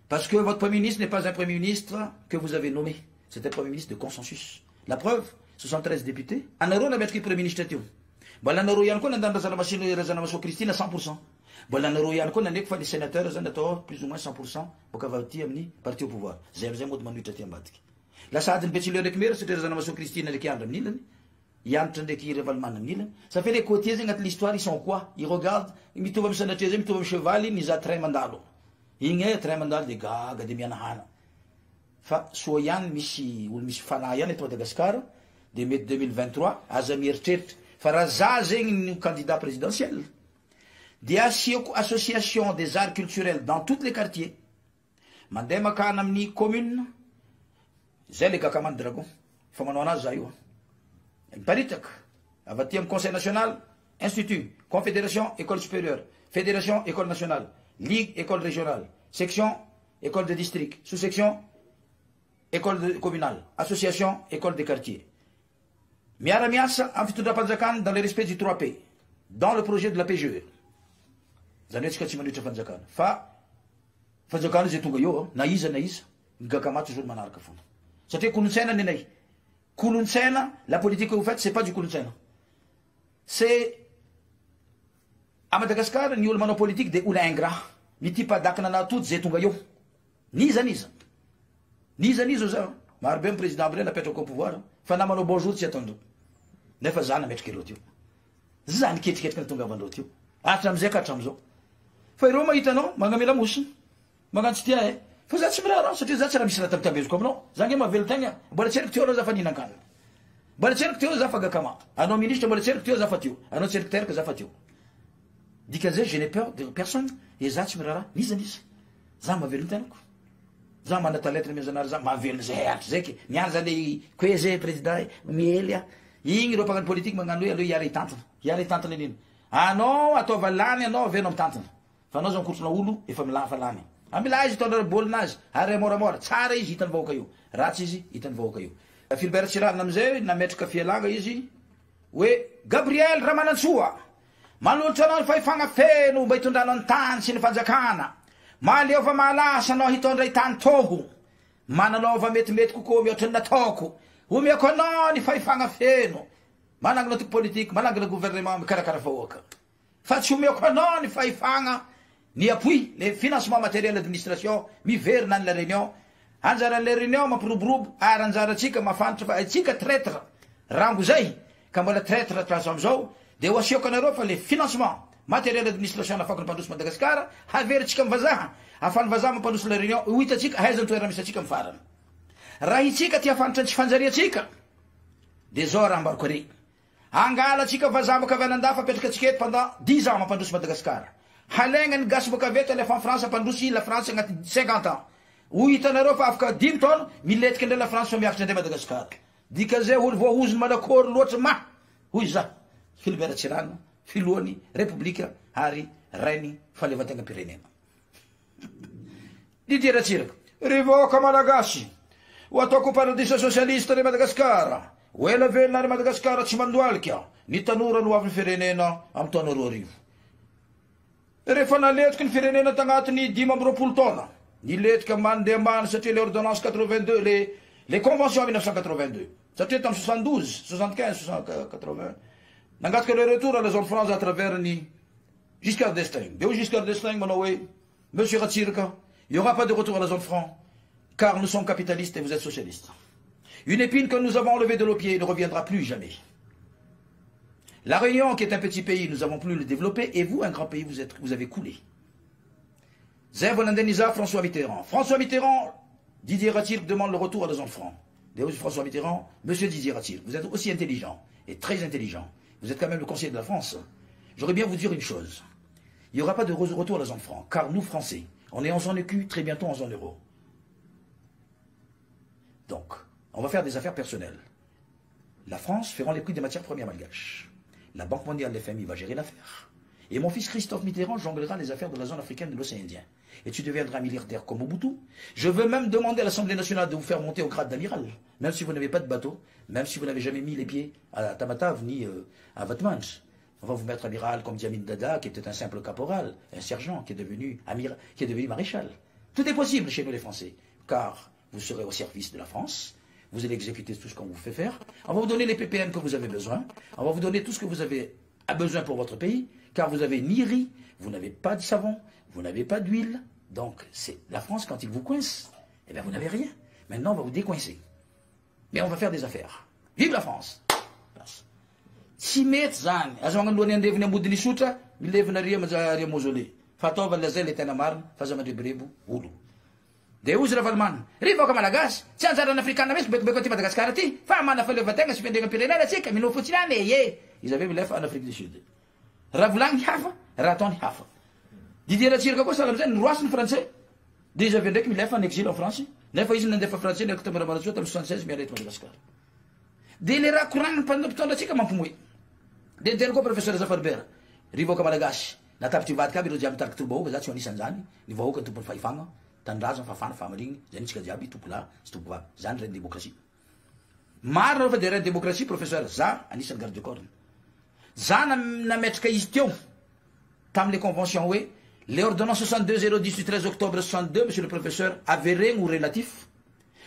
parce que votre Premier ministre n'est pas un Premier ministre que vous avez nommé. C'est un Premier ministre de consensus. La preuve, 73 députés. En euro, la mettre qui Premier ministre. Voilà, en euro, il y a encore dans la machine de Christine à 100%. Voilà, en euro, il y a encore des sénateurs, plus ou moins 100%, pour qu'elle ait parti au pouvoir. J'aime de manuiter Tiambatik. La Sad de Petit Lurek, c'était la machine Christine et qui en Nilan. Il y a un train de qui révalman Nilan. Ça fait les côtés de l'histoire, ils sont quoi? Ils regardent, ils trouvent un sénateur, ils trouvent un cheval, ils ont très mandalo. Il y a très mandal de gaga de Mianahana. Fa Soyan, Missi, ou Miss Fanayan et Madagascar, de mai 2023, à Zamir Tet, Farazazing, candidat présidentiel. Des associations des arts culturels dans tous les quartiers. Mandema Kanamni commune, Zeleka Kaman Dragon, Famanona Zayo. Paritak, Avatiam Conseil national, Institut, Confédération, École supérieure, Fédération, École nationale, Ligue, École régionale, Section, École de district, Sous-section, École communale, Association, École des quartiers. Miaramias, Amphitouda Panzakan, dans le respect du 3P, dans le projet de la PGE. Zanetska Timanucha Panzakan. Fanzakan, c'est tout gayo, naïs, Gakama toujours manarkafon. C'était Kounsena Nenei. Kounsena, la politique que vous faites, c'est pas du Kounsena. C'est à Madagascar, nous avons une politique de oula ingrat. Ni tipa daknana tout zetungayo. Nisa. Nisa, Marbem président Abrel a pété au pouvoir. Fanamano bonjour, c'est attendu. Ne fais pas mettre kirotio. Zan kit quand tunga vandotio. Atramze katramzo. Fai Roma itano, magamila mushi. Magantia, faisait simra, c'était ça la mission de comme non. Zangema veltanya, bolcher tio za fanina kan. Bolcher tio za fagakama. Un ministre bolcher tio za fatio. Un autre secrétaire que za fatio. Dit que je n'ai peur de personne. Et ça, tu me diras, Nizanis. Ça m'a vu le temps. Ça m'a dit la lettre, mais ça m'a vu le temps. Zeki, Niaza de Kweze, président, Mielia. Il n'y a pas de politique, mais il y a les tantes. Il y a les tantes. Ah non, à toi, Valane, non, venom tante. Fanos on course na ulu, et femme la falane. Amilage, ton bolnage, arrêt mort, Tsare, itan vocayo. Ratsizi, itan vocayo. Filbert Chirag Namze, na mettre café laga ici. Oui, Gabriel Ramanansua. Malultanol fay fanga feno baitundanon tan sin fanjakana. Maliova malasa no hitondray tan tohu. Manalova metimety kokoa mihoatrany natoko. Omia kononi fay fanga feno. Manangana to politique, manangana gouvernement mikarakara vahoaka. Fa tsy omia kononi fay fanga ni appui, les financements matériels d'administration, miverina la réunion anjaran'le réunion mampiroborobo ary anjaratsika mafantatra fa atsika traître rango zay ka mbola traître atrazo amizao de ho asioko anareo fa le financement matériel administration afaka mampandroso Madagasikara haveritsika mivazaha afany vazaha mampandroso la réunion ho hitatsika haizany toerana misy atsika mifarana raha itsika ty afantatra tsy fanjariatsika de zao raha ambariko are angala atsika vazaha baka avy anandafa apetraka atsika eto pendant 10 ans mampandroso Madagasikara halegna ny gasy baka avy eto alefa en France ampandroso la France agnaty 50 ans ho hitanareo fa afaka 10 taona miletika ndray la France fa miakatra ndray Madagasikara dika zay olo voahozony malakory loatra ma hoy za Philibert Tsirano filohan'ny république ary rainy fahaleovan-tena pirenena Didier Ratsiraka rivoaka malagasy ho ataoko paradisa socialiste ny Madagasikara ho ela velona ny Madagasikara tsy mandoalika ny tanora no avy ny firenena amin'ny taona 2000 rehefa naletika ny firenena tagnatiny 5 taona niletika mandeha ambany satria les ordonnances 82 les conventions 1982 satria tamin'ny 72 75 80 nangataka le retour à la zone franche à travers ni Giscard d'Estaing. De où Giscard d'Estaing, Manoé, Monsieur Ratsirka, il n'y aura pas de retour à la zone franc, car nous sommes capitalistes et vous êtes socialistes. Une épine que nous avons enlevée de nos pieds ne reviendra plus jamais. La Réunion, qui est un petit pays, nous n'avons plus le développé, et vous, un grand pays, vous avez coulé. Zervo l'indemnisa François Mitterrand. François Mitterrand, Didier Ratsirk demande le retour à la zone franc. De où François Mitterrand, Monsieur Didier Ratsirk, vous êtes aussi intelligent, et très intelligent. Vous êtes quand même le conseiller de la France. J'aurais bien vous dire une chose. Il n'y aura pas de retour à la zone franc, car nous, Français, on est en zone EQ, très bientôt en zone euro. Donc, on va faire des affaires personnelles. La France fera les prix des matières premières malgaches. La Banque mondiale, l'FMI, va gérer l'affaire. Et mon fils Christophe Mitterrand jonglera les affaires de la zone africaine de l'océan Indien. Et tu deviendras milliardaire comme Mobutu. Je veux même demander à l'Assemblée nationale de vous faire monter au grade d'amiral, même si vous n'avez pas de bateau, même si vous n'avez jamais mis les pieds à Tamatave ni à Vatmanch. On va vous mettre amiral comme Diamine Dada, qui était un simple caporal, un sergent qui est devenu maréchal. Tout est possible chez nous les Français, car vous serez au service de la France, vous allez exécuter tout ce qu'on vous fait faire, on va vous donner les PPN que vous avez besoin, on va vous donner tout ce que vous avez besoin pour votre pays, car vous n'avez ni riz, vous n'avez pas de savon, vous n'avez pas d'huile. Donc, c'est la France, quand il vous coince, eh bien, vous n'avez rien. Maintenant, on va vous décoincer. Mais on va faire des affaires. Vive la France! Si met zany, azoagna lohany andeviny ambodiny sotra, milevina ria majaria mausolée. Fatova lazay le tena marina, fa za mandreborebo olo. De ozy ravalomana, rivoaka malagasy, tsy anjarana afrikana misy bekobeko ty Madagasikara ty, fa mana fahaleovan-tegna sy fendrena pirenena atsika, minao fotsiny any ye. Izy ave milefa en Afrique du Sud. Raha volagny hafa, raha ataony hafa. Didier Ratsiraka koa sahala amizay niroasiny français. De izy ave ndraiky milefa en exil en France. Nefa izy nandefa français ny octobre Maratsoa tamin'ny 76 miala eto Madagasikara. De le raha koragniny mpitondra atsika mampimoe. De tena koa professeur Zafarber, rivoaka malagasy, natapitry ivadika aby ireo jiaby mitariky tombovahoaka, za tsy ho anisan'izany, ny vahoaka ny tompony fahefagna, tanindrazana, fahafana, fahamarigny, zay nitsika jiaby, tompolahy, sy tompovavy, zany reine démocratie. Marina fa de reine démocratie, professeur, za anisan'ny garde du corps. Za nametraka izy teo, tamin'le convention hoe, les ordonnances 62 010 du 13 octobre 62, monsieur le professeur, avéregny ou relatif,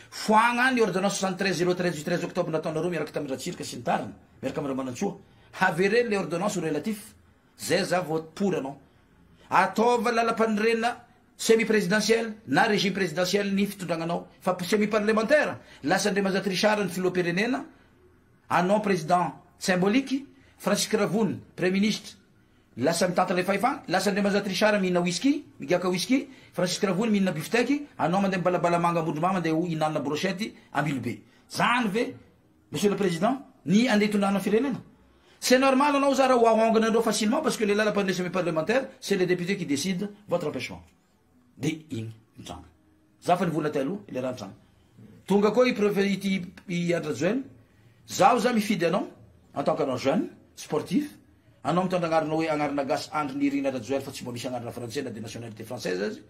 foagna ny ordonnance 73 013 du 13 octobre nataonareo miaraka tamin'ny Ratsiraka sy ny tariny, miaraka amin'ny Ramanantsoa. Avéregny les ordonnances relatif, zay za vote pour anao. Ataova lalam-panorenana semi-présidentiel na régime présidentiel ny fitondragnanao. Fa semi-parlementaire, lasandre Mazat Richard ny filoham-pirenena, anao président symbolique, Francisque Ravony, premier ministre, lasa mitantana le fahefagna, lasandre Mazat Richard mihina whisky, migaka whisky, Francisque Ravony mihina bifteky, anao mandeha balabalamanga ambondromama mandeha ihinana brochette ambilobe. Zany ve, monsieur le président, ny andeha hitondrana firenena. C'est normal, on a ouahongana facilement parce que les lalam-pandresy semi-parlementaires, c'est les députés qui décident votre empêchement. De igny mitsanga. Zafa ny vola telo, il est rantsanga. Tonga koa i Andrajoel, zaho za mifidy anao, en tant qu'anao jeune, sportif, anao mitondra agnarana hoe agnarana gasy Andry Nirina Rajoel fa tsy mba misy agnarana français na de nationalité française azy.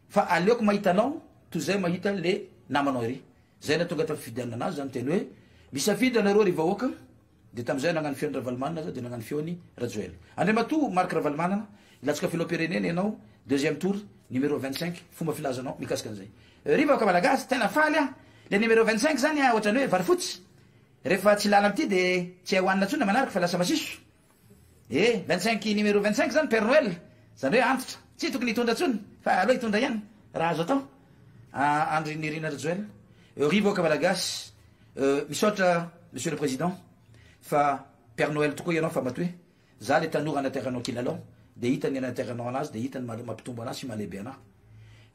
Fa aleoko mahita anao, toy zay mahita le namanao ery. Zay na tonga tafifidianana anazy, zany teny hoe, misafidy anareo ry vahoaka, de tamizay nagnano fiony Ravalomanana za de nagnano fiony Rajoel. Andriamatoa Marc Ravalomanana, ilatsika filoham-pirenena ianao, deuxième tour, numéro 25, fomba filazanao mikasika an'izay. Rivoaka malagasy, tena faly a, le numéro 25 zany a, ohatrany hoe vary fotsy. Rehefa tsy lala amity de tsy ahoanina tsona manaraka fa lasa masiso. 25 numéro 25 zany Père Noël, zany hoe antitra, tsy tokony hitondra tsony, fa aleo hitondra ihany, raha azo atao. André Nirina Rajoel, Rivoka Malagas, Misota, Monsieur le Président, fa Père Noël tout quoi fa matoué, za les tanour en terrain kinalon, de hitan en terrain en as, de hitan maptumbana si malebena.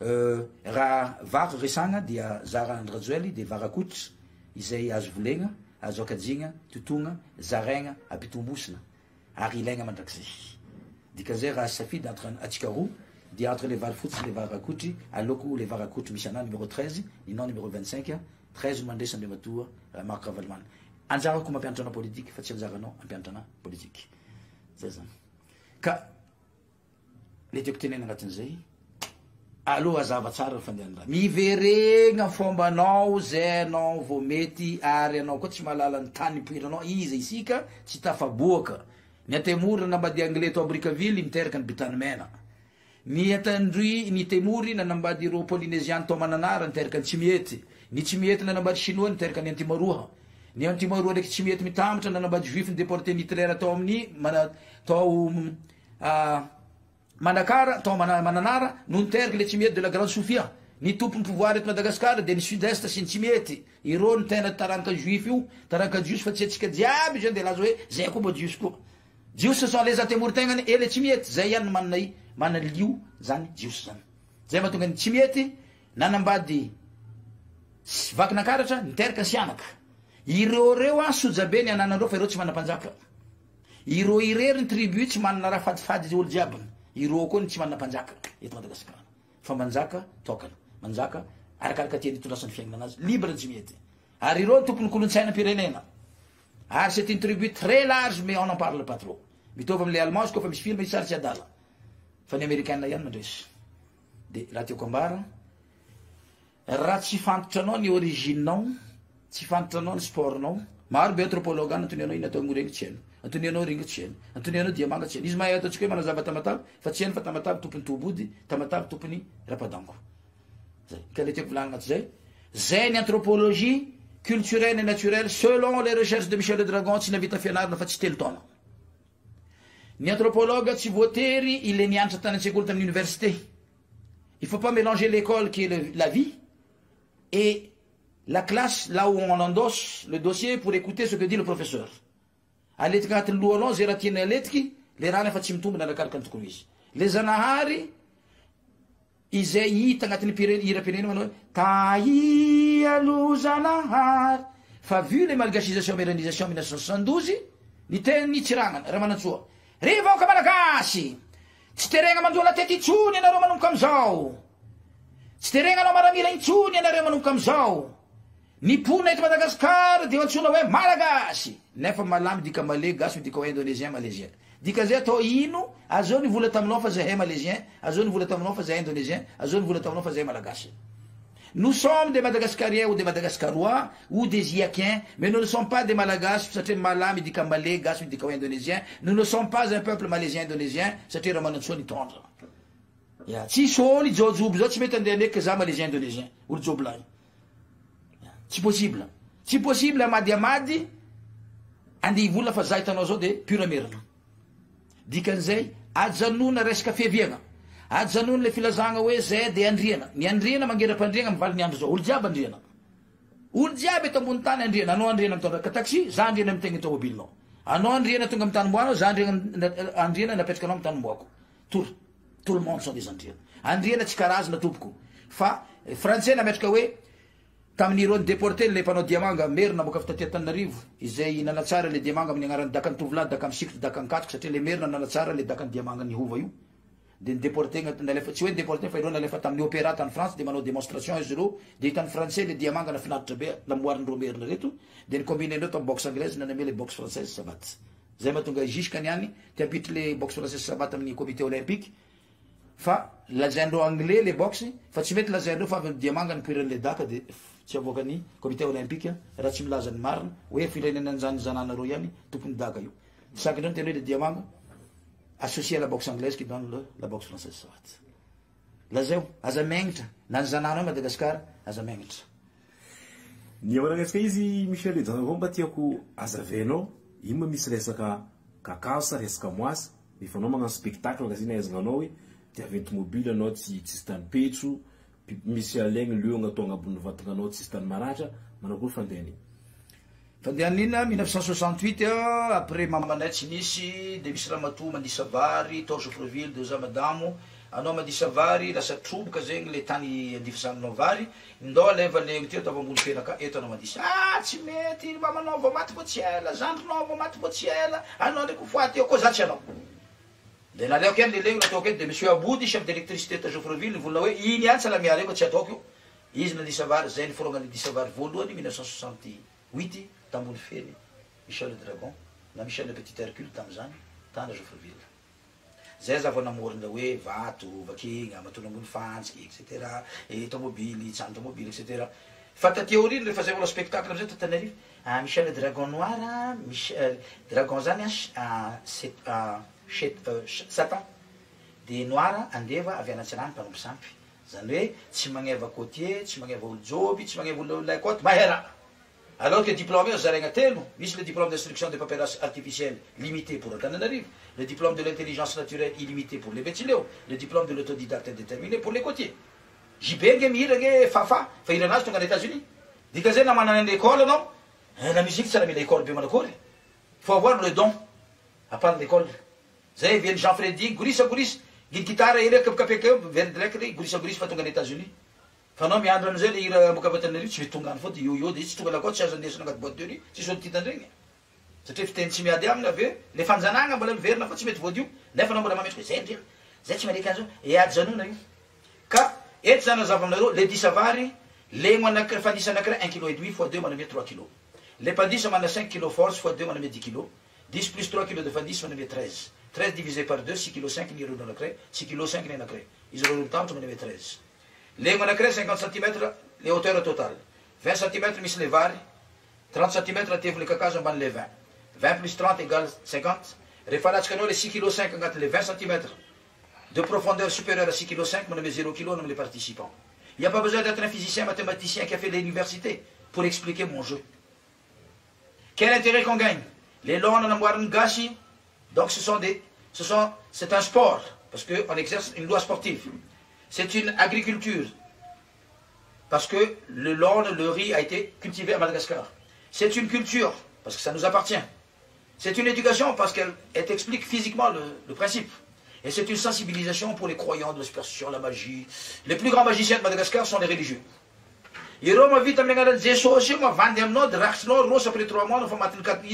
Ra var resanga dia Zara Rajoel, de varakut, izay azo volenga, azo akajinga, tutunga, zarenga, apitumbusna, arilenga mandrakzay. Dikazay raha safidy entre les varfoot et les varakuti, à l'oku les varakuti misana numéro 13, non numéro 25, 13 mandesa de matua, Marc Ravalman. Anjara kuma piantana politique, facile zarano, un piantana politique. C'est ça. Ka les députés n'engatinzei, allo azavatsara fandiandra. Mi verenga fomba nao, zeno, vometi, ariano, ko tsy malala ny tany pirano, izy isika, tsy tafaboaka. Ny atemora nambady anglais to Brickaville, miteraka ny bitany mena. Ny atandry ny temory nanambady ro polynésian to mananara niteraka ny tsimiety. Ny tsimiety nanambady chinois niteraka ny antimaroha. Ny antimaroha ndraiky tsimiety mitambatra nanambady juif ny déporté Hitler tao amin'ny tao Manakara tao mananara no niteraka le tsimiety de la Grande Sofia. Ny tompony pouvoir eto Madagascar de ny sud-est sy ny tsimiety. Irô ny tena taranaka juif io, taranaka jios fa tsy atsika jiaby zany de laza hoe zay koa mbo jios koa. Jios ce sont les atemory-tegnany et les tsimiety, zay ihany mana lio zany jios zany. Zay mahatonga ny tsimiety nanambady vakinankaratra niteraka ny sianaka. Ireo reo sojabe ny ananandreo fa ireo tsy manam-panjaka. Ireo irery ny tribu tsy manana raha fadifady olo jiabany. Ireo koa ny tsy manana panjaka eto Madagasikara. Fa manjaka tokana. Manjaka arakaraka tiany itondrasany fiainana anazy libre ny tsimiety. Ary ireo tompony kolontsaina pirenena. Ary c'est une tribu très large mais on n'en parle pas trop. Mitovy amile Allemand koa fa misy film isary tsy adala. Fa ny Américaine ihany mandresy. De raha tiako ambara, raha tsy fantotranao ny originenao, tsy fantotranao ny sportnao, maro be anthropologue any antony anao ino atao moregny tsy haino. Antony anao ringo tsy haino. Antony anao diamanga tsy haino. Izy mahay ataontsika hoe manazava tamatavy, fa tsy haino fa tamatavy tompony tobody, tamatavy tompony rapadango. Zay. Ka le tiako volagnina zay. Zay ny anthropologie culturelle et naturelle selon les recherches de Michel le Dragon tsy navita fianarana fa tsy telo taona. Ny anthropologue tsy voatery il est nianatra tany an-tsekoly tamin'ny université. Il faut pas mélanger l'école qui est la vie et la classe là où on endosse le dossier pour écouter ce que dit le professeur. Aletika agnatin'ny lohanao zay raha tiany aletiky, le raha nefa tsy mitombina arakaraka ny tokony izy. Le zanahary izay hita agnatin'ny hira-pirenena manao hoe taia lo zanahary. Fa vu les malgacisation mélanisation 1972, ny teny tsiragnana raha manantsoa. Rivoka malagasy! Tsy teregna mandoa latety intsony ianareo manomboka amizao. Tsy teregna anao maramila intsony ianareo manomboka amizao. Ny pona eto Madagasikara dia antsona hoe malagasy. Nefa malamy dika malais, gasy dika hoe indonésien, malaisien. Dika zay atao ino, azao ny vola taminao fa zay malaisien, azao ny vola taminao fa zay indonésien, azao ny vola taminao fa zay malagasy. Nous sommes des Madagascariens ou des Madagascarois ou des Iakiens, mais nous ne sommes pas des Malagasy, satria malamy dika malais, gasy dika hoe indonésien. Nous ne sommes pas un peuple malaisien indonésien, satria raha manantsoa ny tondra. Ya, tsy sôny jojobo zao tsy mety andeha ndraiky za malaisien indonésien, olo jobolay. Tsy possible. Tsy possible amady andeha vola fa za hitanao zao de pura merina. Dikan'izay ajanona resaka fiaviana. Ajanona le filazagna hoe zay de andriana. Ny andriana mangera-pandriana mivaly ny andro zao. Olo jiaby andriana. Olo jiaby eto ambony tany andriana. Anao andriana mitondra taxi, za andriana mitegna tomobilinao. Anao andriana tonga amin'ny tanomboanao, za andriana napetraka anao amin'ny tanomboako. Tout le monde sont des andriana. Andriana tsy karazana tompoko. Fa français nametraka hoe tamin'ireo ny déporté le mpanao diamanga merina boka avy taty Antananarivo izay nanatsara le diamanga amin'ny agnarany dakany tovolahy daka misikitry daka mikatroka satria le merina nanatsara le dakany diamanga ny hova io de ny déporté nalefa tsy hoe ny déporté fa ireo nalefa tamin'ny opéra tany France de manao démonstration izy ireo de hitan'ny français le diamanga nafinaritra be namoarindreo merina reto de ny combine ndreo tamin'ny boxe anglaise naname le boxe française sabaty zay mahatonga juskany any te ampitry le boxe française sabaty amin'ny comité olympique fa lazaindreo anglais le boxe fa tsy mety lazaindreo fa avy diamanga nipoiran'le daka de tsy avoaka ny comité olympique raha tsy milaza ny marina hoe firenena zany zananareo ihany tompony daka io sakindreo ny tena hoe le diamanga associé à la boxe anglaise qui donne la boxe française sabaty lazao aza megnitra na ny zananao Madagasikara aza megnitra ny amanagnasika izy Michel Edjan avao mba tiako azavenao ino ma misy resaka kakao sa resaka moasy efa anao magnano spectacle kasi nahaizana anao hoe dia aventy mobile anao tsy tany petso misy alegny liogna atao agnabon'ny vatananao tsisy tany maratra manao koa fandehany fandehanina 1968 après mamanay tsy nisy de misy ramatoa mandisa vary tao Sofreville de za madamo anao mandisa vary lasa troboka zegny le tany andifisananao vary ndao aleva legny ty atao ambony fenaka eto anao mandisa tsy mety mamanao vao maty vo tsy ela zandrinao vao maty vo tsy ela anao ndraiky foaty eo koa za tsy anao de naleoko eny le legny nataoko eny de monsieur Abody chef d'électricité ta Sofreville volna hoe iny any salamiary eko tsy ataoko io izy nandisa vary zay niforongany disa vary voalohany 1968 tambony feny Michel le Dragon na Michel le Petit Hercule tamizany tana Sofreville zay za vao namorina hoe vato vakegna matona ambony fantsiky etc et tomobily tsano tomobily etc fa taty aoriny rehefa zay vola spectacle amizay tatanarivo Michel le Dragon noir Michel Dragon zany Satan de noir andeva avy anatsinany mpanompo sampy zany hoe tsy magneva côtier tsy magneva olo joby tsy magneva olo laikoty mahera alors que diplôme zaraigna telo misy le diplôme d'instruction de paperasse artificielle limité pour Antananarivo le diplôme de l'intelligence naturelle illimité pour les Betsileo le diplôme de l'autodidacte indéterminé pour les côtiers JB nge mihira nge fafa fa iranazy tonga any États-Unis dika zay na manana l'école anao la musique tsara mila école be manakory faut avoir le don à part l'école zay vienne Jean Freddy gorisa guitare ire kapekapeka vers direct gorisa fa tonga any États-Unis fa anao miandro amizay le hira Mokavatanarivo tsy mety tonga any fody io de tsy tonga lakao tsy azo andesina agnaty boîte de nuit tsy solo titandregny satria fiteny tsy miady aminy aveo le fanjanagna mbola miverina fa tsy mety voadio nefa anao mbola mametry zay ndreo zay tsy mareka an'izao ady zanona io ka eto zany azava aminareo le disa vary legno anakira fandisa anakira 1 kg et demi fois 2 manome 3 kg le pandisa mana 5 kg force fois 2 manome 10 kg 10 plus 3 kg de fandisa manome 13 13 divisé par 2 6 kg 5 ni rono anakira 6 kg 5 ni anakira izy rono tamtro manome 13 legno anakira 50 cm le hauteur totale 20 cm misy le vary 30 cm atevo le kakazo ambany le 20 20 plus 30 égale 50 rehefa alatsikanao le 6 kg 5 agnaty le 20 cm de profondeur supérieure à 6 kg 5 manome 0 kg nomme les participants. Il n'y a pas besoin d'être un physicien mathématicien qui a fait l'université pour expliquer mon jeu. Quel intérêt qu'on gagne? Les lois en amouarn gashi, donc c'est un sport, parce qu'on exerce une loi sportive. C'est une agriculture, parce que le laune, le riz a été cultivé à Madagascar. C'est une culture, parce que ça nous appartient. C'est une éducation, parce qu'elle explique physiquement le principe. Et c'est une sensibilisation pour les croyants de la superstition, la magie. Les plus grands magiciens de Madagascar sont les religieux. Iroma vita mengalal Jesosy ma vandy aminao de raksinao rosa après 3 mois fa maty 4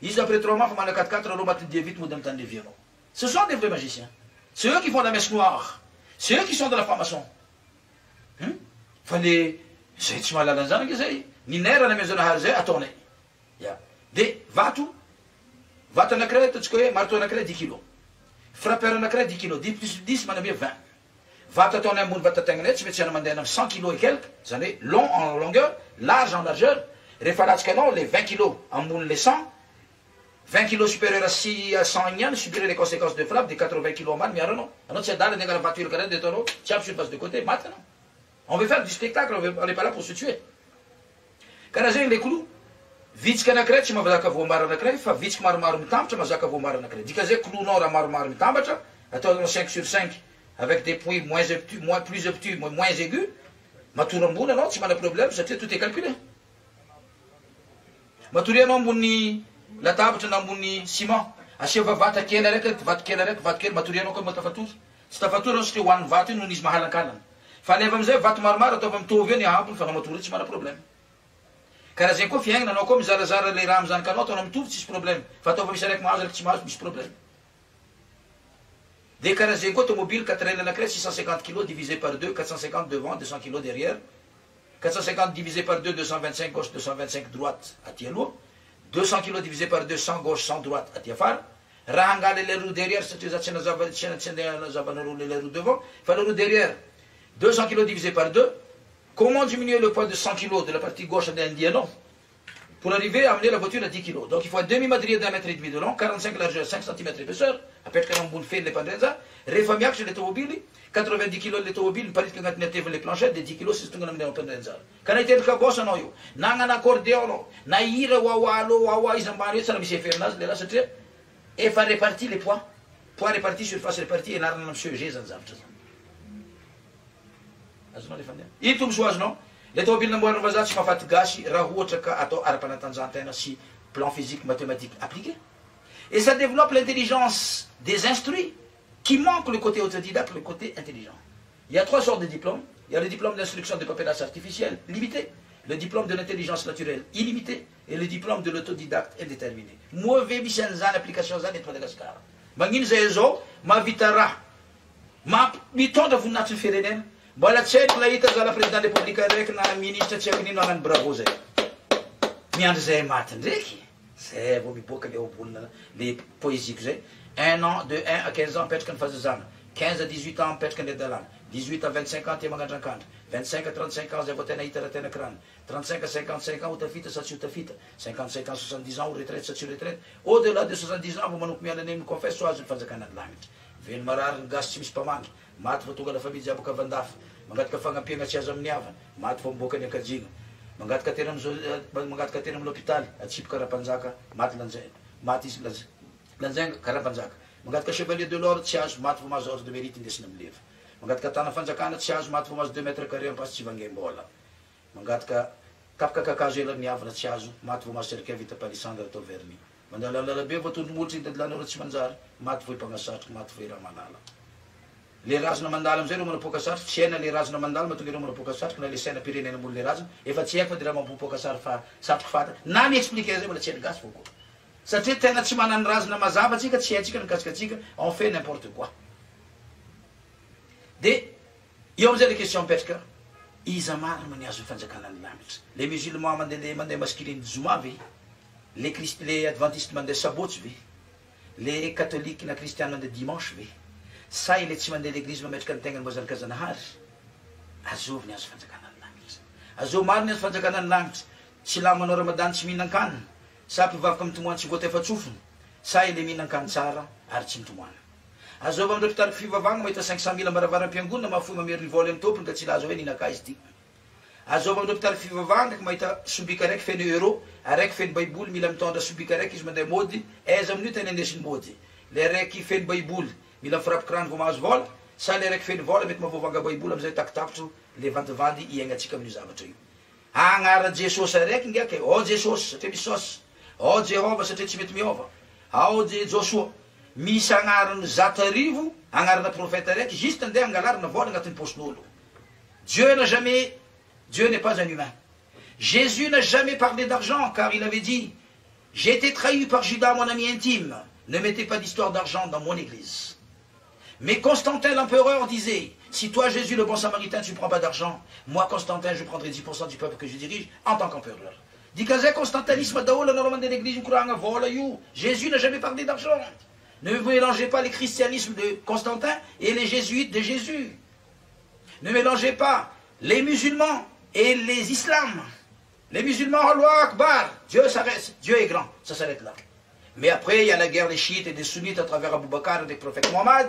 izy après 3 mois fa mana 4 ro maty dia vite mode amtany levianao. Ce sont des vrais magiciens. C'est eux qui font la messe noire. C'est eux qui sont de la franc-maçon. Fallait zay tsy mahalala zany zay. Ny nera na mezonahary zay ataonay. Ya. De vato anakray ataontsika hoe marteau anakray 10 kg. Frappeur anakray 10 kg. 10 plus 10 manome 20. Vato ataonay ambony vatategnanay tsy maintsy mandeha amin'ny 100 kg et quelques, zany long en longueur, large en largeur. Rehefa alatsakanao les 20 kg ambony les 100, 20 kg supérieur à 100 igny subir les conséquences de frappe des 80 kg ambany miaranao. Anao tsy adala ndengana vato hely karaha de ataonao tsy aby sur passe de côté, maty anao. On veut faire du spectacle, on n'est pas là pour se tuer. Karaha zegny le clou. Vitsika anakray tsy mahazaka voamara anakray fa vitsika maromaro mitambatra mahazaka voamara anakray. Dika zay clounao raha maromaro mitambatra, ataonao 5 sur 5 avec des points plus obtus, moins aigus, matory ambony anao tsy mana problème satria tout est calculé. Matory anao ambony latabatra na ambony ciment, asiava vata kely araiky, vato kely, matory anao koa matafatory. Tsy tafatory anao satria hoan'ny vato iny noho izy mahalankalana. Fa nefa amizay vato maromaro ataova mitovy eo ny ahampony fa matory tsy mana problème. Karaha zegny koa fiainana anao koa mizarazara le raha amizany kanao ataonao mitovy tsisy problème. Fa ataova misy araiky mahazo araiky tsy mahazo misy problème. Des carrés automobile 4 elles anakray 650 kg divisé par 2, 450 devant, 200 kg derrière. 450 divisé par 2, 225 gauche, 225 droite à Tialo. 200 kg divisé par 2, 100 gauche, 100 droite à Tiafar. Rahangale les roues derrière, c'est les roues devant. Enfin, les roues derrière, 200 kg divisé par 2. Comment diminuer le poids de 100 kg de la partie gauche de l'Indiano pour arriver à amener la voiture à 10 kg. Donc il faut un demi-madrier d'1,5 mètre de long, 45 largeur, 5 cm d'épaisseur, après qu'on boule fait les pendenza, refamiac chez l'automobile, 90 kg l'automobile, il paraît que quand on a les planchettes, de 10 kg, c'est ce qu'on a amené en pendenza. Quand on a été le cabos, on a eu, un accordéon, naïra, wawa, ils ont marié, ça n'a mis ses fernas, les là, c'est et il faut répartir les poids. Poids répartis, surface répartie, et là, on a monsieur G, azonao le fandeha ino tombosoa azonao le tomobile namboarina vazaha tsy mahafaty gasy raha ohatra ka atao ara-panatanjahantena sy plan physique mathématique appliqué et ça développe l'intelligence des instruits qui manque le côté autodidacte, le côté intelligent. Il y a 3 sortes de diplômes. Il y a le diplôme d'instruction de paperasse artificielle, limité, le diplôme de l'intelligence naturelle, illimité, et le diplôme de l'autodidacte, indéterminé. Mauvais bisanzan, application zan et Madagascar. Mangin zezo, ma vitara, ma mitonda vunatsu ferenen, bala tchèque laïta za la président de la République avec na ministre tchèque ni nan bravo zé. Miand zé matin zéki. C'est vous mi boka les poésies que j'ai. 1 an, de 1 à 15 ans, peut-être qu'on fasse des ans. 15 à 18 ans, peut-être qu'on est dans l'âme. 18 à 25 ans, tu es magasin. 25 à 35 ans, j'ai voté à Italie, 35 à 55 ans, ou t'as fait, ça tu t'as fait. 55 ans, 70 ans, ou retraite, ça tu retraite. Au-delà de 70 ans, vous m'en occupez, me confesse, soit je fais un canal langue. Vien marar, gas, tu m'es pas mal. Mat, vous tournez la famille, j'avoue qu'à Vandaf. Mangat ka fanga pia ngatia zamniava. Mat fo mboka ni kajinga. Mangat ka terem l'hôpital, à Chip Karapanzaka, Mat Lanzeng. Matis Lanzeng Karapanzaka. Mangat ka chevalier de l'ordre, Tiage, Mat fo mas ordre de mérite in desnam livre. Mangat ka tana fanzakana, Tiage, Mat fo mas 2 mètres carrés en pas Chivangem bola. Mangat ka kapka kakajela niava na Tiage, Mat fo mas cercavita palisandra toverni. Mandala la be votu multi de la nora Chimanzar, Mat fo pangasat, Mat fo ramanala. Le razna mandalam zero mo pokasar, Siena le razna mandal ma tugero mo pokasar, na le sena pirene mo le razna, e fa tsiek fa dira mo pokasar fa sap fata. Na mi expliquer ze mo le tsiek gas foko. Satria tena tsy manana razna mazava tsika, tsy haintsika nikasika tsika, on fait n'importe quoi. De io amizay le question petraka, iza marina mo niazo fanjakana ny lamitra. Le musulmans mandeha masculine zuma ve, les adventistes mandeha sabotsy ve, les catholiques na kristiana mandeha dimanche ve. Ça il est tsy mandeha l'église mametraka ny tegnany mbazary kazanahary. Azovy ny azo fanjakana ny lanitra. Azovy maro ny azo fanjakana ny lanitra. Tsy la manao ramadan tsy mihinan-kanina. Sa mpivavaka mitomoana tsy voata efa tsofiny. Sa il est mihinan-kany tsara ary tsy mitomoana. Azovy amindreo mpitariky fivavahana mahita 500 000 maravaram-piangonana mahafoy mamery voly amin'ny tompony ka tsy laza hoe ninaka izy ty. Azovy amindreo mpitariky fivavahana ka mahita sobika raiky feno euro, araiky feno baiboly mila mitondra sobika raiky izy mandeha mody, aiza amin'io tena indesiny mody. Le raiky feno baiboly mila mifirapy rano vao mahazo vola, sa le raiky feno vola mety mahavoavanga baiboly amizay takotapotro le vandivandy iaignatsika amin'io zavatra io. Agnara Jesosy araiky ngiaky, o Jesosy satria misy sosy, o Jehova satria tsy mety miova, ao Joshua. Misy agnarany 100 agnarana prophète araiky, juste andeha angalarina vola agnatin'ny postin'olo. Dieu n'est pas un humain. Jésus n'a jamais parlé d'argent, car il avait dit, j'ai été trahi par Judas, mon ami intime. Ne mettez pas d'histoire d'argent dans mon église. Mais Constantin l'empereur disait, si toi Jésus le bon samaritain tu ne prends pas d'argent, moi Constantin je prendrai 10% du peuple que je dirige en tant qu'empereur. Dit que constantinisme daola normalement de l'église Jésus n'a jamais parlé d'argent. Ne mélangez pas les christianismes de Constantin et les jésuites de Jésus. Ne mélangez pas les musulmans et les islams. Les musulmans, Allah Akbar, Dieu s'arrête, Dieu est grand, ça s'arrête là. Mais après, il y a la guerre des chiites et des sunnites à travers Abou Bakr et le prophète Mohammed.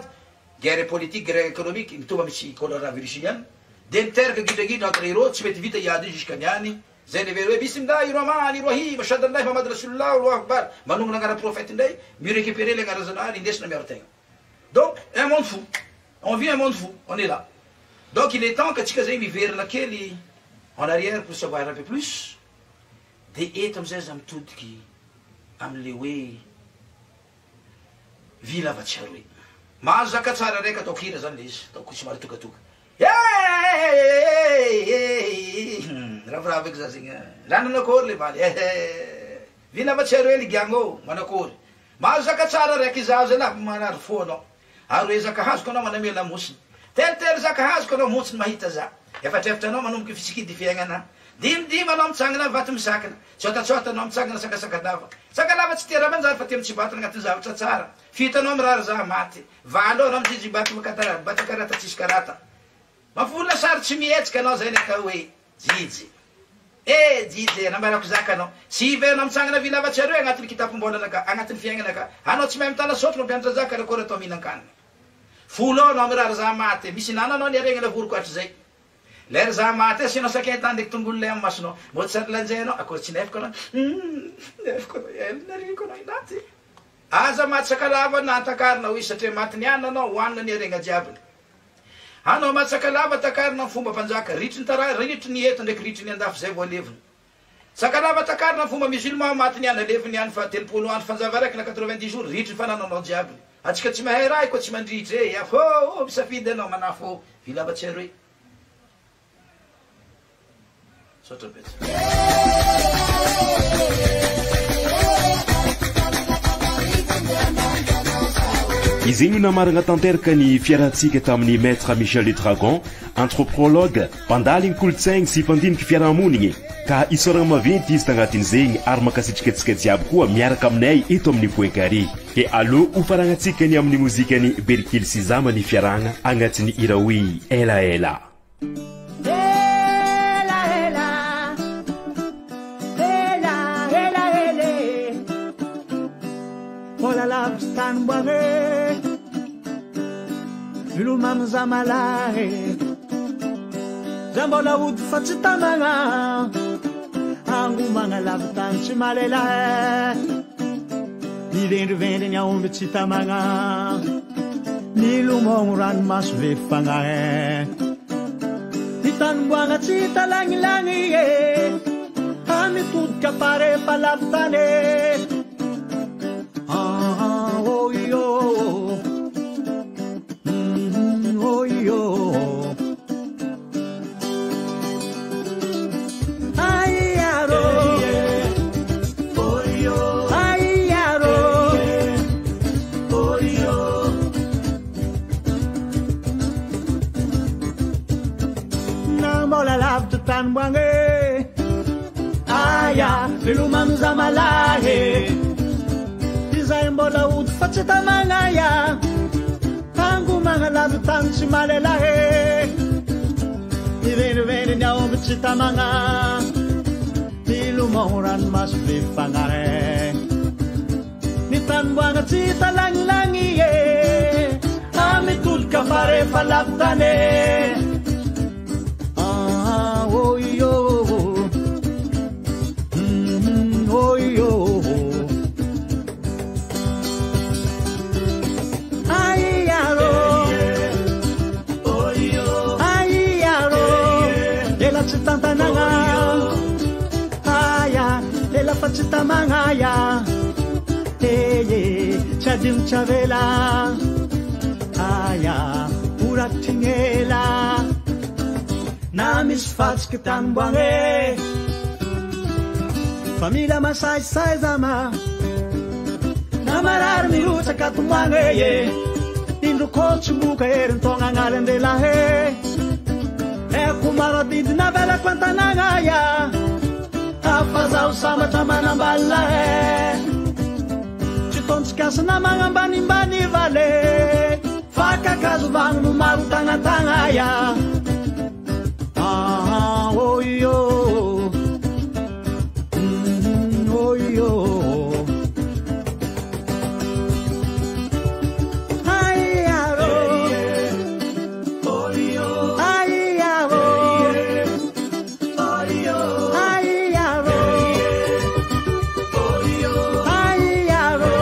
Guerre politique, guerre économique, il tombe ici, colora virginienne. D'inter que guide entre héros, tu mets vite yadi jusqu'à Niani. Zénévé, bismillah, Rahman, Rahim, Bashadallah, Mohamed Rasulullah, Allah Akbar. Manou n'a prophète ndai, mieux récupérer les garazana, l'indes na merteng. Donc, un monde fou. On vit un monde fou, on est là. Donc, il est temps que tu casses vers laquelle en arrière pour savoir un peu plus. Des étomes, am tout qui am lewe vila vacharui. Mazaka tsara reka tokira zan liz, tokushimar tukatuka. Ravrava exazinga. Rana na korle vale. Vila vacharui li gango, manakor. Mazaka tsara reka izazela manar fono. Aro ezaka hasko na manamela musin. Tel zaka hasko na musin mahita za. Efa no manum ki fisiki di fiangana. Dim anao mitsangana vaty misakana. Tsota anao mitsangana sakasakadava. Sakalava tsy tera manjary fa ty mitsibatana agnatin'ny zavatra tsara. Fitanao mirary za maty. Valo anao mijijibaty baty karata tsisy karata. Mafolona sary tsy mihetsika anao zay naka hoe jijy. Jijy nambarako zaka anao. Tsy ive anao mitsangana vilavatsy aroe agnatin'ny kitapom-bola ka, agnatin'ny fiainana ka. Anao tsy mahay mitana sotro mampianatra zaka rakory atao mihinan-kanina. Folo anao mirary za maty. Misy nana anao niaregna lavoroko hatrizay. L'air za maty asianao sakay tany ndraiky tongolo lay amin'ny masonao. Mbo tsary lanjainao, akory tsy nefiko anao. Nefiko anao, nariko anao inaty. Aza maty sakalava natakarina hoe satria maty niana anao, hoanina niaregna jiabiny. anao matsakalava takarina fomba mpanjaka ritry ny tara ritry ny eto ndraiky ritry ny andafy zay vo aleviny sakalava takarina fomba musulman matiny any aleviny any fa telopolo andro fanjava raiky na 90 jours ritry fanananao jiaby atsika tsy mahay raha koa tsy mandritry afô misafidy anao manafo vilavatsy aroe sotra betsy izy igny namarana tanteraka ny fiarahantsika tamin'ny maître Michel le Dragon anthropologue mpandala iny kolotsaigny sy mpandiniky fiarahamonigny ka isoragna maventy izy tagnatin'izegny ary makasitrika atsika jiaby koa miaraka aminay eto amin'ny point carré ke allo hofaragnatsika ny amin'ny mozikany Berkil Sizama ny fiarahagna agnatin'ny iraoui ela ela Vilumam zamalahe Zambola ud fatsitamanga Angu manga lavtan chimalela Nilendru vende nya umbe chitamanga Nilumong ran mas vefanga Nitan buanga chita langi langi Ami tud kapare palaftane Oh yo Tanwange aya vilumam zamalahe Izaimbola ud fatsita mangaya Tangu mangalavu tanchi malelahe Ivenu venu nyao mchita manga Nilumoran mas vifangahe Nitanwanga chita langi langi ye Amikud kapare palaftane Oh yo, oh yo, ay yaro, oh yo, ay yaro, ela chitanta nanga, aya, ela pachita mangaya, chadim chavela, aya, uratingela. Namis fatsika tamboange Família masay say zama Namarar mirutsaka tumbange Indro kotsy moka ery tonga agnarandela he Eko maradidi navela kwantanagna ya Afazao sambatra manambala he Tsy tontsykasa namagna ambanimbany vale Fakakazo vagno no maro tagnatagna ya Oh yo, oh yo, ay yaro, oh yo, ay yaro, oh yo, ay yaro, oh yo, ay yaro,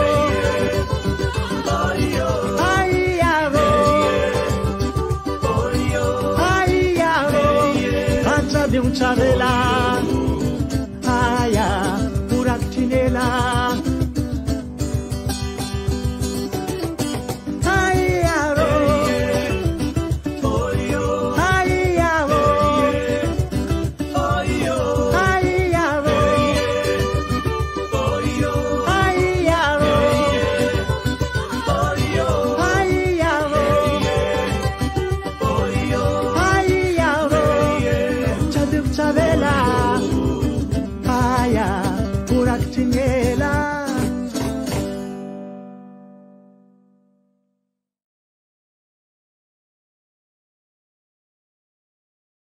oh yo, ay yaro, oh yo, ay yaro. De un chavela, aya, pura chinela.